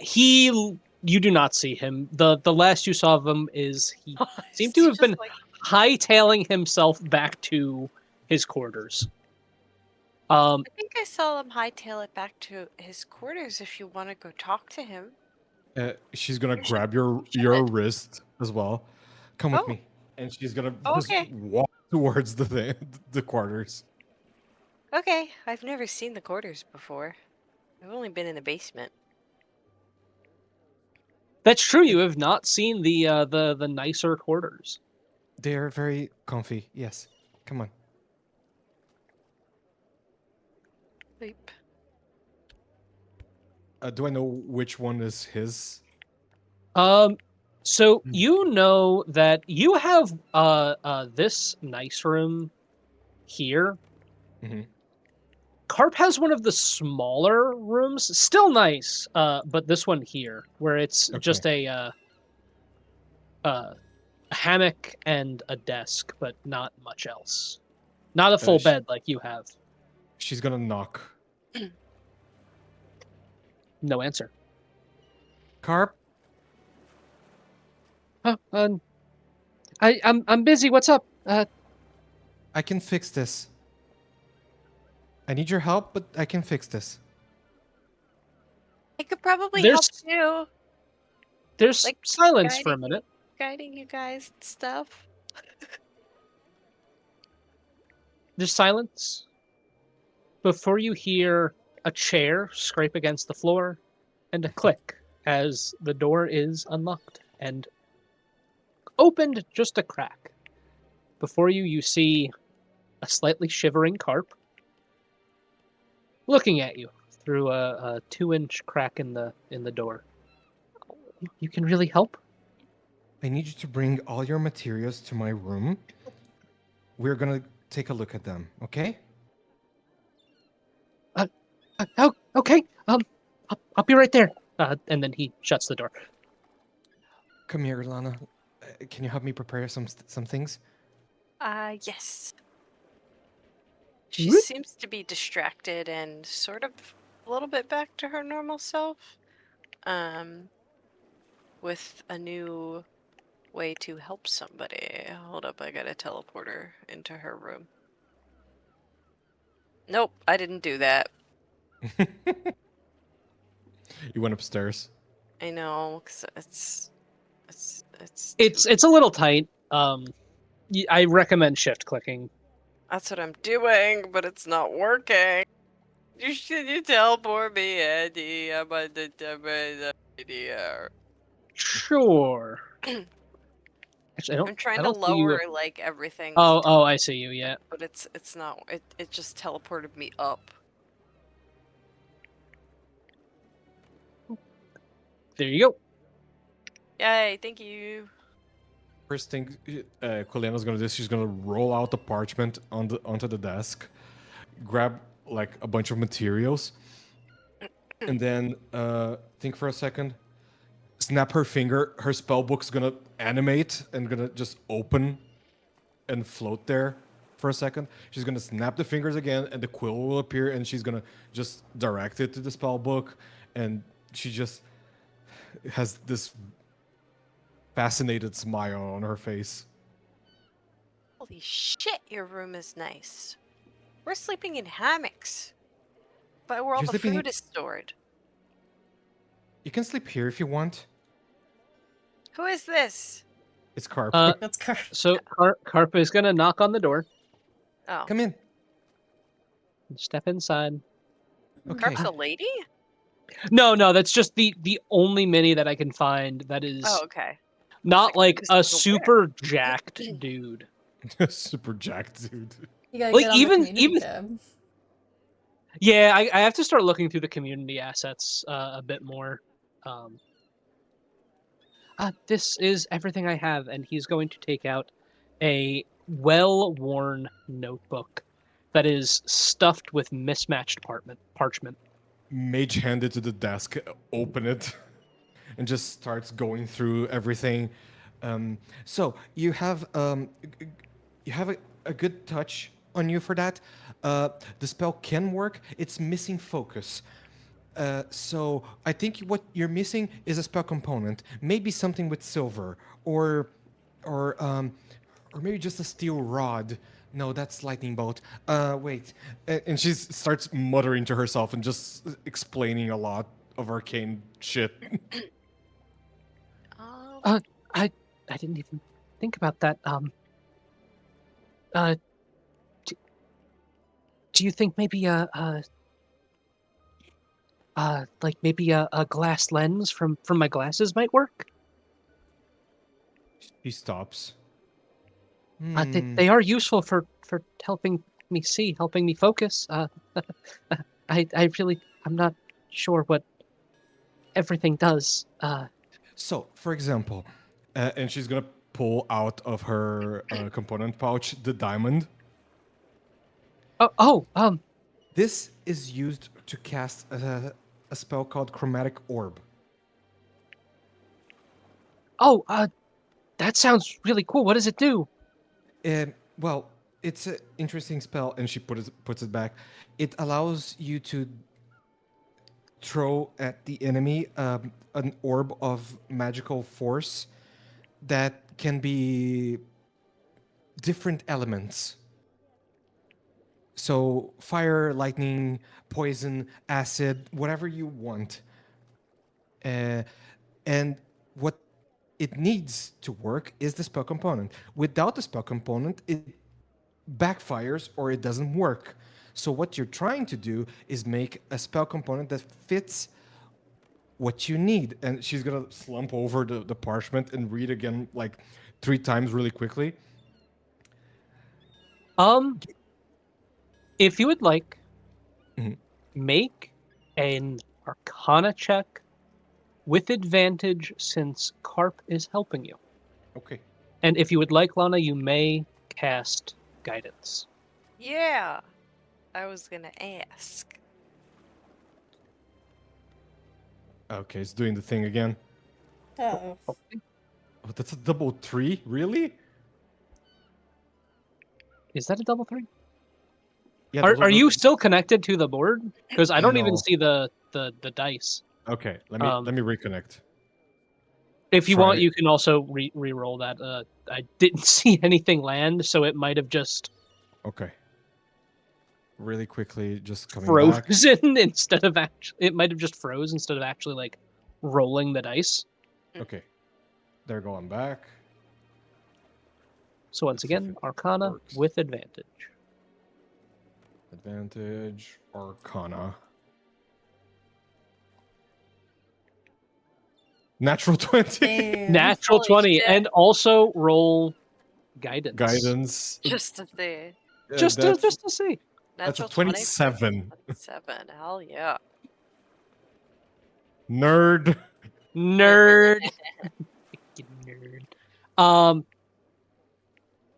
He You do not see him. The last you saw of him is he seemed to He's have been just like, hightailing himself back to his quarters. I think I saw him hightail it back to his quarters. If you want to go talk to him. She's gonna You should- grab your should. wrist as well. Come with Oh. me, and she's gonna Oh, just okay. walk towards the quarters. Okay, I've never seen the quarters before. I've only been in the basement. That's true. You have not seen the nicer quarters. They're very comfy. Yes. Come on. Sleep. Do I know which one is his? So you know that you have this nice room here. Mhm. Carp has one of the smaller rooms, still nice, but this one here, where it's just a hammock and a desk, but not much else. Not a full sh- bed like you have. She's gonna knock. No answer. Carp, Oh, I'm busy. What's up? I can fix this. I need your help, but I can fix this. I could probably There's- help too. There's Like, silence for a minute. Guiding you guys and stuff. There's silence before you hear a chair scrape against the floor and a click as the door is unlocked and opened just a crack. Before you, you see a slightly shivering carp looking at you through a 2-inch crack in the door. You can really help? I need you to bring all your materials to my room. We're gonna take a look at them, okay? Oh, okay. I'll be right there. And then he shuts the door. Come here, Lana. Can you help me prepare some things? Yes. She Whoop. seems to be distracted and sort of a little bit back to her normal self. With a new way to help somebody. Hold up, I got a teleporter into her room. Nope, I didn't do that. You went upstairs. I know, 'cause It's a little tight. I recommend shift clicking. That's what I'm doing, but it's not working. You teleport me, Eddie? I'm on the idea. Sure. Actually, I'm trying I to don't see you- lower like everything. Oh, I see you. Yeah. But it's not. It just teleported me up. There you go. Yay! Thank you. First thing Kulena's gonna do is she's gonna roll out the parchment onto the desk, grab like a bunch of materials, and then think for a second, snap her finger. Her spell book's gonna animate and gonna just open and float there for a second. She's gonna snap the fingers again, and the quill will appear, and she's gonna just direct it to the spell book, and she just has this fascinated smile on her face. Holy shit! Your room is nice. We're sleeping in hammocks, but where all You're the sleeping food in- is stored. You can sleep here if you want. Who is this? It's Carp. That's Carp. So Carp is gonna knock on the door. Oh, Come in. Step inside. Okay. Carp's a lady? No, that's just the only mini that I can find that is Oh, okay. not like this a is a super jacked dude. Super jacked dude. You gotta Like, get on even- the community even- tab. Yeah, I have to start looking through the community assets a bit more. This is everything I have, and he's going to take out a well-worn notebook that is stuffed with mismatched parchment. Mage hand it to the desk, open it, and just starts going through everything. So you have a good touch on you for that. The spell can work. It's missing focus. So I think what you're missing is a spell component. Maybe something with silver, or um, or maybe just a steel rod. No, that's lightning bolt. Wait. And she starts muttering to herself and just explaining a lot of arcane shit. Um, Uh, I didn't even think about that. Uh, do, do you think maybe like maybe a glass lens from my glasses might work? He stops. They, Hmm. they are useful for helping me see, helping me focus. I really I'm not sure what everything does. So, for example, and she's gonna pull out of her component pouch the diamond. Oh, This is used to cast a spell called Chromatic Orb. oh, that sounds really cool. What does it do? Well, it's an interesting spell, and she puts it back. It allows you to throw at the enemy an orb of magical force that can be different elements. So, fire, lightning, poison, acid, whatever you want. Uh, and what it needs to work is the spell component. Without the spell component, it backfires or it doesn't work. So what you're trying to do is make a spell component that fits what you need. And she's gonna slump over the parchment and read again like 3 times really quickly. Um, if you would like, Mhm. make an Arcana check with advantage since Carp is helping you. Okay. And if you would like, Lana, you may cast Guidance. yeah, I was gonna ask. Okay, it's doing the thing again. Uh-oh. Oh, Oh, that's a double 3? Really? is that a double 3? Yeah. Are you still connected to the board? Because I don't even No. see the dice. Okay, let Um, me reconnect. If you Try want, it. you can also re-roll that. I didn't see anything land, so it might have just Okay. Really quickly, just coming back. frozen instead of actually. It might have just froze instead of actually like rolling the dice. Okay. They're going back. So once Let's see if again, it Arcana works. with advantage. Advantage, Arcana. Natural 20. Damn. Natural Holy 20, shit. and also roll guidance. Guidance. Just to see. Just to see. That's a Natural 20 for 27. 27. Hell yeah. Nerd. Nerd. Freaking nerd.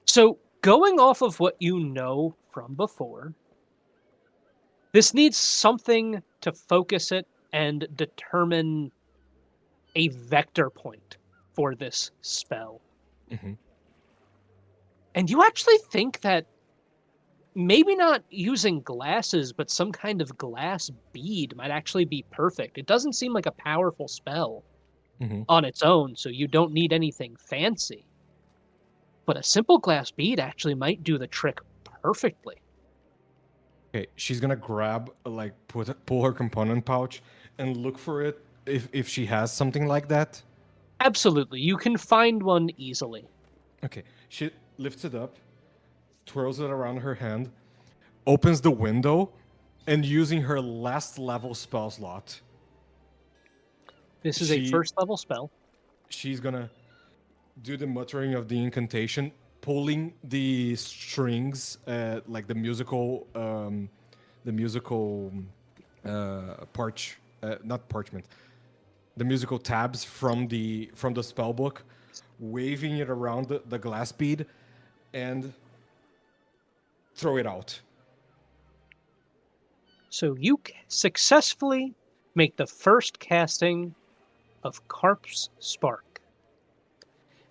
So going off of what you know from before, this needs something to focus it and determine a vector point for this spell. Mhm. And you actually think that maybe not using glasses, but some kind of glass bead might actually be perfect. It doesn't seem like a powerful spell Mhm. on its own, so you don't need anything fancy. But a simple glass bead actually might do the trick perfectly. Okay, she's gonna grab, like, pull her component pouch and look for it if she has something like that. Absolutely, you can find one easily. Okay, she lifts it up, twirls it around her hand, opens the window, and using her last level spell slot, This is a She- first level spell. she's gonna do the muttering of the incantation, pulling the strings, like the musical not parchment, the musical tabs from the spell book, waving it around the glass bead, and throw it out. So you successfully make the first casting of Carp's Spark.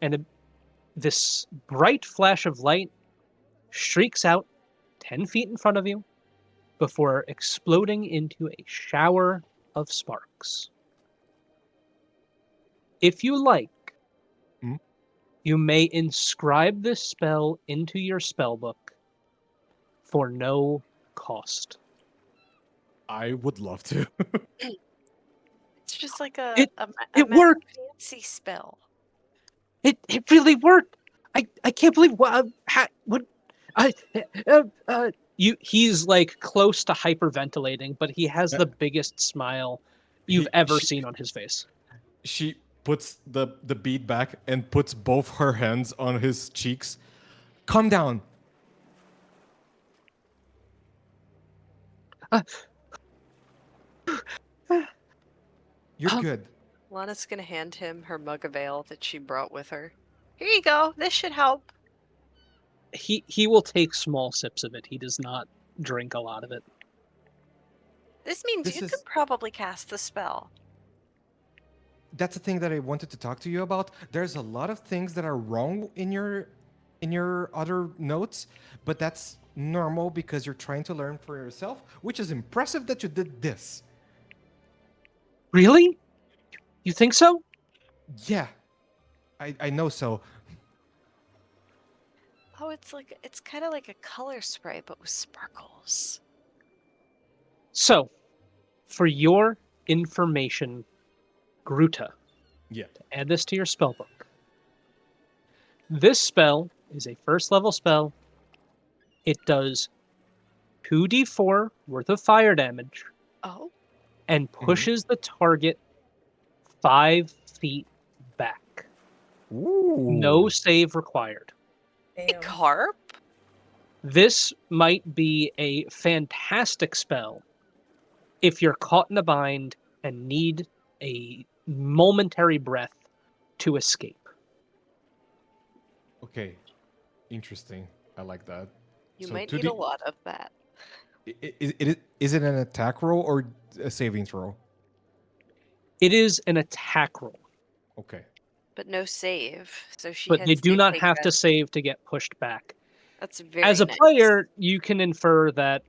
And this bright flash of light streaks out 10 feet in front of you before exploding into a shower of sparks. If you like, Hmm? you may inscribe this spell into your spellbook for no cost. I would love to. It's just like a, It- a, ma- a it mad worked. fancy spell. It really worked. I can't believe what I he's like close to hyperventilating, but he has the biggest smile you've ever seen on his face. She puts the bead back and puts both her hands on his cheeks. Calm down. You're Um, good. Lana's gonna hand him her mug of ale that she brought with her. Here you go. This should help. He will take small sips of it. He does not drink a lot of it. This means This you is- could probably cast the spell. That's the thing that I wanted to talk to you about. There's a lot of things that are wrong in your other notes, but that's normal because you're trying to learn for yourself, which is impressive that you did this. Really? You think so? Yeah. I know so. Oh, it's kind of like a color spray, but with sparkles. So, for your information, Gruta, Yeah. add this to your spellbook. This spell is a first level spell. It does 2d4 worth of fire damage Oh, and pushes the target 5 feet back. Ooh. No save required. a Damn. carp? This might be a fantastic spell if you're caught in a bind and need a momentary breath to escape. Okay. Interesting. I like that. You So might 2D need a lot of that. Is it an attack roll or a savings roll? It is an attack roll, Okay. But no save, so she but had they do save not take have to that. save to get pushed back. That's very As a nice. player, you can infer that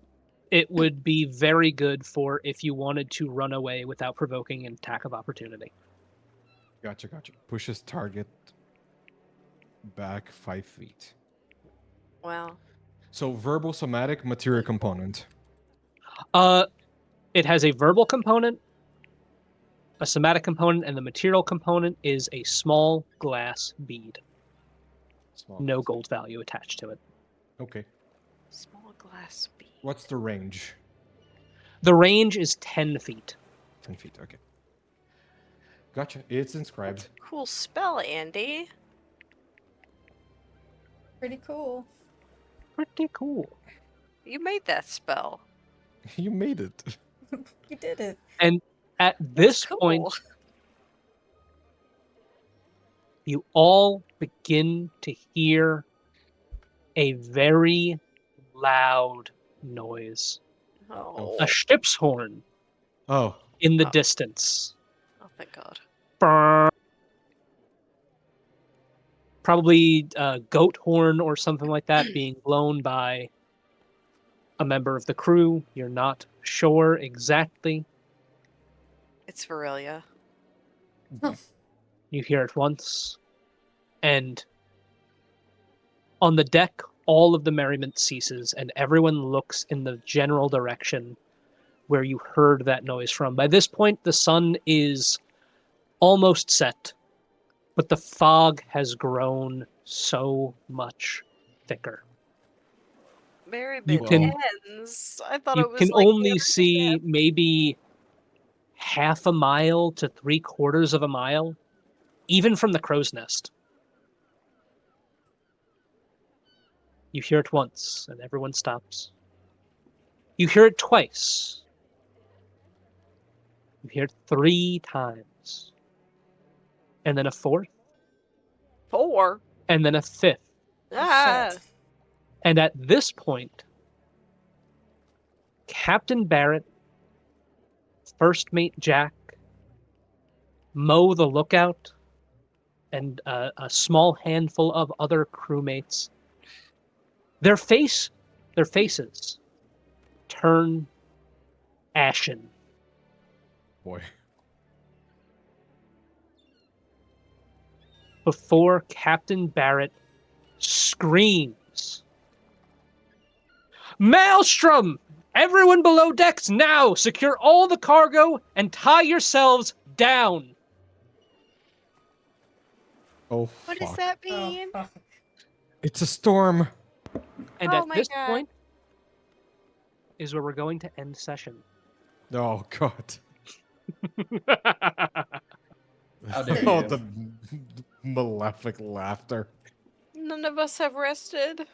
it would be very good for if you wanted to run away without provoking an attack of opportunity. Gotcha. Pushes target back 5 feet. Wow. So verbal, somatic, material component. It has a verbal component, a somatic component, and the material component is a small glass bead. Small. No gold value attached to it. Okay. Small glass bead. What's the range? The range is 10 feet. 10 feet. Okay. Gotcha. It's inscribed. Cool spell, Andy. Pretty cool. Pretty cool. You made that spell. You made it. You did it. And at this Cool. point, you all begin to hear a very loud noise. Oh. A ship's horn Oh. in the Oh. distance. Oh, thank God. Brrr. Probably a goat horn or something like that being blown by a member of the crew. You're not sure exactly. It's Virelia. You hear it once, and on the deck, all of the merriment ceases, and everyone looks in the general direction where you heard that noise from. By this point, the sun is almost set, but the fog has grown so much thicker. Merry You bit can- ends. I thought You it was can like only the see end. maybe half a mile to 3/4 of a mile, even from the crow's nest. You hear it once, and everyone stops. You hear it twice. You hear it 3 times. And then a 4th, 4. and then a 5th. Ah. Shit. And at this point, Captain Barrett, First Mate Jack, Mo the Lookout, and a small handful of other crewmates, their faces turn ashen. boy. Before Captain Barrett screams, "Maelstrom! Everyone below decks now! Secure all the cargo and tie yourselves down!" Oh, What fuck. does that Oh, mean? fuck. It's a storm. And Oh at my this God. point is where we're going to end session. Oh, God. How dare Oh, you. the malefic laughter. None of us have rested.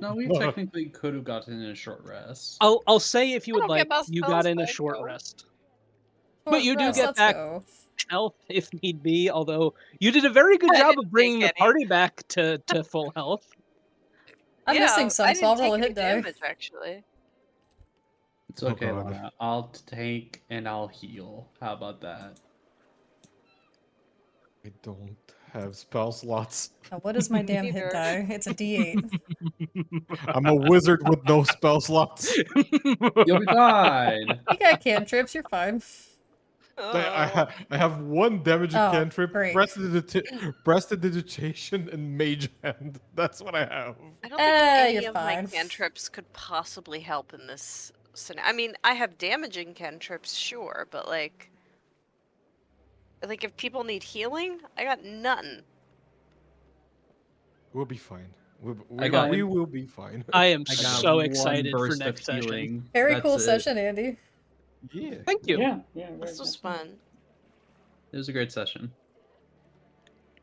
No, we technically could have gotten in a short rest. I'll say if you I would don't like, get my you spells got in a back, short though. rest. But Short you do rest, get let's back go. health if need be, although you did a very good I job didn't of bringing the take any. party back to full health. I'm missing some, I so I'll didn't roll a take hit any die. damage, actually. It's Oh, okay, God. Lana. I'll tank and I'll heal. How about that? I don't have spell slots. Now, what is my damn hit Neither. die? It's a D8. I'm a wizard with no spell slots. You'll be fine. You got cantrips, you're fine. I have one damage Oh, cantrip, great. prestidigitation, and mage hand. That's what I have. I don't think any You're of my fine. cantrips could possibly help in this scenario. I mean, I have damaging cantrips, sure, but like if people need healing, I got none. We'll be fine. I got- We will be fine. I am I got so one excited for burst of next session. healing. Very That's cool it. session, Andy. Yeah. Thank you. Yeah, yeah. This was fun. It was a great session.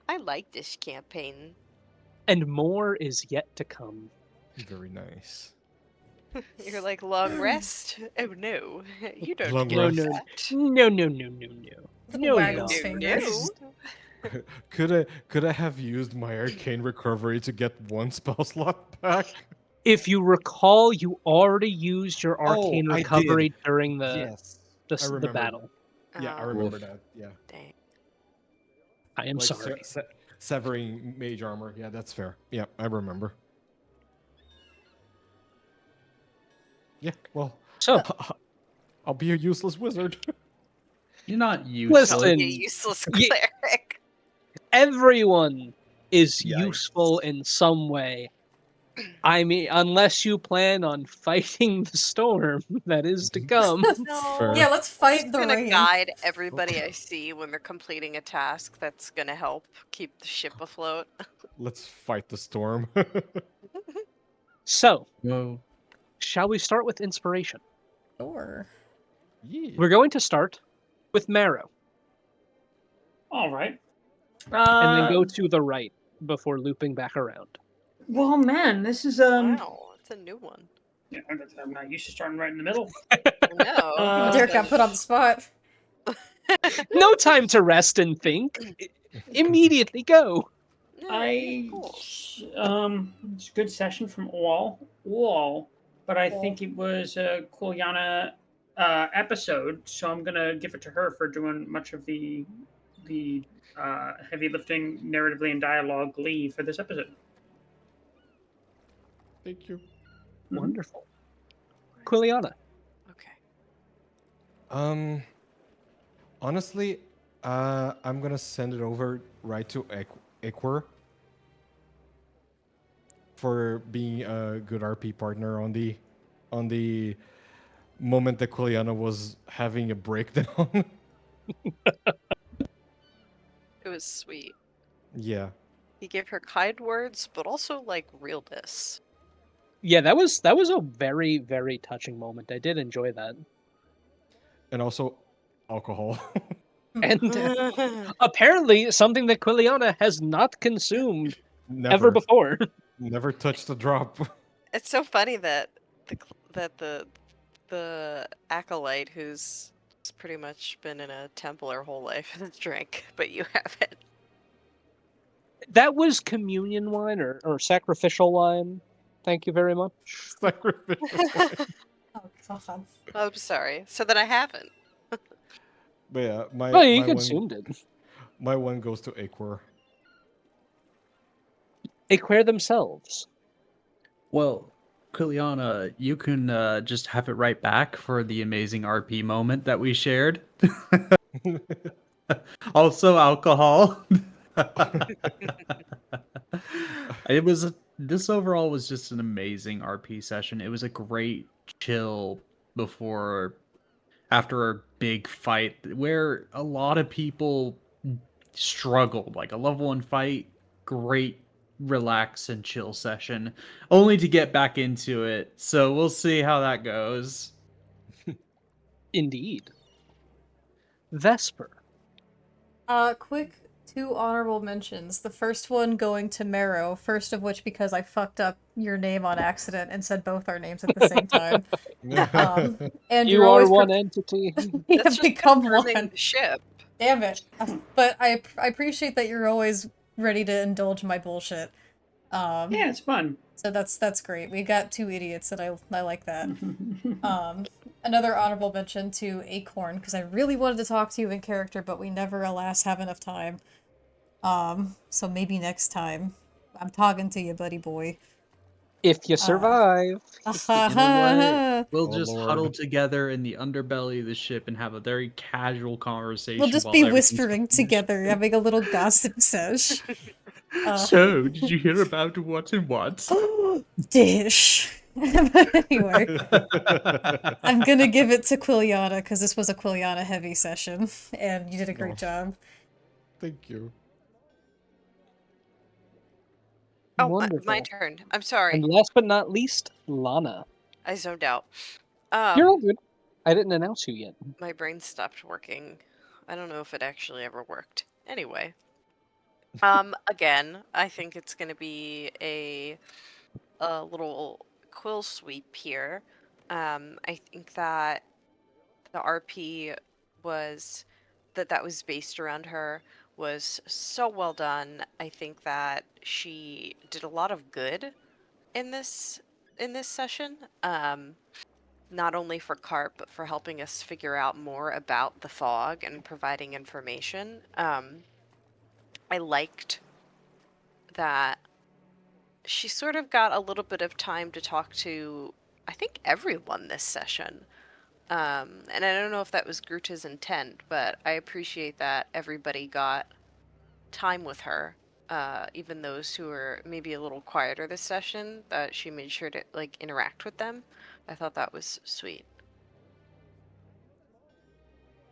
I like this campaign. And more is yet to come. Very nice. You're like, long rest? Oh no, you don't Long get No, rest. no, that. no, no, no, no, no. No, Waggle no. his No, fingers. no. Could I have used my arcane recovery to get one spell slot back? If you recall, you already used your arcane I recovery did. during the Yes. I the remember. battle. Yeah, I Oh, remember Woof. that. Yeah. dang. I am Like sorry. severing mage armor. Yeah, that's fair. Yeah, I remember. Yeah, well, So, I'll be a useless wizard. You're not useless. Listen, You useless ye- cleric. everyone is Yikes. useful in some way. I mean, unless you plan on fighting the storm that is to come. No. Fair. Yeah, let's I'm fight just the gonna rain. guide everybody I see when they're completing a task that's gonna help keep the ship afloat. Let's fight the storm. So, Whoa. shall we start with inspiration? Sure. Yeah. We're going to start with Marrow, All right. and then go to the right before looping back around. Well, man, this is Wow, it's a new one. Yeah, I'm not used to starting right in the middle. No. Derek got put on the spot. No time to rest and think. Immediately go. Cool. It's a good session from all, but I think it was a Kuliana episode, so I'm gonna give it to her for doing much of the heavy lifting, narratively and dialogue for this episode. Thank you. Wonderful. Quiliana. Okay. Honestly, I'm gonna send it over right to Equor for being a good RP partner on the moment that Quiliana was having a breakdown. It was sweet. Yeah. He gave her kind words, but also like realness. Yeah, that was a very, very touching moment. I did enjoy that. And also alcohol. And apparently something that Quiliana has not consumed Never. ever before. Never touched a drop. It's so funny that the acolyte who's pretty much been in a temple her whole life has drank, but you haven't. That was communion wine or sacrificial wine. Thank you very much. Sacrificial. Oh, God. Oh, I'm sorry. So then I haven't. But yeah, Oh, you consumed it. My one goes to Equor. Equare themselves. Well, Quiliana, you can just have it right back for the amazing RP moment that we shared. Also, alcohol. This overall was just an amazing RP session. It was a great chill after a big fight where a lot of people struggled. Like a level 1 fight, great relax and chill session, only to get back into it. So we'll see how that goes. Indeed. Vesper. Quick 2 honorable mentions. The first one going to Marrow, first of which because I fucked up your name on accident and said both our names at the same time. And You you're are always one entity. you That's have just become confirming one. the ship. Damn it. But I appreciate that you're always ready to indulge my bullshit. Yeah, it's fun. So that's great. We got 2 idiots, and I like that. Another honorable mention to Acorn, because I really wanted to talk to you in character, but we never, alas, have enough time. So maybe next time. I'm talking to you, buddy boy. If you survive. You know what? We'll Oh, just Lord. huddle together in the underbelly of the ship and have a very casual conversation. We'll just while be everything's whispering going. together, having a little gossip sesh. So, did you hear about what and what? Dish. But anyway, I'm gonna give it to Quiliana, because this was a Quiliana heavy session, and you did a great job. Thank you. Oh, Wonderful. my turn. I'm sorry. And last but not least, Lana. I zoned out. You're all good. I didn't announce you yet. My brain stopped working. I don't know if it actually ever worked. Anyway. Again, I think it's gonna be a little quill sweep here. I think that the RP was that was based around her was so well done. I think that she did a lot of good in this session. Not only for Carp, but for helping us figure out more about the fog and providing information. I liked that she sort of got a little bit of time to talk to, I think, everyone this session. And I don't know if that was Gruta's intent, but I appreciate that everybody got time with her. Even those who were maybe a little quieter this session, that she made sure to like interact with them. I thought that was sweet.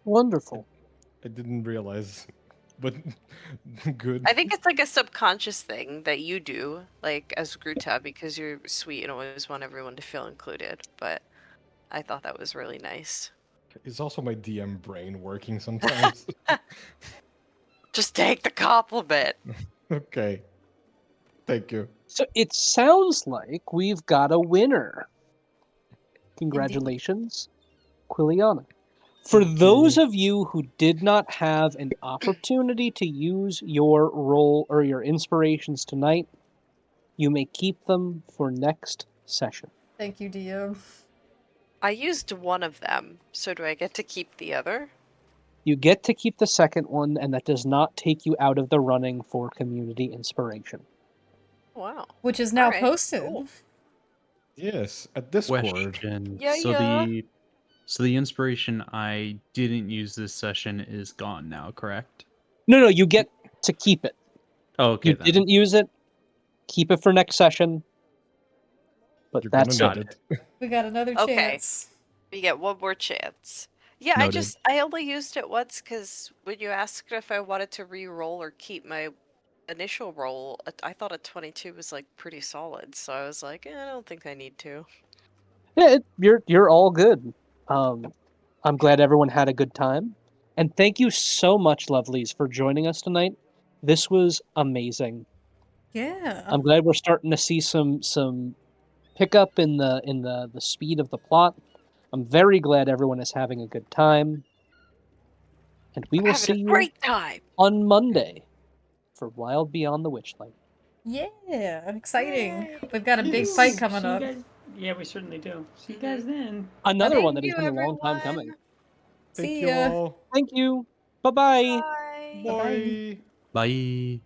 Wonderful. I didn't realize, but good. I think it's like a subconscious thing that you do, like as Gruta, because you're sweet and always want everyone to feel included. But I thought that was really nice. It's also my DM brain working sometimes. Just take the compliment. Okay. Thank you. So it sounds like we've got a winner. Congratulations, Quiliana. For those of you who did not have an opportunity to use your role or your inspirations tonight, you may keep them for next session. Thank you, DM. I used one of them, so do I get to keep the other? You get to keep the second one, and that does not take you out of the running for community inspiration. Wow. Which is now Alright, posted. cool. Yes, at Discord. Question. Yeah, so yeah. the inspiration I didn't use this session is gone now, correct? No, you get to keep it. Oh, okay. You didn't use it. Keep it for next session. But You're that's gonna it. need it. We got another Okay. chance. We get one more chance. Yeah, Noted. I only used it once because when you asked if I wanted to re-roll or keep my initial roll, I thought a 22 was like pretty solid, so I was like, I don't think I need to. Yeah, you're all good. I'm glad everyone had a good time, and thank you so much, lovelies, for joining us tonight. This was amazing. Yeah. I'm glad we're starting to see some pickup in the speed of the plot. I'm very glad everyone is having a good time, and we will see Having a you great time. on Monday for Wild Beyond the Witchlight. Yeah, exciting. We've got a big Ooh, fight coming see you up. guys- Yeah, we certainly do. See you guys then. Another one Thank that has you, been a long time everyone. coming. Thank See you ya. all. Thank you. Bye-bye. Bye. Bye-bye. Bye. Bye.